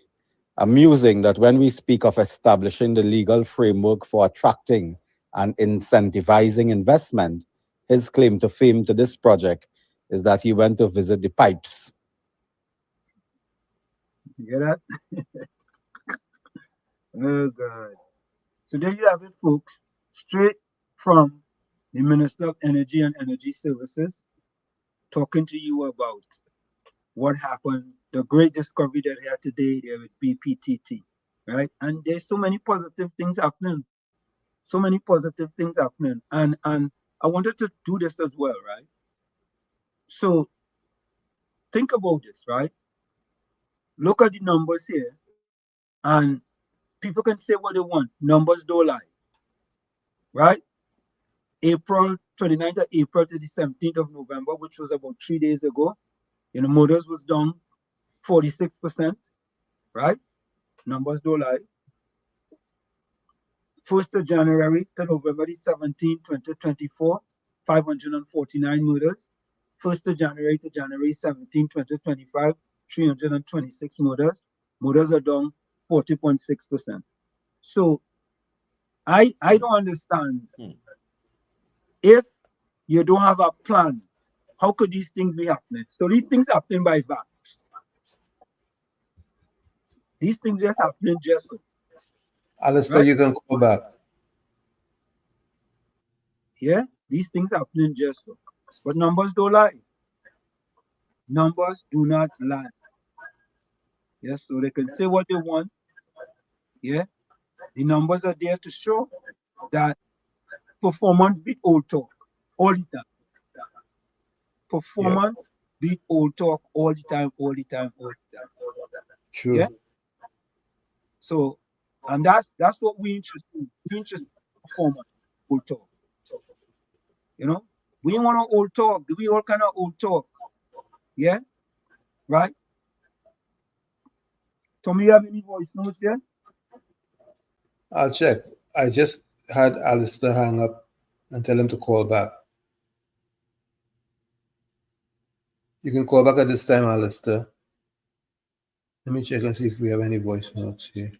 amusing that when we speak of establishing the legal framework for attracting and incentivizing investment, his claim to fame to this project is that he went to visit the pipes. You hear that? Oh, God. So there you have it, folks. Straight from the Minister of Energy and Energy Services talking to you about what happened, the great discovery that we had today there with BPTT, right? And there's so many positive things happening. So many positive things happening. And I wanted to do this as well, right? So think about this, right? Look at the numbers here. And people can say what they want. Numbers don't lie, right? April 29th of April to the 17th of November, which was about 3 days ago, motors was down 46%, right? Numbers don't lie. 1st of January to November the 17th, 2024, 549 motors. 1st of January to January 17, 2025, 326 motors. Motors are down 40.6%. So I don't understand. If you don't have a plan, how could these things be happening? So these things happen by that. These things just happening just so. Alistair, right? You can call back. Yeah, these things happening just so. But numbers don't lie. Numbers do not lie. Yes, so they can say what they want. Yeah, the numbers are there to show that performance beat old talk all the time. Performance beat old talk all the time, all the time, all the time. True. Yeah. So, and that's what we interested in. We interested in performance, old talk. We want to old talk. We all kind of old talk. Yeah. Right. Tommy, you have any voice notes there? I'll check. I just had Alistair hang up and tell him to call back. You can call back at this time, Alistair. Let me check and see if we have any voice notes here.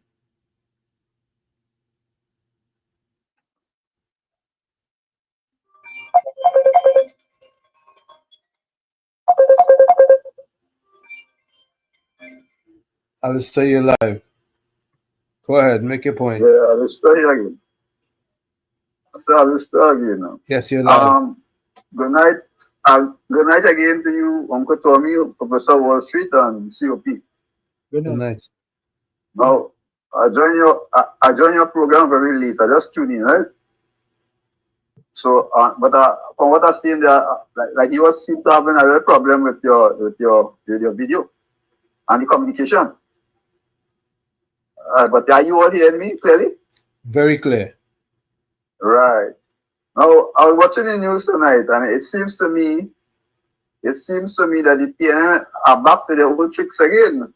Alistair, you're live. Go ahead, make your point. Yeah, Alistair again. Alistair again now. Yes, you're live. Good night. Good night again to you, Uncle Tommy, Professor Wall Street, and COP. Good night. Now, I join your program very late. I just tuned in, right? So, but from what I've seen there, like you seem to having a real problem with your video and the communication. But are you all hearing me clearly? Very clear. Right. Now, I was watching the news tonight, and it seems to me that the PNM are back to their old tricks again,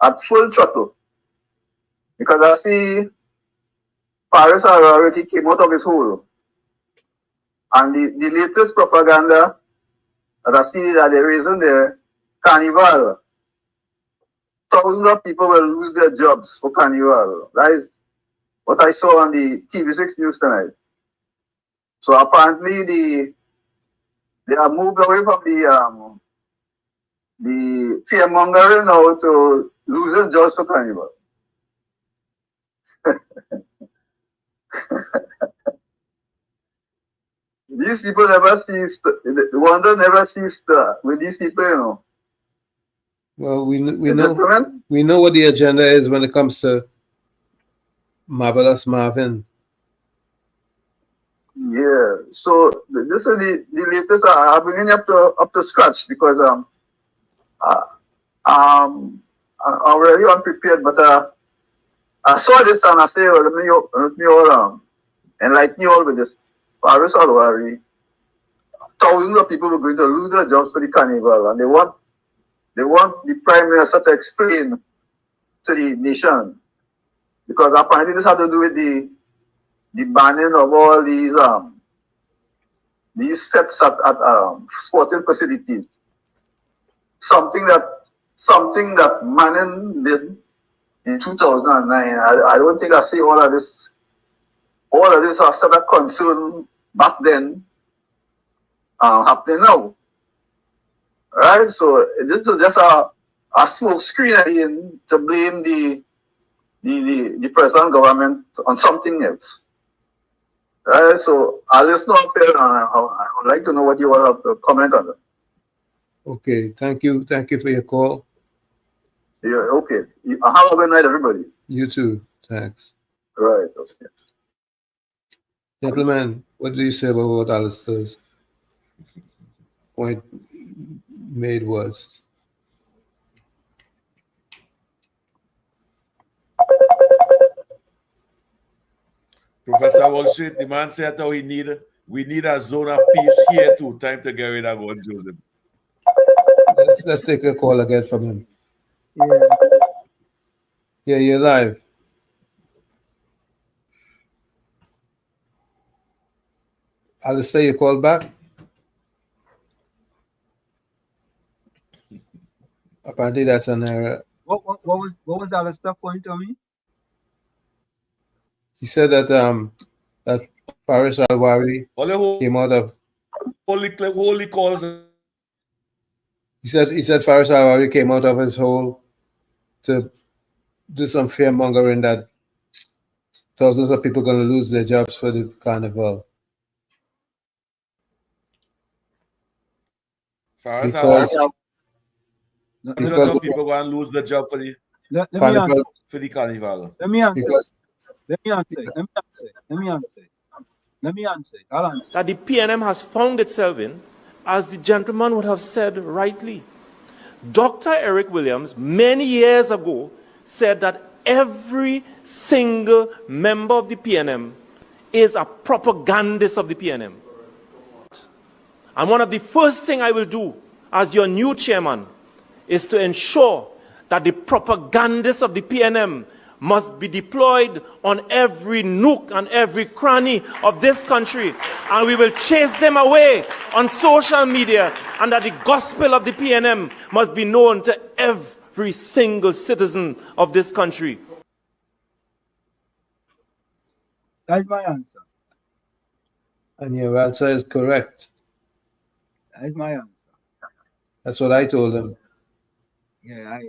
at full throttle. Because I see Paris already came out of his hole. And the latest propaganda that I see that they're raising there, Carnival. Thousands of people will lose their jobs for Carnival. That is what I saw on the TV6 news tonight. So apparently they have moved away from the fear mongering now to losing jobs for Carnival. These people never ceased. The wonder never ceased with these people, you know. Well, we know what the agenda is when it comes to Marvelous Marvin. Yeah. So this is the latest. I'm bringing you up to scratch because I'm already unprepared. But I saw this and I say, well, let me all enlighten you all with this. Paris Alwari, thousands of people were going to lose their jobs for the carnival, and they want the prime minister to explain to the nation, because apparently this had to do with the banning of all these fets at sporting facilities. Something that Manning did in 2009. I don't think I see all of this are sort of concern back then happening now. Right? So this is just a smoke screen again to blame the present government on something else. Right? So I'll just not fair, and I would like to know what you all have to comment on that. Okay, thank you for your call. Yeah, okay. Have a good night, everybody. You too. Thanks. Right. Okay. Gentlemen, what do you say about what Alistair's point made was? Professor Wall Street, the man said how we need a zone of peace here too. Time to get rid of one Joseph. Let's take a call again from him. Yeah. Yeah, you're live. Alistair, you call back? Apparently that's an error. What was Alistair point on me? He said that that Faris Alwari came out of holy calls. He said Faris Alwari came out of his hole to do some fear mongering that thousands of people are going to lose their jobs for the carnival. Because people going to lose their job for the carnival. Let me answer. I'll answer. That the PNM has found itself in, as the gentleman would have said rightly. Dr. Eric Williams, many years ago, said that every single member of the PNM is a propagandist of the PNM. And one of the first things I will do as your new chairman is to ensure that the propagandists of the PNM must be deployed on every nook and every cranny of this country, and we will chase them away on social media, and that the gospel of the PNM must be known to every single citizen of this country. That's my answer. And your answer is correct. That's my answer. That's what I told him. Yeah,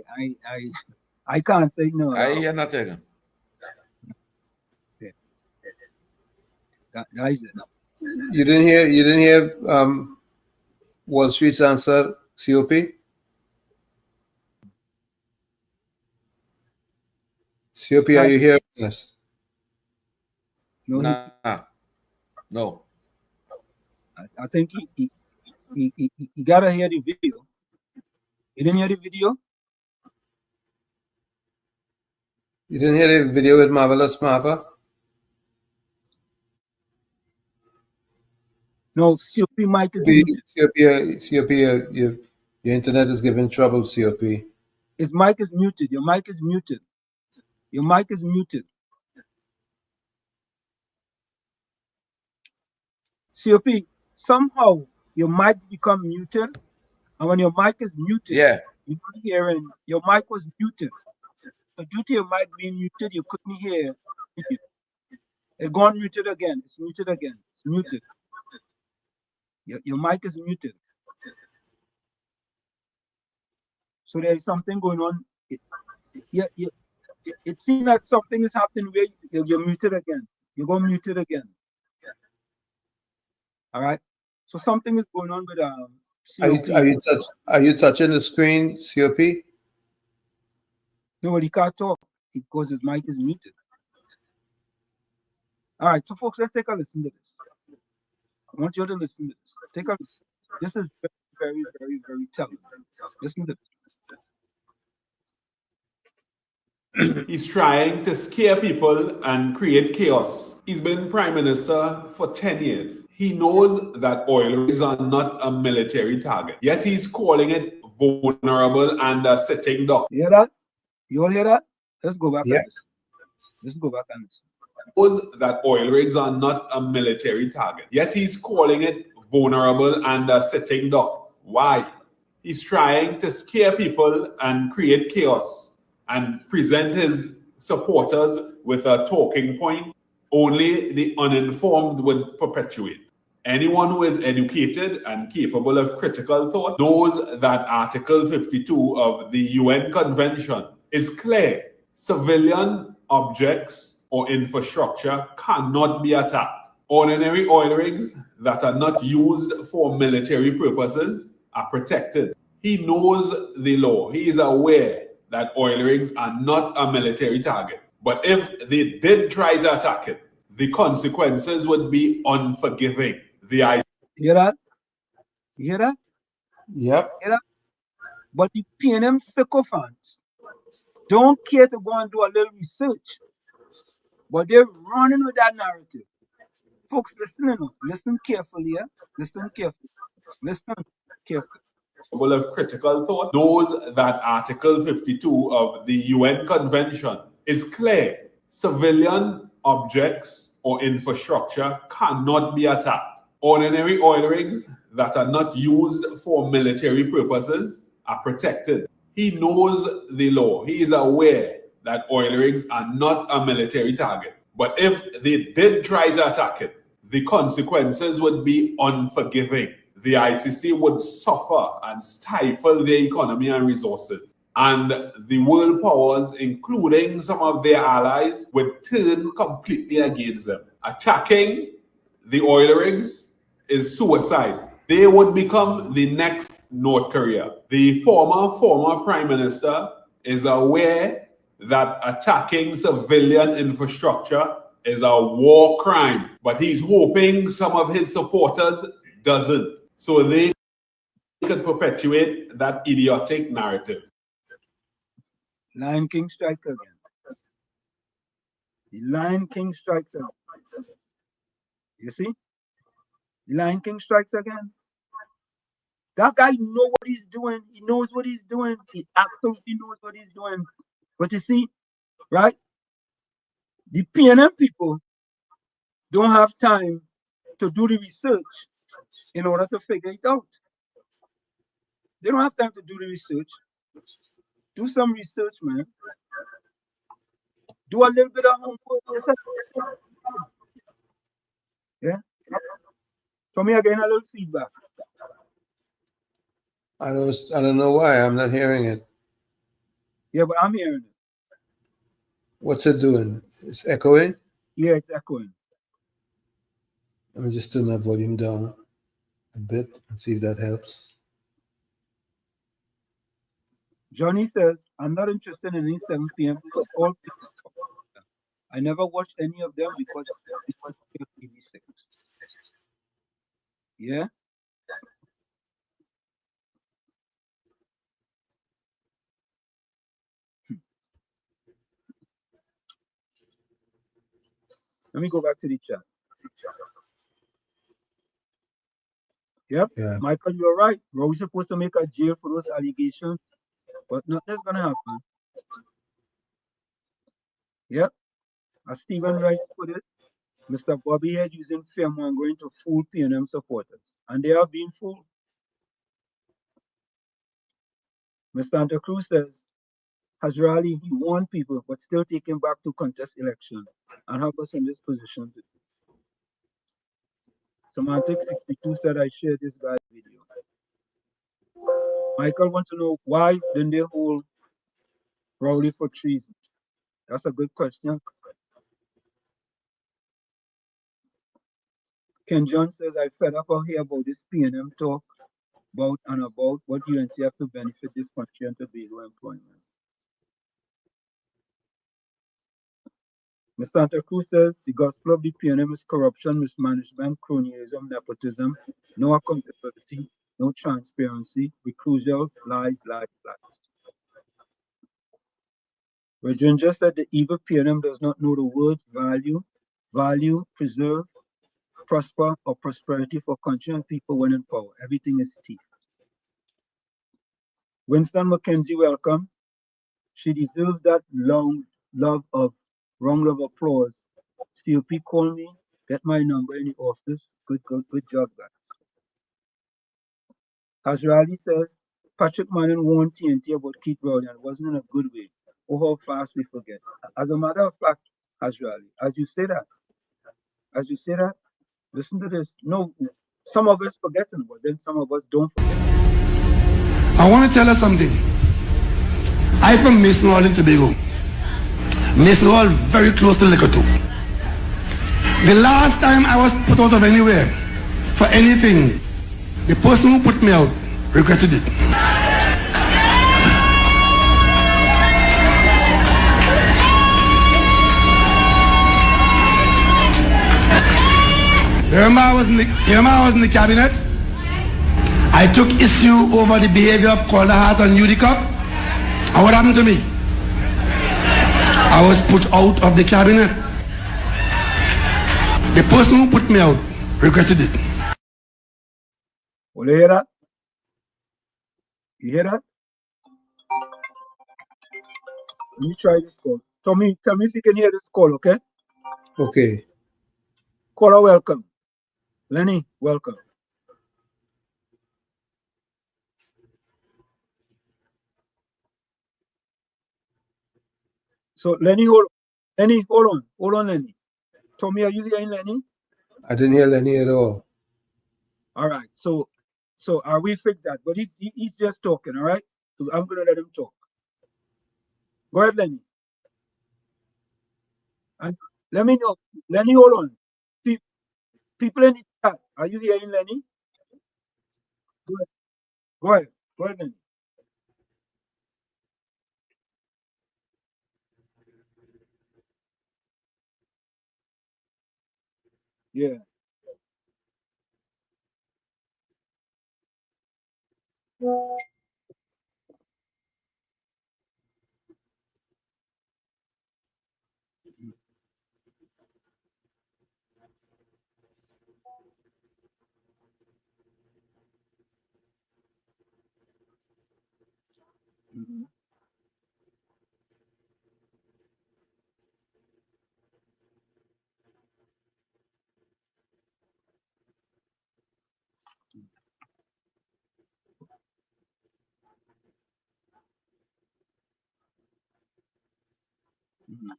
I can't say no. I hear nothing. Yeah. That is it. You didn't hear Wall Street's answer, COP? COP, are you hearing us? No. No. I think he gotta hear the video. You didn't hear the video? You didn't hear the video with Marvelous Marva? No, COP mic is COP, muted. your internet is giving trouble, COP. His mic is muted. Your mic is muted. Your mic is muted. COP, somehow your mic become muted, and when your mic is muted, Yeah. you're not hearing. Your mic was muted. So due to your mic being muted, you couldn't hear. It gone muted again. It's muted again. It's muted. Your mic is muted. So there's something going on. It seems like something is happening where you're muted again. You go muted again. All right. So something is going on with COP. Are you touching the screen, COP? No, he can't talk because his mic is muted. All right, so folks, let's take a listen to this. I want you to listen to this. Take a listen. This is very, very, very, very telling. Listen to this. He's trying to scare people and create chaos. He's been prime minister for 10 years. He knows that oil rigs are not a military target, yet he's calling it vulnerable and a sitting duck. You hear that? You all hear that? Let's go back and listen. Let's go back and listen. Knows that oil rigs are not a military target, yet he's calling it vulnerable and a sitting duck. Why? He's trying to scare people and create chaos and present his supporters with a talking point only the uninformed would perpetuate. Anyone who is educated and capable of critical thought knows that Article 52 of the UN Convention is clear. Civilian objects or infrastructure cannot be attacked. Ordinary oil rigs that are not used for military purposes are protected. He knows the law. He is aware that oil rigs are not a military target. But if they did try to attack it, the consequences would be unforgiving. You hear that? You hear that? Yep. You hear that? But the PNM sycophants don't care to go and do a little research, but they're running with that narrative. Folks, listen carefully. Listen carefully. Listen carefully. Of critical thought knows that Article 52 of the UN Convention is clear. Civilian objects or infrastructure cannot be attacked. Ordinary oil rigs that are not used for military purposes are protected. He knows the law. He is aware that oil rigs are not a military target. But if they did try to attack it, the consequences would be unforgiving. The ICC would suffer and stifle their economy and resources. And the world powers, including some of their allies, would turn completely against them. Attacking the oil rigs is suicide. They would become the next North Korea. The former Prime Minister is aware that attacking civilian infrastructure is a war crime, but he's hoping some of his supporters doesn't, so they could perpetuate that idiotic narrative. Lion King strike again. The Lion King strikes again. You see? The Lion King strikes again. That guy knows what he's doing. He knows what he's doing. He absolutely knows what he's doing. But you see, right? The PNM people don't have time to do the research in order to figure it out. They don't have time to do the research. Do some research, man. Do a little bit of homework. Yeah. For me, again, a little feedback. I don't know why I'm not hearing it. Yeah, but I'm hearing it. What's it doing? It's echoing? Yeah, it's echoing. Let me just turn that volume down a bit and see if that helps. Johnny says, I'm not interested in any 7 p.m. because all I never watched any of them because it's TV6. Yeah? Let me go back to the chat. Yep. Yeah. Michael, you're right. We're supposed to make a jail for those allegations, but nothing's gonna happen. Yep. As Stephen Rice put it, Mr. Bobby Head using fear-mongering to fool PNM supporters. And they are being fooled. Mr. Santa Cruz says, has rally, he warned people, but still taken back to contest election and have us in this position today. Semantic 62 said I shared this guy's video. Michael wants to know why didn't they hold Rowley for treason? That's a good question. Ken John says I fed up out here about this PNM talk about and about what UNC have to benefit this country and to build employment. Mr. Santa Cruz says the gospel of the PNM is corruption, mismanagement, cronyism, nepotism, no accountability, no transparency, recusals, lies, lies, lies. Virginia said the evil PNM does not know the words value, preserve, prosper, or prosperity for country and people when in power. Everything is thief. Winston McKenzie, welcome. She deserves that wrong love applause. COP, call me, get my number in the office. Good job, guys. Hazrali says, Patrick Manning warned TNT about Keith Rowley and it wasn't in a good way. Oh, how fast we forget. As a matter of fact, Hazrali, as you say that, listen to this. No, some of us forgetting, but then some of us don't forget. I want to tell you something. I'm from Mason Hall in Tobago. Mason Hall very close to Liquor 2. The last time I was put out of anywhere for anything, the person who put me out regretted it. Remember I was in the cabinet? I took issue over the behavior of Calder Hart and UDCOP. And what happened to me? I was put out of the cabinet. The person who put me out regretted it. Well, you hear that? You hear that? Let me try this call. Tell me if you can hear this call, okay? Okay. Caller, welcome. Lenny, welcome. So Lenny, hold on, Lenny. Tommy, are you hearing Lenny? I didn't hear Lenny at all. All right. So are we fixed that? But he's just talking, all right? So I'm gonna let him talk. Go ahead, Lenny. And let me know. Lenny, hold on. People in the chat, are you hearing Lenny? Go ahead, Lenny. Yeah. Mm-hmm. Mm-hmm.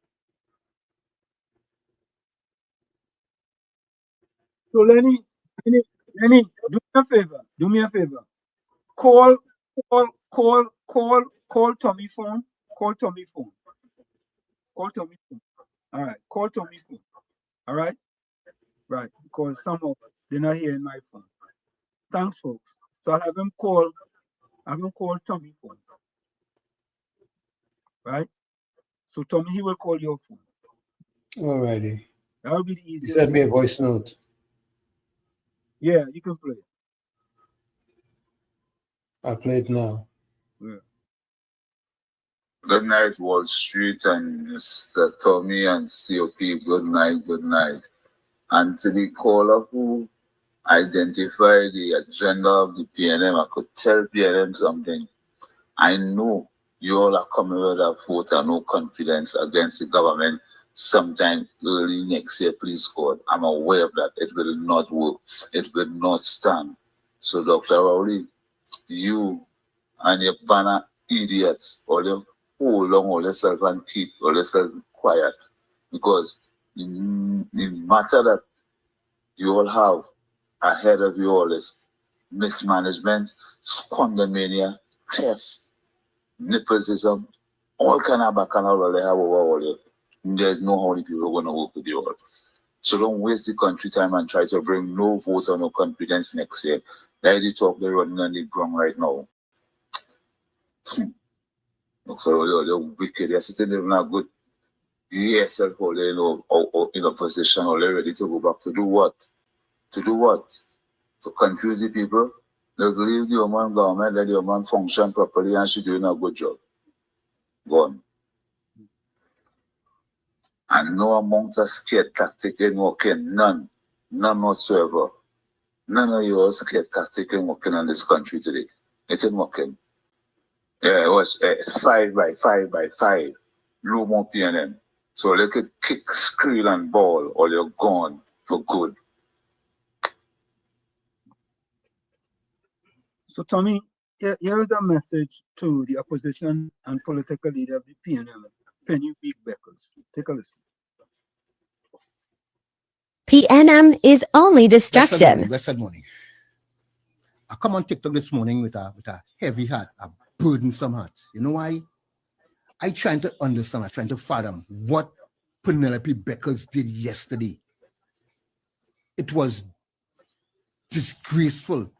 So Lenny, do me a favor. Call Tommy phone. Call Tommy phone. All right. Call Tommy phone. All right. Right. Because some of they're not hearing my phone. Thanks, folks. So I'll have him call Tommy phone. Right? So Tommy, he will call your phone. Alrighty. That'll be the You easiest. sent me a voice note. Yeah, you can play it. I'll play it now. Yeah. Good night, Wall Street and Mr. Tommy and COP. Good night, good night. And to the caller who identify the agenda of the PNM. I could tell PNM something. I know you all are coming with a vote and no confidence against the government sometime early next year, please God. I'm aware of that. It will not work. It will not stand. So, Dr. Rowley, you and your banner idiots, all you hold on yourself and keep yourself quiet. Because the matter that you all have ahead of you all is mismanagement, squandermania, theft, nepotism, all kind of bacchanal they have over all you. There's no how many people are going to work with you all. So don't waste the country time and try to bring no vote or no confidence next year. That is the talk they're running on the ground right now. Look for all you're wicked. You're sitting there not good. Yourself all in a position or ready to go back to do what? To do what? To confuse the people? Look, leave the human government, let the human function properly and she's doing a good job. Go on. And no amount of scared tactic ain't working. None. None whatsoever. None of you are scared tactic ain't working in this country today. It ain't working. Yeah, it was 5 by 5 by 5. No more PNM. So they could kick, screen and ball or you're gone for good. So, Tommy, here is a message to the opposition and political leader of the PNM, Penny Big Beckers. Take a listen. PNM is only destruction. Blessed morning. I come on TikTok this morning with a heavy heart, a burdensome heart. You know why? I trying to understand, I'm trying to fathom what Penelope Beckers did yesterday. It was disgraceful.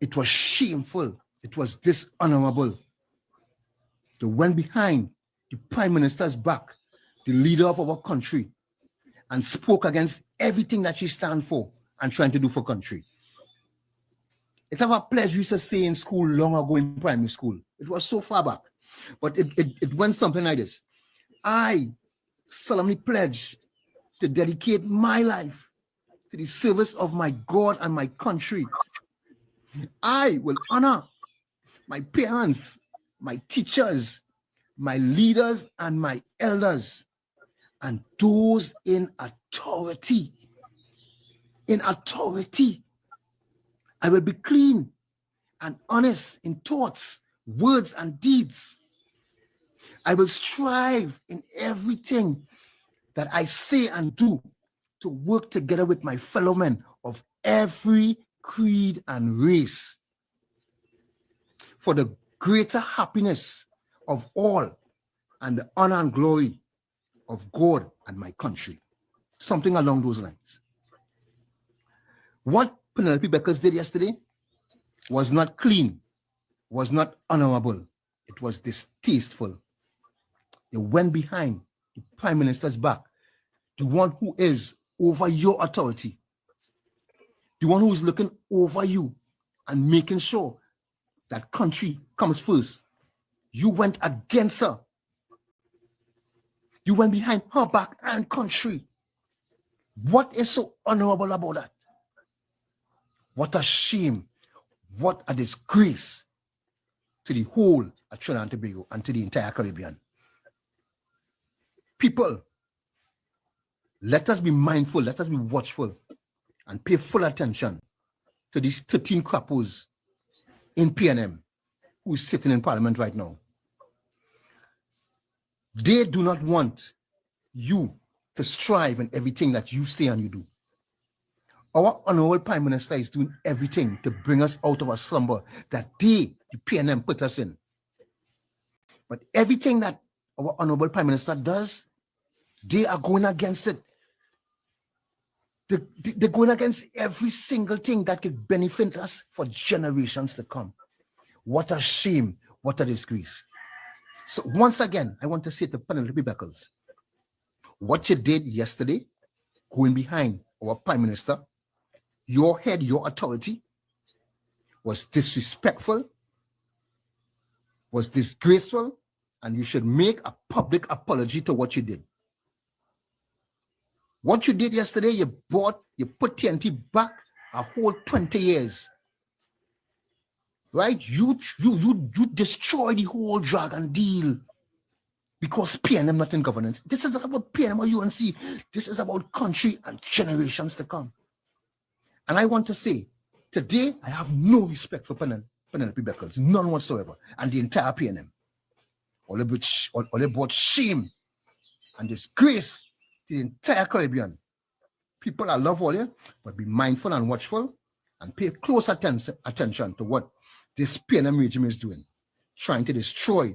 It was shameful. It was dishonorable. They went behind the Prime Minister's back, the leader of our country, and spoke against everything that she stands for and trying to do for country. It have a pledge we used to say in school long ago in primary school. It was so far back. But it went something like this. I solemnly pledge to dedicate my life to the service of my God and my country. I will honor my parents, my teachers, my leaders, and my elders, and those in authority. In authority, I will be clean and honest in thoughts, words, and deeds. I will strive in everything that I say and do to work together with my fellow men of every creed and race for the greater happiness of all and the honor and glory of God and my country. Something along those lines. What Penelope Beckers did yesterday was not clean, was not honorable. It was distasteful. They went behind the Prime Minister's back, the one who is over your authority, the one who is looking over you and making sure that country comes first. You went against her. You went behind her back and country. What is so honorable about that? What a shame. What a disgrace to the whole of Trinidad and Tobago and to the entire Caribbean. People, let us be mindful, let us be watchful and pay full attention to these 13 crappos in PNM who is sitting in Parliament right now. They do not want you to strive in everything that you say and you do. Our honorable Prime Minister is doing everything to bring us out of a slumber that they, the PNM, put us in. But everything that our honorable Prime Minister does, they are going against it. They're going against every single thing that could benefit us for generations to come. What a shame. What a disgrace. So once again, I want to say to Penelope Beckers, what you did yesterday, going behind our Prime Minister, your head, your authority, was disrespectful, was disgraceful, and you should make a public apology to what you did. What you did yesterday, you put TNT back a whole 20 years. Right? You destroy the whole Dragon deal because PNM not in governance. This is not about PNM or UNC. This is about country and generations to come. And I want to say, today, I have no respect for Penelope Beckles, none whatsoever, and the entire PNM. All they brought shame and disgrace to the entire Caribbean. People, I love all you, but be mindful and watchful and pay close attention to what this PNM regime is doing, trying to destroy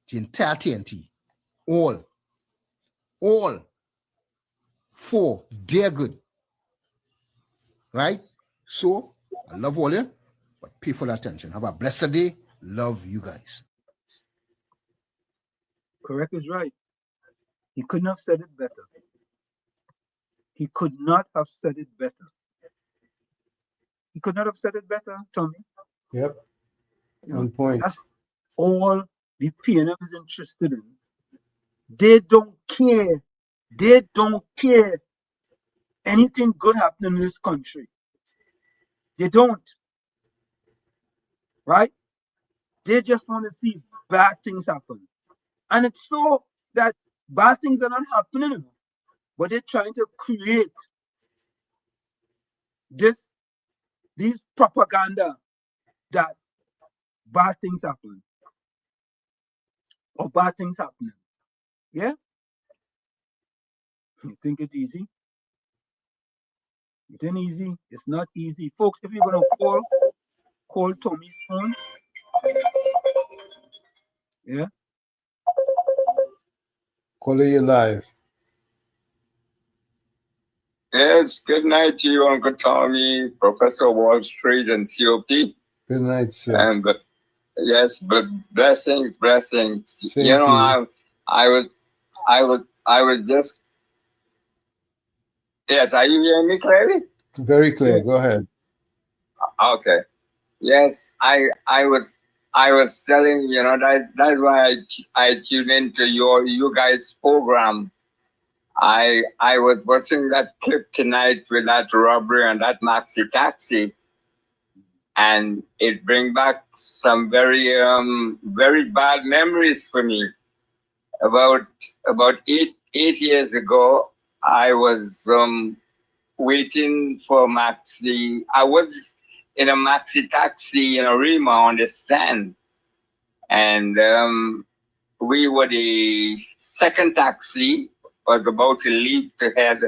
the entire TNT. All for their good. Right? So, I love all you, but pay full attention. Have a blessed day. Love you guys. Correct is right. He couldn't have said it better. He could not have said it better. He could not have said it better, Tommy. Yep. On point. That's all the PNM is interested in. They don't care. They don't care anything good happening in this country. They don't. Right? They just want to see bad things happen. And it's so that bad things are not happening, but they're trying to create these propaganda that bad things happen or bad things happening. Yeah? You think it's easy? It ain't easy. It's not easy. Folks, if you're going to call Tommy's phone. Yeah? Call you live. Yes, good night to you, Uncle Tommy, Professor Wall Street, and COP. Good night, sir. And yes, but blessings. Same you know, to you. I was just. Yes, are you hearing me clearly? Very clear. Go ahead. Okay. Yes, I was telling that's why I tuned into you guys' program. I was watching that clip tonight with that robbery and that maxi taxi, and it brings back some very bad memories for me. About 8 years ago, I was waiting for maxi. I was in a maxi taxi in Arima on the stand, and we were the second taxi. Was about to leave to head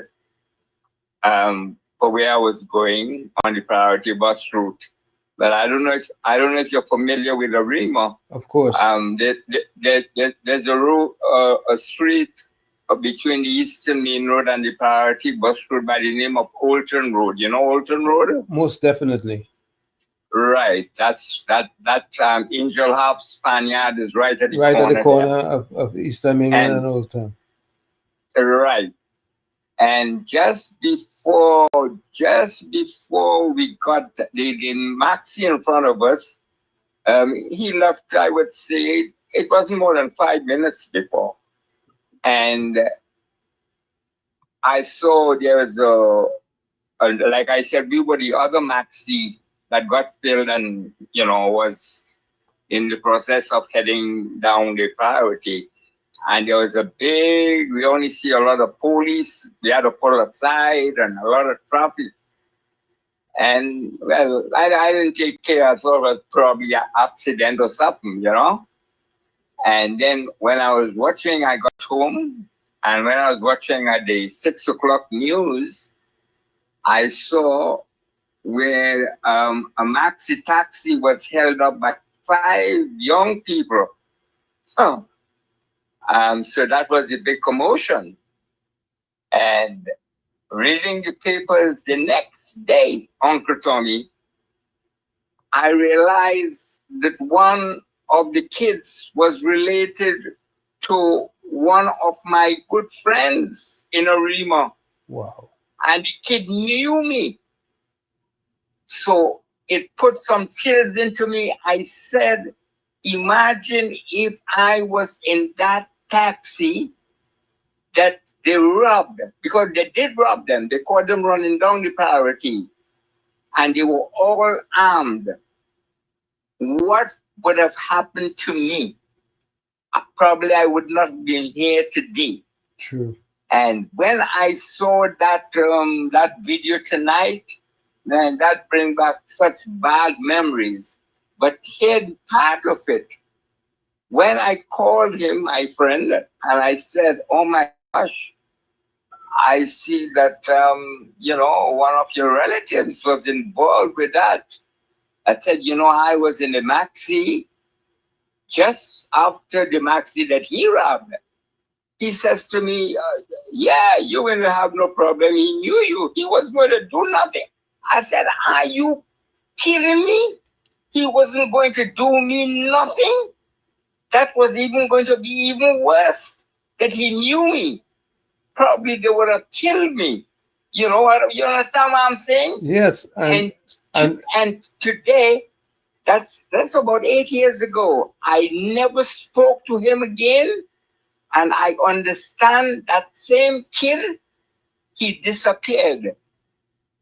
for where I was going on the priority bus route. But I don't know if you're familiar with Arima. Of course. There's a street between the Eastern Main Road and the priority bus route by the name of Olton Road. You know Olton Road? Most definitely. Right. That's Angel Harp Spaniard is right at the corner. Right at the corner of Eastern Main and Old Town. Right. And just before we got the maxi in front of us, he left, I would say, it wasn't more than 5 minutes before. And I saw there was like I said, we were the other maxi that got filled and, was in the process of heading down the priority. And there was we only see a lot of police. We had to pull aside and a lot of traffic. And, well, I didn't take care. I thought it was probably an accident or something, And then when I was watching, I got home. And when I was watching at the 6 o'clock news, I saw where a maxi taxi was held up by 5 young people. So that was a big commotion. And reading the papers the next day, Uncle Tommy, I realized that one of the kids was related to one of my good friends in Arima. Wow. And the kid knew me. So it put some chills into me. I said, imagine if I was in that taxi that they robbed, because they did rob them. They caught them running down the priority, and they were all armed. What would have happened to me? Probably I would not be here today. True. And when I saw that that video tonight, man, that brings back such bad memories. But here's part of it. When I called him, my friend, and I said, "Oh my gosh, I see that one of your relatives was involved with that." I said, I was in the maxi just after the maxi that he robbed. He says to me, "Yeah, you will have no problem. He knew you. He was going to do nothing." I said, "Are you kidding me? He wasn't going to do me nothing? That was even going to be even worse, that he knew me. Probably they would have killed me." You understand what I'm saying? Yes. And today, that's about 8 years ago. I never spoke to him again. And I understand that same kid, he disappeared.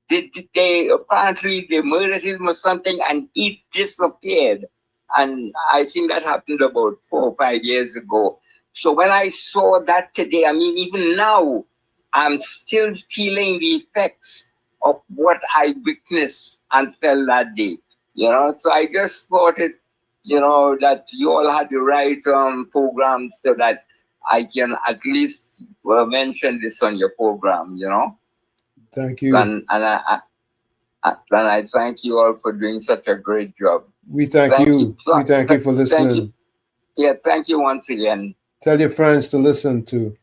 They apparently they murdered him or something, and he disappeared. And I think that happened about 4 or 5 years ago. So when I saw that today, I mean, even now, I'm still feeling the effects of what I witnessed and felt that day. So I just thought it, that you all had the right programs so that I can at least mention this on your program, Thank you. And I thank you all for doing such a great job. We thank you. We thank you for listening. Yeah, thank you once again. Tell your friends to listen to.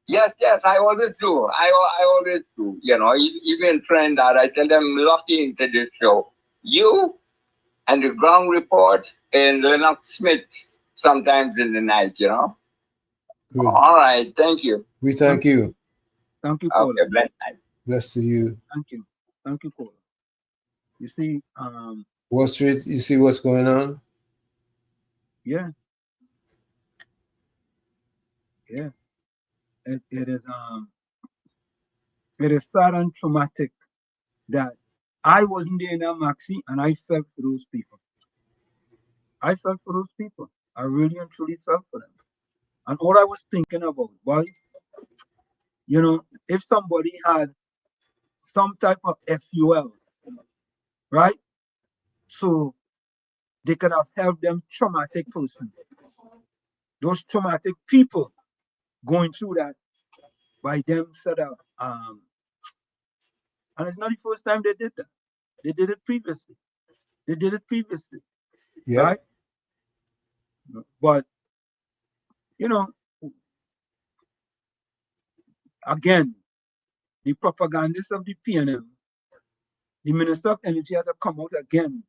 Yes, I always do. I always do. Even friends that I tell them lucky into this show. You and the ground report and Lennox Smith sometimes in the night, Good. All right, thank you. We thank you. Thank you, caller. Okay, bless night. Bless to you. Thank you. Thank you, caller. You see, Wall Street, you see what's going on? Yeah. It is sad and traumatic that I wasn't there in that maxi and I felt for those people. I really and truly felt for them. And all I was thinking about was, if somebody had some type of FUL, right? So they could have helped them traumatic person. Those traumatic people going through that by them set up. And it's not the first time they did that. They did it previously. Yeah. Right? But, again, the propagandists of the PNM, the Minister of Energy had to come out again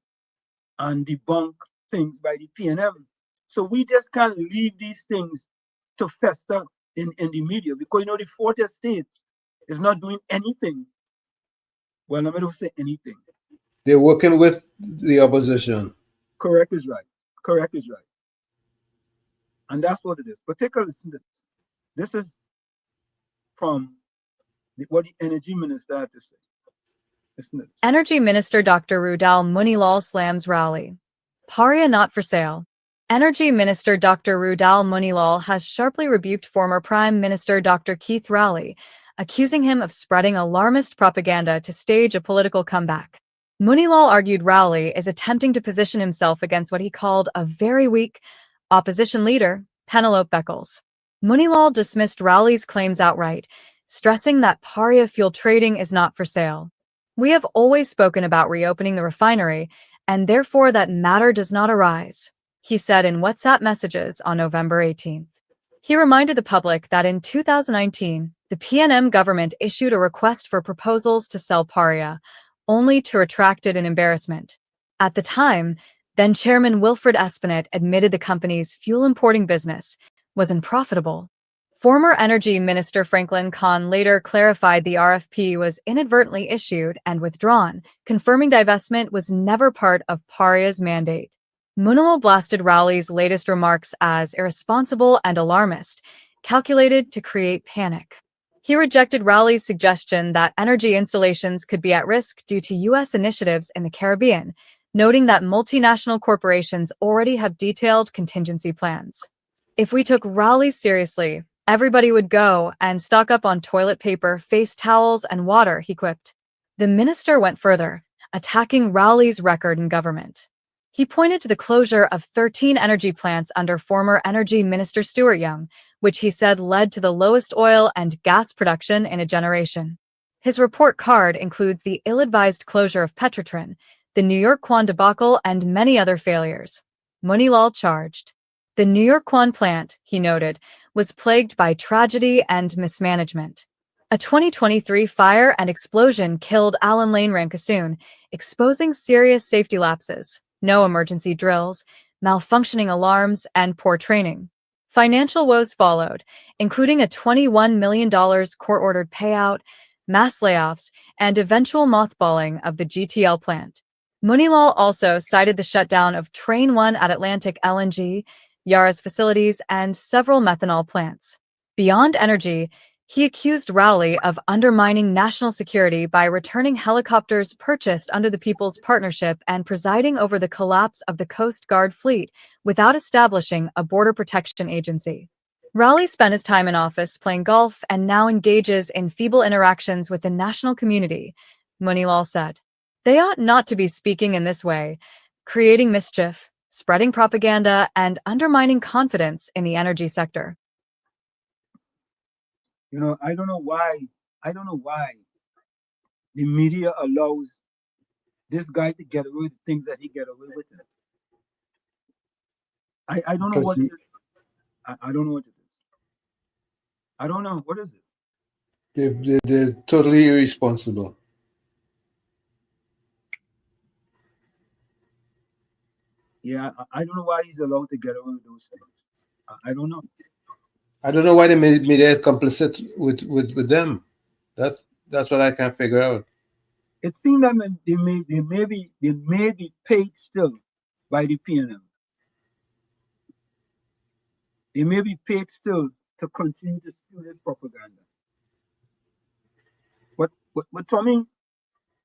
and debunk things by the PNM. So we just can't leave these things to fester in the media because, the fourth estate is not doing anything. Well, I'm not going to say anything. They're working with the opposition. Correct is right. And that's what it is. But take a listen to this. This is from what the Energy Minister had to say. Listen to this. Energy Minister Dr. Rudal Munilal slams rally. Paria not for sale. Energy Minister Dr. Rudal Munilal has sharply rebuked former Prime Minister Dr. Keith Rowley, accusing him of spreading alarmist propaganda to stage a political comeback. Munilal argued Rowley is attempting to position himself against what he called a very weak opposition leader, Penelope Beckles. Munilal dismissed Rowley's claims outright, stressing that Paria fuel trading is not for sale. We have always spoken about reopening the refinery, and therefore that matter does not arise, he said in WhatsApp messages on November 18th. He reminded the public that in 2019, the PNM government issued a request for proposals to sell Paria, only to retract it in embarrassment. At the time, then Chairman Wilfred Espinette admitted the company's fuel importing business was unprofitable. Former Energy Minister Franklin Kahn later clarified the RFP was inadvertently issued and withdrawn, confirming divestment was never part of Paria's mandate. Munilal blasted Rowley's latest remarks as irresponsible and alarmist, calculated to create panic. He rejected Rowley's suggestion that energy installations could be at risk due to U.S. initiatives in the Caribbean, noting that multinational corporations already have detailed contingency plans. If we took Rowley seriously, everybody would go and stock up on toilet paper, face towels, and water, he quipped. The minister went further, attacking Rowley's record in government. He pointed to the closure of 13 energy plants under former Energy Minister Stuart Young, which he said led to the lowest oil and gas production in a generation. His report card includes the ill-advised closure of Petrotrin, the New York Quan debacle, and many other failures. Moneylal charged. The New York Quan plant, he noted, was plagued by tragedy and mismanagement. A 2023 fire and explosion killed Alan Lane Ramkissoon, exposing serious safety lapses, no emergency drills, malfunctioning alarms, and poor training. Financial woes followed, including a $21 million court-ordered payout, mass layoffs, and eventual mothballing of the GTL plant. Moneylal also cited the shutdown of Train 1 at Atlantic LNG, Yara's facilities, and several methanol plants. Beyond energy, he accused Rowley of undermining national security by returning helicopters purchased under the People's Partnership and presiding over the collapse of the Coast Guard fleet without establishing a border protection agency. Rowley spent his time in office playing golf and now engages in feeble interactions with the national community, Moneylal said. They ought not to be speaking in this way, creating mischief, spreading propaganda, and undermining confidence in the energy sector. You know, I don't know why the media allows this guy to get away with things that he get away with. I don't know what it is. I don't know what it is. I don't know. What is it? They're totally irresponsible. Yeah, I don't know why he's allowed to get away with those things. I don't know. I don't know why they made it complicit with them. That's what I can't figure out. It seems that they may be paid still by the PNM. They may be paid still to continue to spew this propaganda. But Tommy,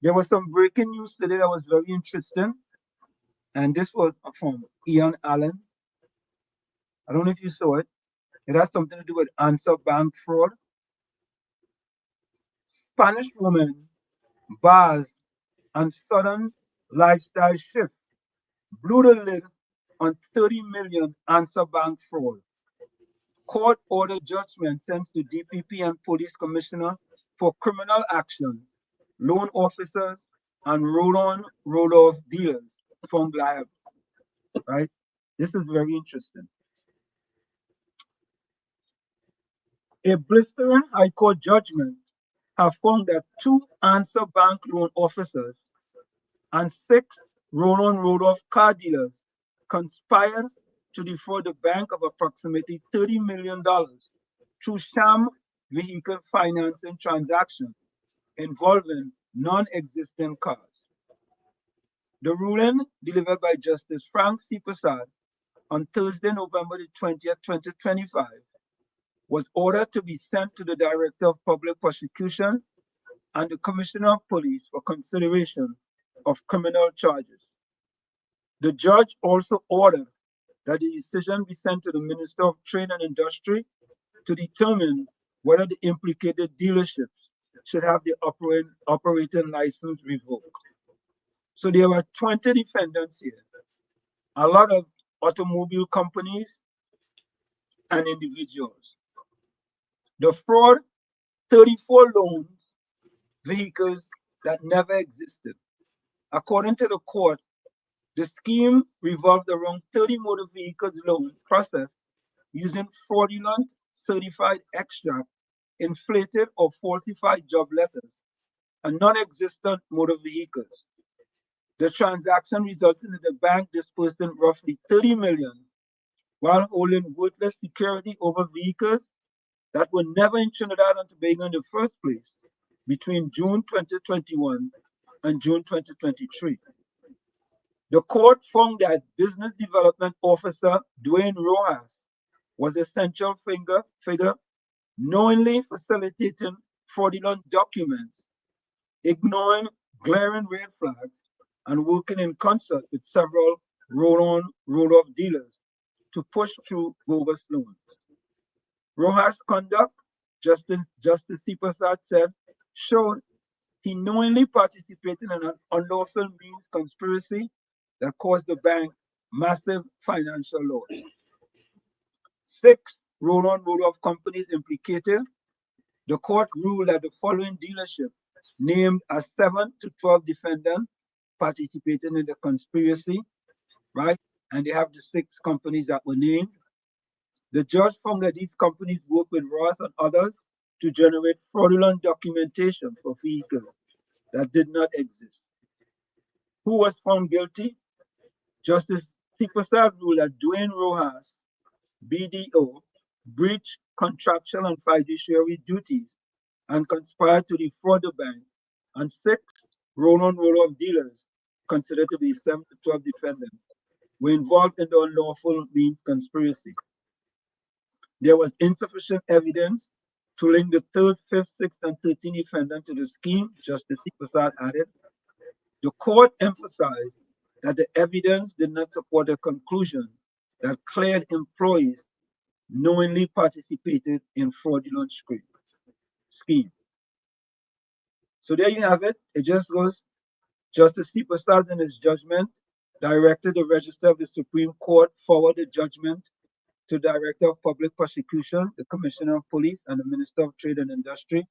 there was some breaking news today that was very interesting, and this was from Ian Allen. I don't know if you saw it. It has something to do with answer bank fraud. Spanish woman bars and sudden lifestyle shift blew the lid on 30 million answer bank fraud. Court ordered judgment sent to DPP and police commissioner for criminal action, loan officers, and roll-on, roll-off dealers found liable. Right? This is very interesting. A blistering High Court judgment have found that 2 answer bank loan officers and 6 roll-on, roll-off car dealers conspired to defraud the bank of approximately $30 million through sham vehicle financing transactions involving non-existent cars. The ruling, delivered by Justice Frank C. Prasad on Thursday, November the 20th, 2025, was ordered to be sent to the Director of Public Prosecution and the Commissioner of Police for consideration of criminal charges. The judge also ordered that the decision be sent to the Minister of Trade and Industry to determine whether the implicated dealerships should have the operating license revoked. So there were 20 defendants here, a lot of automobile companies and individuals. The fraud, 34 loans, vehicles that never existed. According to the court, the scheme revolved around 30 motor vehicles loan processed using fraudulent certified extract, inflated or falsified job letters, and non-existent motor vehicles. The transaction resulted in the bank disbursing roughly $30 million while holding worthless security over vehicles that were never in Trinidad and Tobago in the first place between June 2021 and June 2023. The court found that Business Development Officer Dwayne Rojas was a central figure knowingly facilitating fraudulent documents, ignoring glaring red flags, and working in concert with several roll-on, roll-off dealers to push through bogus loans. Rojas' conduct, Justice C. Prasad said, showed he knowingly participated in an unlawful means conspiracy that caused the bank massive financial loss. 6 roll-on, roll-off companies implicated. The court ruled that the following dealership named as 7 to 12 defendants participating in the conspiracy, right? And they have the 6 companies that were named. The judge found that these companies worked with Ross and others to generate fraudulent documentation for vehicles that did not exist. Who was found guilty? Justice C. Prasad ruled that Dwayne Rojas, BDO, breached contractual and fiduciary duties and conspired to defraud the bank, and 6 roll-on, roll-off dealers, considered to be 7 to 12 defendants, were involved in the unlawful means conspiracy. There was insufficient evidence to link the 3rd, 5th, 6th, and 13th defendant to the scheme, Justice C. Prasad added. The court emphasized that the evidence did not support the conclusion that cleared employees knowingly participated in fraudulent scheme. So there you have it. It just goes. Justice C. Prasad, in his judgment, directed the Register of the Supreme Court forward the judgment to the Director of Public Prosecution, the Commissioner of Police, and the Minister of Trade and Industry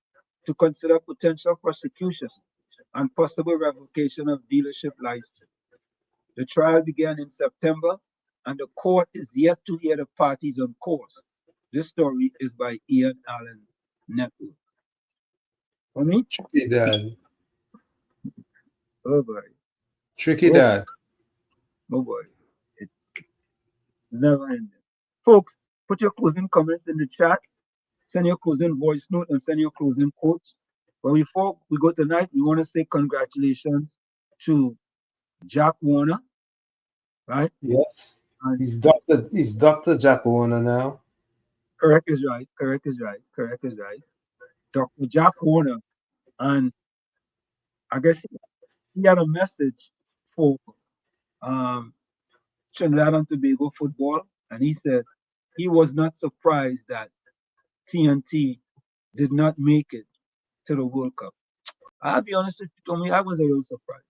to consider potential prosecution and possible revocation of dealership license. The trial began in September, and the court is yet to hear the parties on course. This story is by Ian Allen Network. For me? Tricky Dad. Oh boy. Tricky Dad. Oh boy. It's never ending. Folks, put your closing comments in the chat. Send your closing voice note and send your closing quotes. But before we go tonight, we want to say congratulations to Jack Warner, right? Yes. He's Dr. Jack Warner now. Correct is right. Correct is right. Correct is right. Dr. Jack Warner. And I guess he had a message for Trinidad and Tobago football. And he said he was not surprised that TNT did not make it to the World Cup. I'll be honest with you, Tommy, I was a little surprised.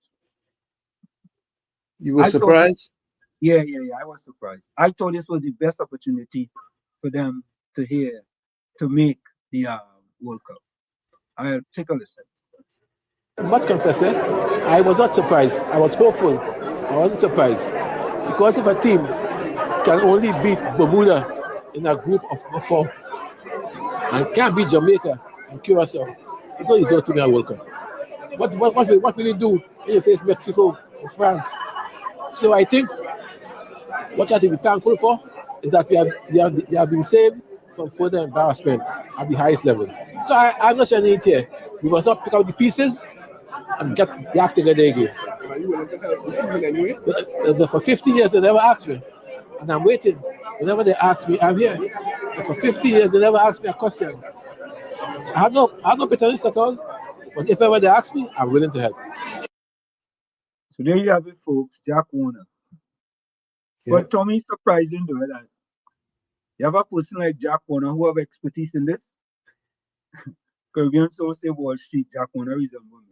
You were surprised? Yeah, I was surprised. I thought this was the best opportunity for them to make the World Cup. I'll take a listen. I must confess, I was not surprised. I was hopeful. I wasn't surprised. Because if a team can only beat Bermuda in a group of 4 and can't beat Jamaica and Curacao, it's not easy to be a World Cup. What will you do when you face Mexico or France? So I think what I have to be thankful for is that they have been saved from further embarrassment at the highest level. So I'm not saying it here. We must not pick up the pieces and get the act together again. But for 50 years, they never asked me. And I'm waiting. Whenever they ask me, I'm here. But for 50 years, they never asked me a question. I have no bitterness at all. But if ever they ask me, I'm willing to help. So there you have it, folks. Jack Warner. Yeah. But Tommy, it's surprising though that you have a person like Jack Warner who have expertise in this. Caribbean Soul say Wall Street, Jack Warner is a woman.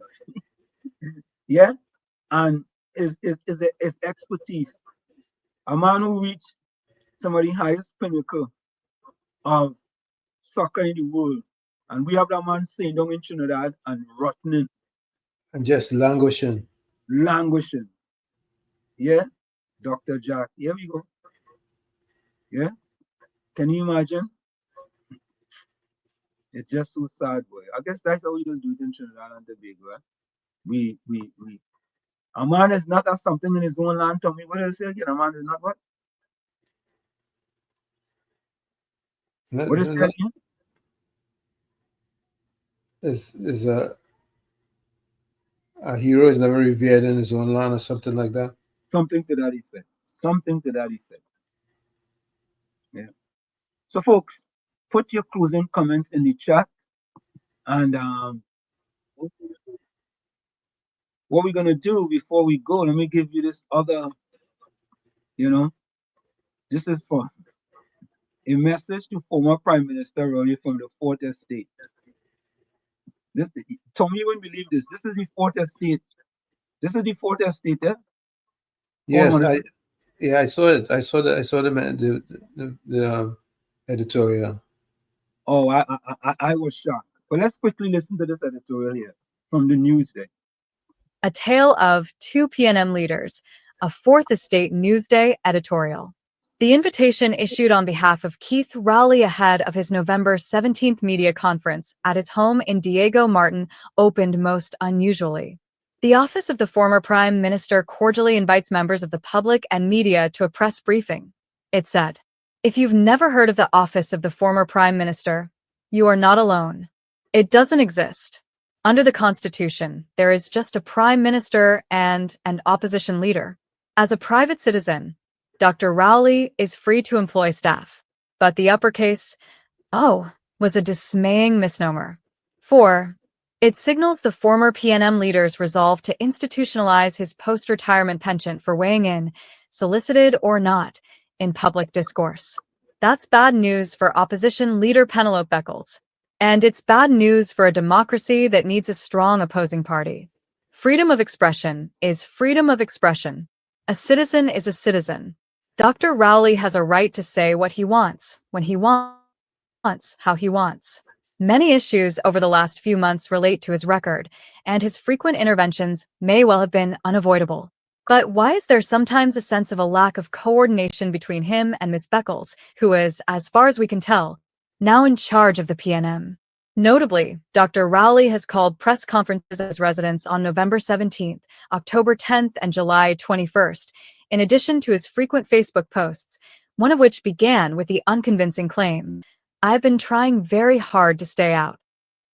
Yeah, and his expertise. A man who reached some of the highest pinnacle of soccer in the world. And we have that man sitting down in Trinidad and rotting. And just languishing. Languishing. Yeah, Dr. Jack. Here we go. Yeah. Can you imagine? It's just so sad, boy. I guess that's how we just do it in Trinidad and Tobago. Right? A man is not as something in his own land, Tommy. What did I say again? A man is not what? What is that again? Is a hero is never revered in his own land or something like that? Something to that effect. Something to that effect. Yeah. So, folks, put your closing comments in the chat, and what we're gonna do before we go, let me give you this other, this is for a message to former Prime Minister Raleigh from the Fourth Estate. This, Tommy, you wouldn't believe this. This is the Fourth Estate. This is the Fourth Estate, eh? Yes, I saw it. I saw the editorial. Oh, I was shocked. But let's quickly listen to this editorial here from the Newsday. A tale of two PNM leaders, a Fourth Estate Newsday editorial. The invitation issued on behalf of Keith Rowley ahead of his November 17th media conference at his home in Diego Martin opened most unusually. The office of the former Prime Minister cordially invites members of the public and media to a press briefing. It said, "If you've never heard of the office of the former Prime Minister, you are not alone. It doesn't exist. Under the Constitution, there is just a Prime Minister and an opposition leader. As a private citizen, Dr. Rowley is free to employ staff, but the uppercase, O, was a dismaying misnomer. 4. It signals the former PNM leader's resolve to institutionalize his post-retirement penchant for weighing in, solicited or not, in public discourse. That's bad news for opposition leader Penelope Beckles. And it's bad news for a democracy that needs a strong opposing party. Freedom of expression is freedom of expression. A citizen is a citizen. Dr. Rowley has a right to say what he wants, when he wants, how he wants. Many issues over the last few months relate to his record, and his frequent interventions may well have been unavoidable. But why is there sometimes a sense of a lack of coordination between him and Ms. Beckles, who is, as far as we can tell, now in charge of the PNM? Notably, Dr. Rowley has called press conferences at his residence on November 17th, October 10th, and July 21st, in addition to his frequent Facebook posts, one of which began with the unconvincing claim, "I've been trying very hard to stay out."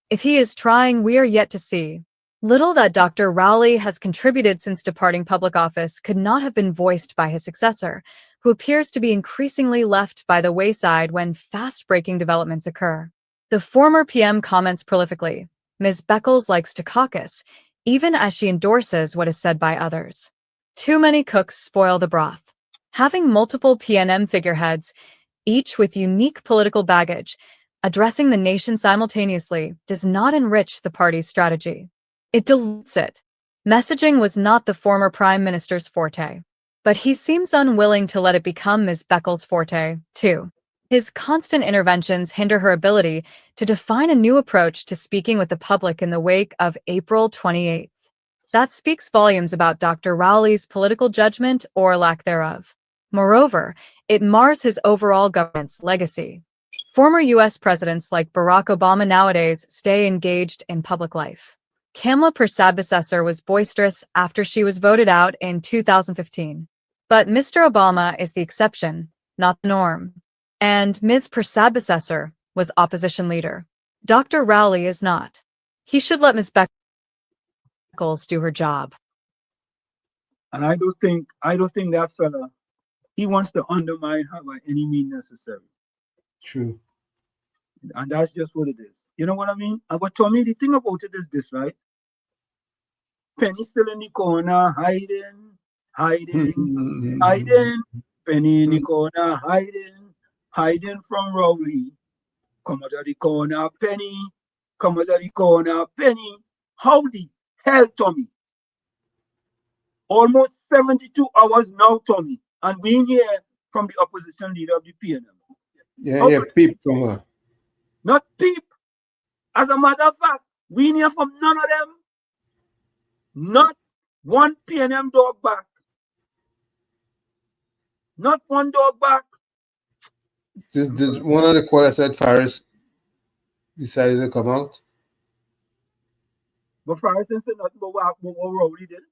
If he is trying, we are yet to see. Little that Dr. Rowley has contributed since departing public office could not have been voiced by his successor, who appears to be increasingly left by the wayside when fast-breaking developments occur. The former PM comments prolifically. Ms. Beckles likes to caucus, even as she endorses what is said by others. Too many cooks spoil the broth. Having multiple PNM figureheads, each with unique political baggage, addressing the nation simultaneously does not enrich the party's strategy. It dilutes it. Messaging was not the former Prime Minister's forte, but he seems unwilling to let it become Ms. Beckles' forte, too. His constant interventions hinder her ability to define a new approach to speaking with the public in the wake of April 28th. That speaks volumes about Dr. Rowley's political judgment or lack thereof. Moreover, it mars his overall government's legacy. Former U.S. presidents like Barack Obama nowadays stay engaged in public life. Kamala Persad-Bissessar was boisterous after she was voted out in 2015. But Mr. Obama is the exception, not the norm. And Ms. Persad-Bissessar was opposition leader. Dr. Rowley is not. He should let Ms. Beckles do her job. And I don't think that fella, he wants to undermine her by any means necessary. True. And that's just what it is. You know what I mean? But Tommy, the thing about it is this, right? Penny still in the corner, hiding. Penny in the corner, hiding from Rowley. Come out of the corner, Penny. Come out of the corner, Penny. How the hell, Tommy? Almost 72 hours now, Tommy. And we hear from the opposition leader of the PNM. Yeah, peep from her. Not peep. As a matter of fact, we hear from none of them. Not one PNM dog back. Not one dog back. Did one of the callers said Faris decided to come out? But Faris said nothing about what Rowley did.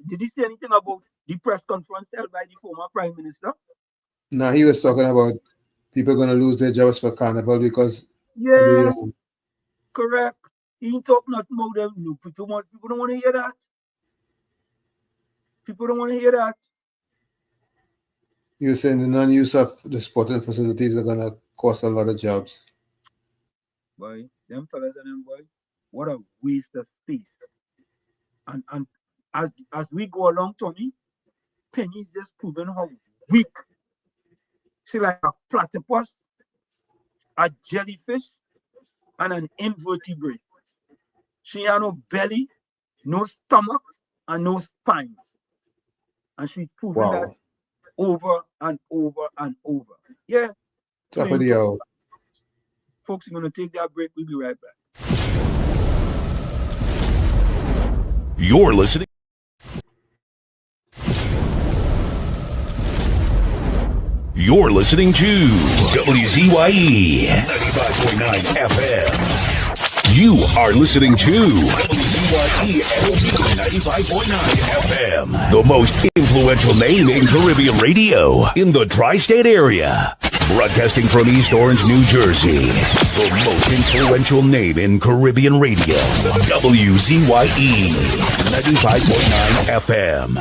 Did he say anything about the press conference held by the former Prime Minister? No, he was talking about people going to lose their jobs for Carnival because yeah, correct. He ain't talk nothing about them. No, people don't want to hear that. People don't want to hear that. You're saying the non-use of the sporting facilities are gonna cost a lot of jobs. Boy, them fellas and them boy, what a waste of space. And as we go along, Tony, Penny's just proven how weak. She like a platypus, a jellyfish, and an invertebrate. She had no belly, no stomach, and no spine. And she's proven that over and over and over. Yeah. Top of the hour. Folks, we're going to take that break. We'll be right back. You're listening. You're listening to WZYE 95.9 FM. You are listening to WZYE 95.9 FM, the most influential name in Caribbean radio in the tri-state area. Broadcasting from East Orange, New Jersey, the most influential name in Caribbean radio, WZYE 95.9 FM.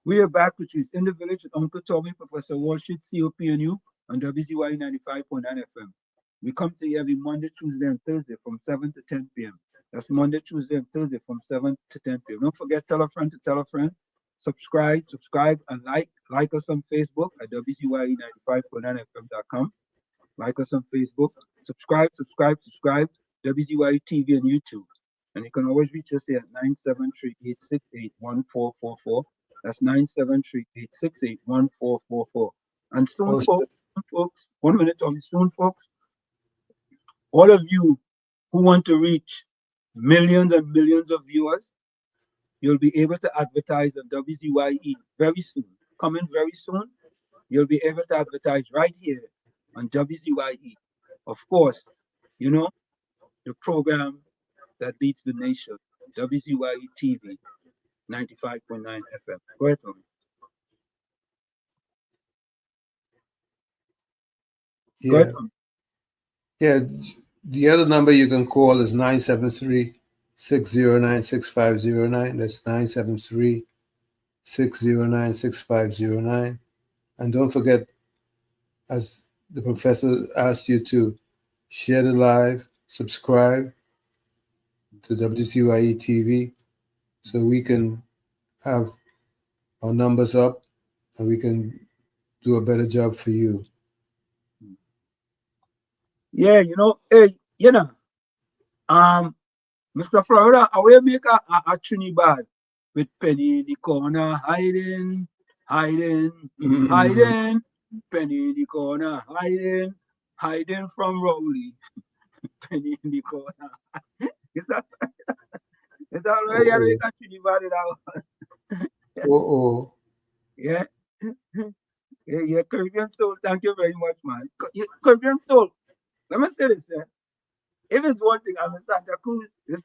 We are back, which is in the village with Uncle Tommy, Professor Wall Street, COPNU, on WZYE 95.9 FM. We come to you every Monday, Tuesday, and Thursday from 7 to 10 p.m. That's Monday, Tuesday, and Thursday from 7 to 10 p.m. Don't forget, tell a friend to tell a friend. Subscribe, and like us on Facebook at WZYE95.9FM.com. Like us on Facebook. Subscribe, WZYE TV and YouTube. And you can always reach us here at 973-868-1444. That's 973-868-1444. And soon, folks, 1 minute, Tommy, soon, folks, all of you who want to reach millions and millions of viewers, you'll be able to advertise on WZYE very soon. Coming very soon, you'll be able to advertise right here on WZYE. Of course, you know, the program that leads the nation, WZYE TV, 95.9 FM. Go ahead, Tommy. Yeah. Go ahead, Tommy. Yeah, the other number you can call is 973-609-6509. That's 973-609-6509. And don't forget, as the professor asked you to, share the live, subscribe to WZYE TV so we can have our numbers up and we can do a better job for you. Yeah, you know, Mr. Florida, I will make a Trinidad with Penny in the corner, hiding, Penny in the corner, hiding from Rowley, Penny in the corner. Is that right? Yeah, we got Trinidad now. Yeah. Yeah, Caribbean Soul, thank you very much, man. Caribbean Soul, let me say this, if it's one thing, I'm in Santa Cruz just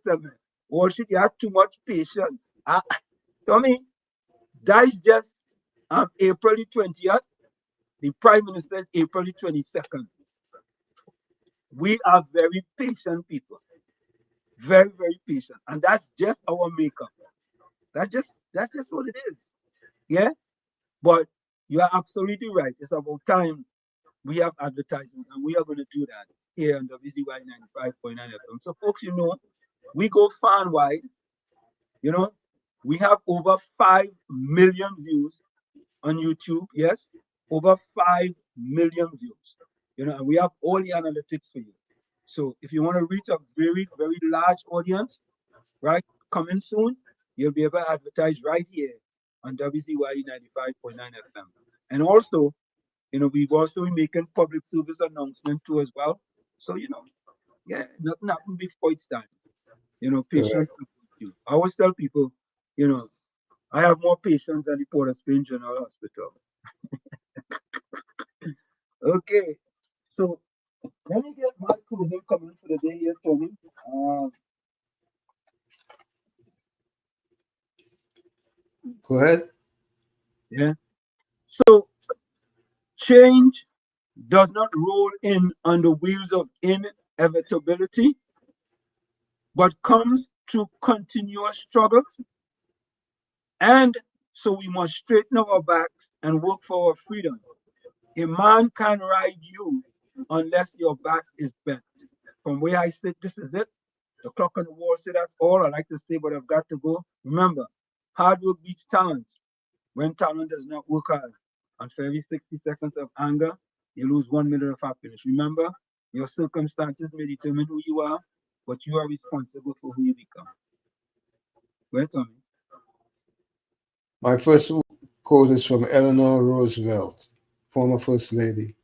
tell me, or should you have too much patience? Tommy, that is just April the 20th. The Prime Minister is April the 22nd. We are very patient people. Very, very patient. And that's just our makeup. That's just what it is. Yeah? But you are absolutely right. It's about time we have advertising, and we are going to do that here on WZYE 95.9 FM. So, folks, you know, we go far and wide. You know, we have over 5 million views on YouTube. Yes, over 5 million views. You know, and we have all the analytics for you. So, if you want to reach a very, very large audience, right, coming soon, you'll be able to advertise right here on WZYE 95.9 FM. And also, you know, we've also been making public service announcement too as well. So, you know, yeah, nothing happened before it's time. You know, patience. I always tell people, you know, I have more patience than the Port of Spain General Hospital. Okay, so let me get my closing comments for the day here, Tommy. Go ahead. Yeah. So, change does not roll in on the wheels of inevitability, but comes through continuous struggle and So we must straighten our backs and work for our freedom. A man can't ride you unless your back is bent. From where I sit, this is it. The clock on the wall said that's all I like to say, but I've got to go. Remember, hard work beats talent when talent does not work hard. And for every 60 seconds of anger, you lose 1 minute of happiness. Remember, your circumstances may determine who you are, but you are responsible for who you become. Where, Tommy? My first quote is from Eleanor Roosevelt, former First Lady.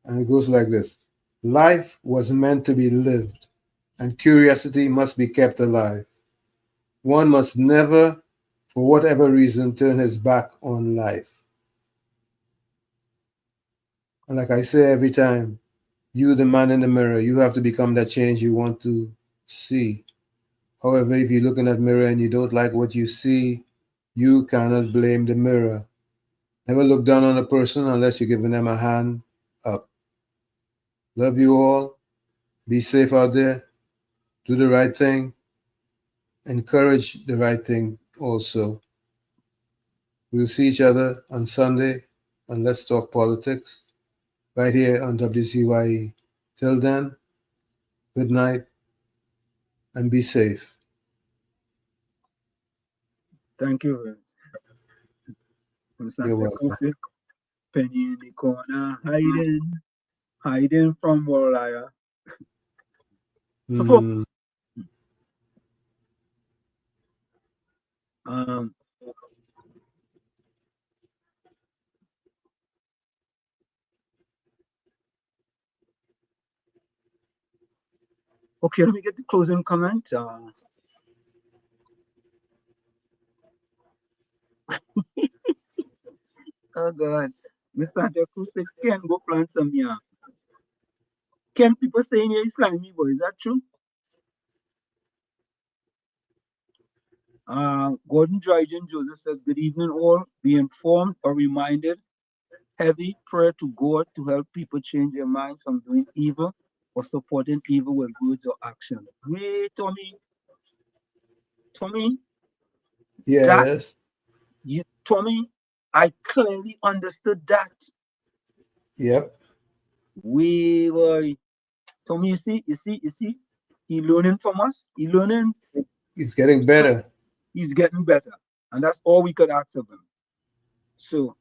And it goes like this: life was meant to be lived, and curiosity must be kept alive. One must never, for whatever reason, turn his back on life. And like I say every time, you, the man in the mirror, you have to become that change you want to see. However, if you look in that mirror and you don't like what you see, you cannot blame the mirror. Never look down on a person unless you're giving them a hand up. Love you all. Be safe out there. Do the right thing. Encourage the right thing also. We'll see each other on Sunday on Let's Talk Politics right here on WZYE. Till then, good night and be safe. Thank you. You're welcome. Penny in the corner, hiding from Warliar. So, folks, okay, let me get the closing comment. Oh God, Mr. Santa Cruz said, "Can go plant some yam." Can people say in here is slimy boy? Is that true? Gordon Dryden Joseph says, "Good evening, all. Be informed or reminded. Heavy prayer to God to help people change their minds from doing evil or supporting evil with words or action." Wait, Tommy. Yes. Tommy, I clearly understood that. Yep. Boy. Tommy, you see, he learning from us. He learning. He's getting better. He's getting better. And that's all we could ask of him. So,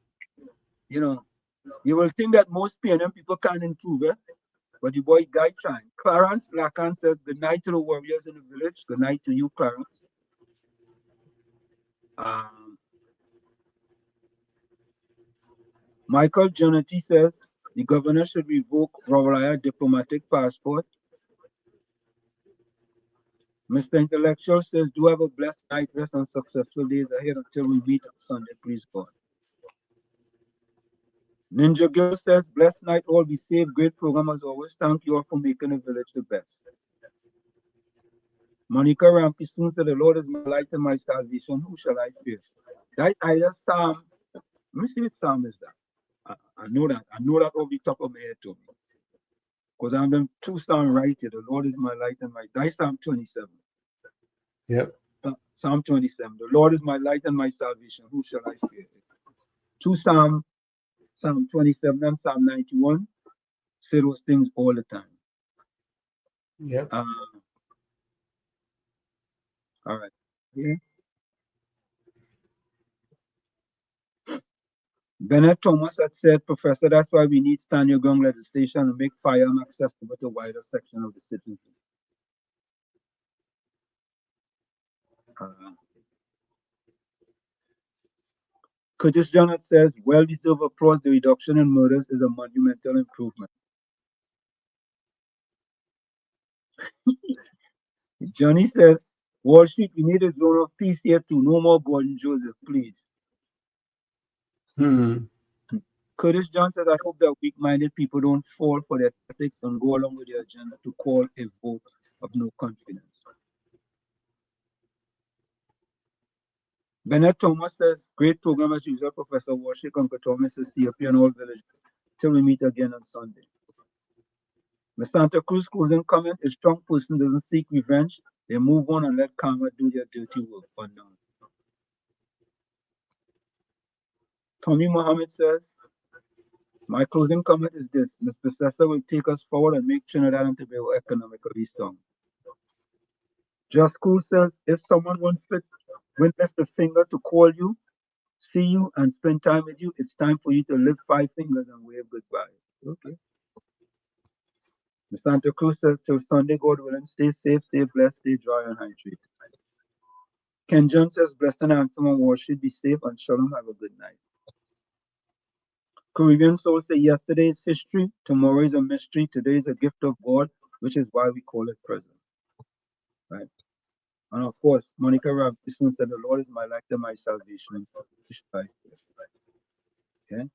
you will think that most PNM people can improve it, but the boy guy trying. Clarence Lacan says, "Good night to the warriors in the village." Good night to you, Clarence. Michael Jonathan says, "The governor should revoke Rawalaya diplomatic passport." Mr. Intellectual says, "Do have a blessed night, rest, and successful days ahead until we meet on Sunday, please God." Ninja Girl says, "Blessed night, all be safe. Great program as always. Thank you all for making the village the best." Monica Rampi soon said, "The Lord is my light and my salvation. Who shall I fear?" That either Psalm. Let me see what Psalm is that. I know that. I know that off the top of my head to me. Because I'm them two Psalm right here. The Lord is my light and my. That's Psalm 27. Yep. Psalm 27. The Lord is my light and my salvation. Who shall I fear? Two Psalm 27 and Psalm 91 say those things all the time. Yep. All right. Yeah. Bennett Thomas had said, "Professor, that's why we need stand your ground legislation to make firearm accessible to a wider section of the citizenry." Curtis Janet says, "Well-deserved applause. The reduction in murders is a monumental improvement." Johnny said, "Wall Street, we need a zone of peace here too. No more Gordon Joseph, please." Curtis John said, "I hope that weak-minded people don't fall for their tactics and go along with their agenda to call a vote of no confidence." Bennett Thomas says, "Great program as usual, Professor Warshik, Uncle Thomas, CFP, and all villages. Till we meet again on Sunday." The Santa Cruz closing comment: "A strong person doesn't seek revenge. They move on and let karma do their dirty work." Unknown. Tommy Mohammed says, my closing comment is this. Ms. Professor will take us forward and make Trinidad and Tobago economically sound. Just Cool says, if someone won't lift a finger to call you, see you, and spend time with you, it's time for you to lift 5 fingers and wave goodbye. Okay. Ms. Santa Cruz says, till Sunday, God willing, stay safe, stay blessed, stay dry, and hydrated. Ken John says, blessed and handsome on Wall Street, be safe, and shalom, have a good night. Caribbean Soul say, yesterday is history, tomorrow is a mystery, today is a gift of God, which is why we call it present. Right? And of course, Monica Rav soon said, the Lord is my light and my salvation. Okay?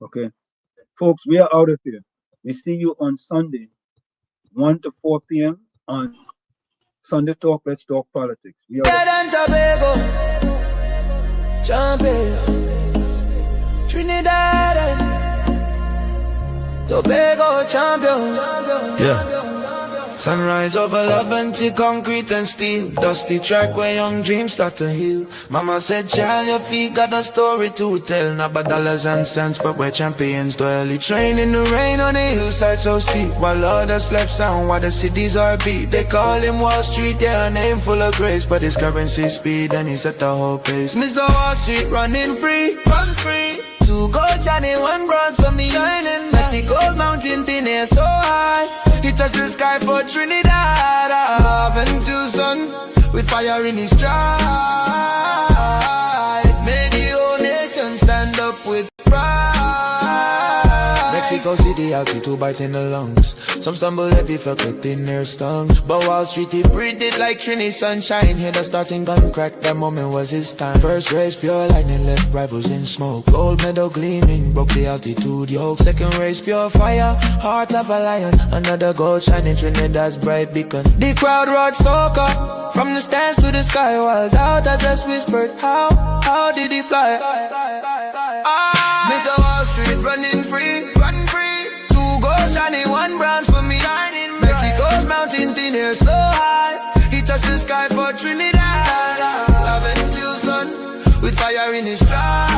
Okay. Folks, we are out of here. We see you on Sunday, 1 to 4 p.m. on Sunday Talk, Let's Talk Politics. We are Trinidad and Tobago champion. Yeah. Sunrise over love until concrete and steel. Dusty track where young dreams start to heal. Mama said, child, your feet got a story to tell. Not about dollars and cents, but where champions dwell. He train in the rain on the hillside so steep, while others slept sound while the cities are beat. They call him Wall Street, yeah, a name full of grace, but his currency speed and he set the whole pace. Mr. Wall Street running free, run free. 2 gold, Johnny, 1 bronze for me. Shining Mexico's mountain thin air so high. He touched the sky for Trinidad. Love until sun, with fire in his stride. Made the whole nation stand up with pride. Mexico City, altitude bite in the lungs. Some stumble heavy, felt like thin air stung. But Wall Street, he breathed it like Trini sunshine. Hear the starting gun crack, that moment was his time. First race, pure lightning, left rivals in smoke. Gold medal gleaming, broke the altitude yoke. Second race, pure fire, heart of a lion. Another gold shining, Trinidad's bright beacon. The crowd roared soca, from the stands to the sky. Wild out as us whispered, how did he fly? Mr. Wall Street running free, run free. 2 gold shining, 1 bronze for me. Mexico's mountain thin air so high. He touched the sky for Trinidad. Love until sun, with fire in his stride.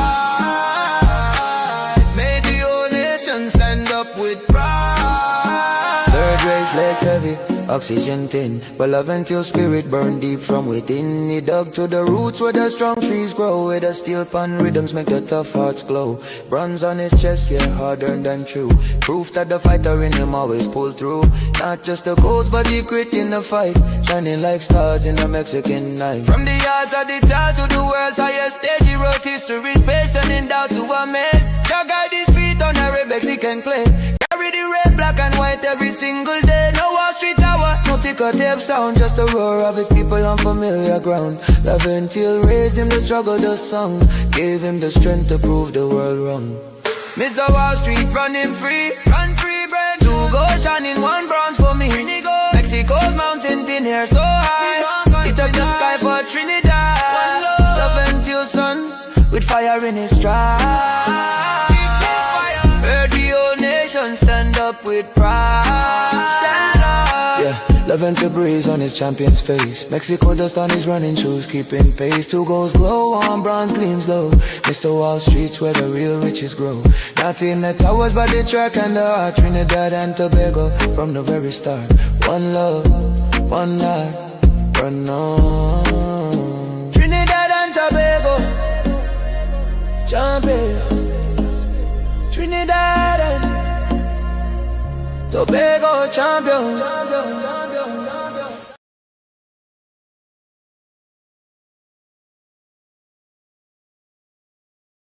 Made the whole nation stand up with pride. Third race, legs heavy, oxygen thin, but love until spirit burned deep from within. He dug to the roots where the strong trees grow, where the steel pan rhythms make the tough hearts glow. Bronze on his chest, yeah, hard-earned and true. Proof that the fighter in him always pulled through. Not just the goals, but the grit in the fight, shining like stars in the Mexican night. From the yards of the town to the world's highest stage, he wrote history's page, turning down to a mess. Jah guide his feet on a red Mexican clay. Carry the red, black and white every single day. No Wall Street Tower, no ticker tape sound, just the roar of his people on familiar ground. Love until raised him to struggle the song, gave him the strength to prove the world wrong. Mr. Wall Street running free, run free, bread. 2 gold shining, 1 bronze for me. Mexico's mountain thin air so high. He touched the sky for Trinidad. Love until sun, with fire in his stride. Heard the whole nation stand up with pride. Stand up. Yeah, love until breeze on his champion's face. Mexico dust on his running shoes, keeping pace. 2 golds glow, 1 bronze gleams low. Mr. Wall Street's where the real riches grow. Not in the towers, but the track and the heart. Trinidad and Tobago from the very start. One love, one life, run on. Trinidad and Tobago, champion. Trinidad and Tobago champion.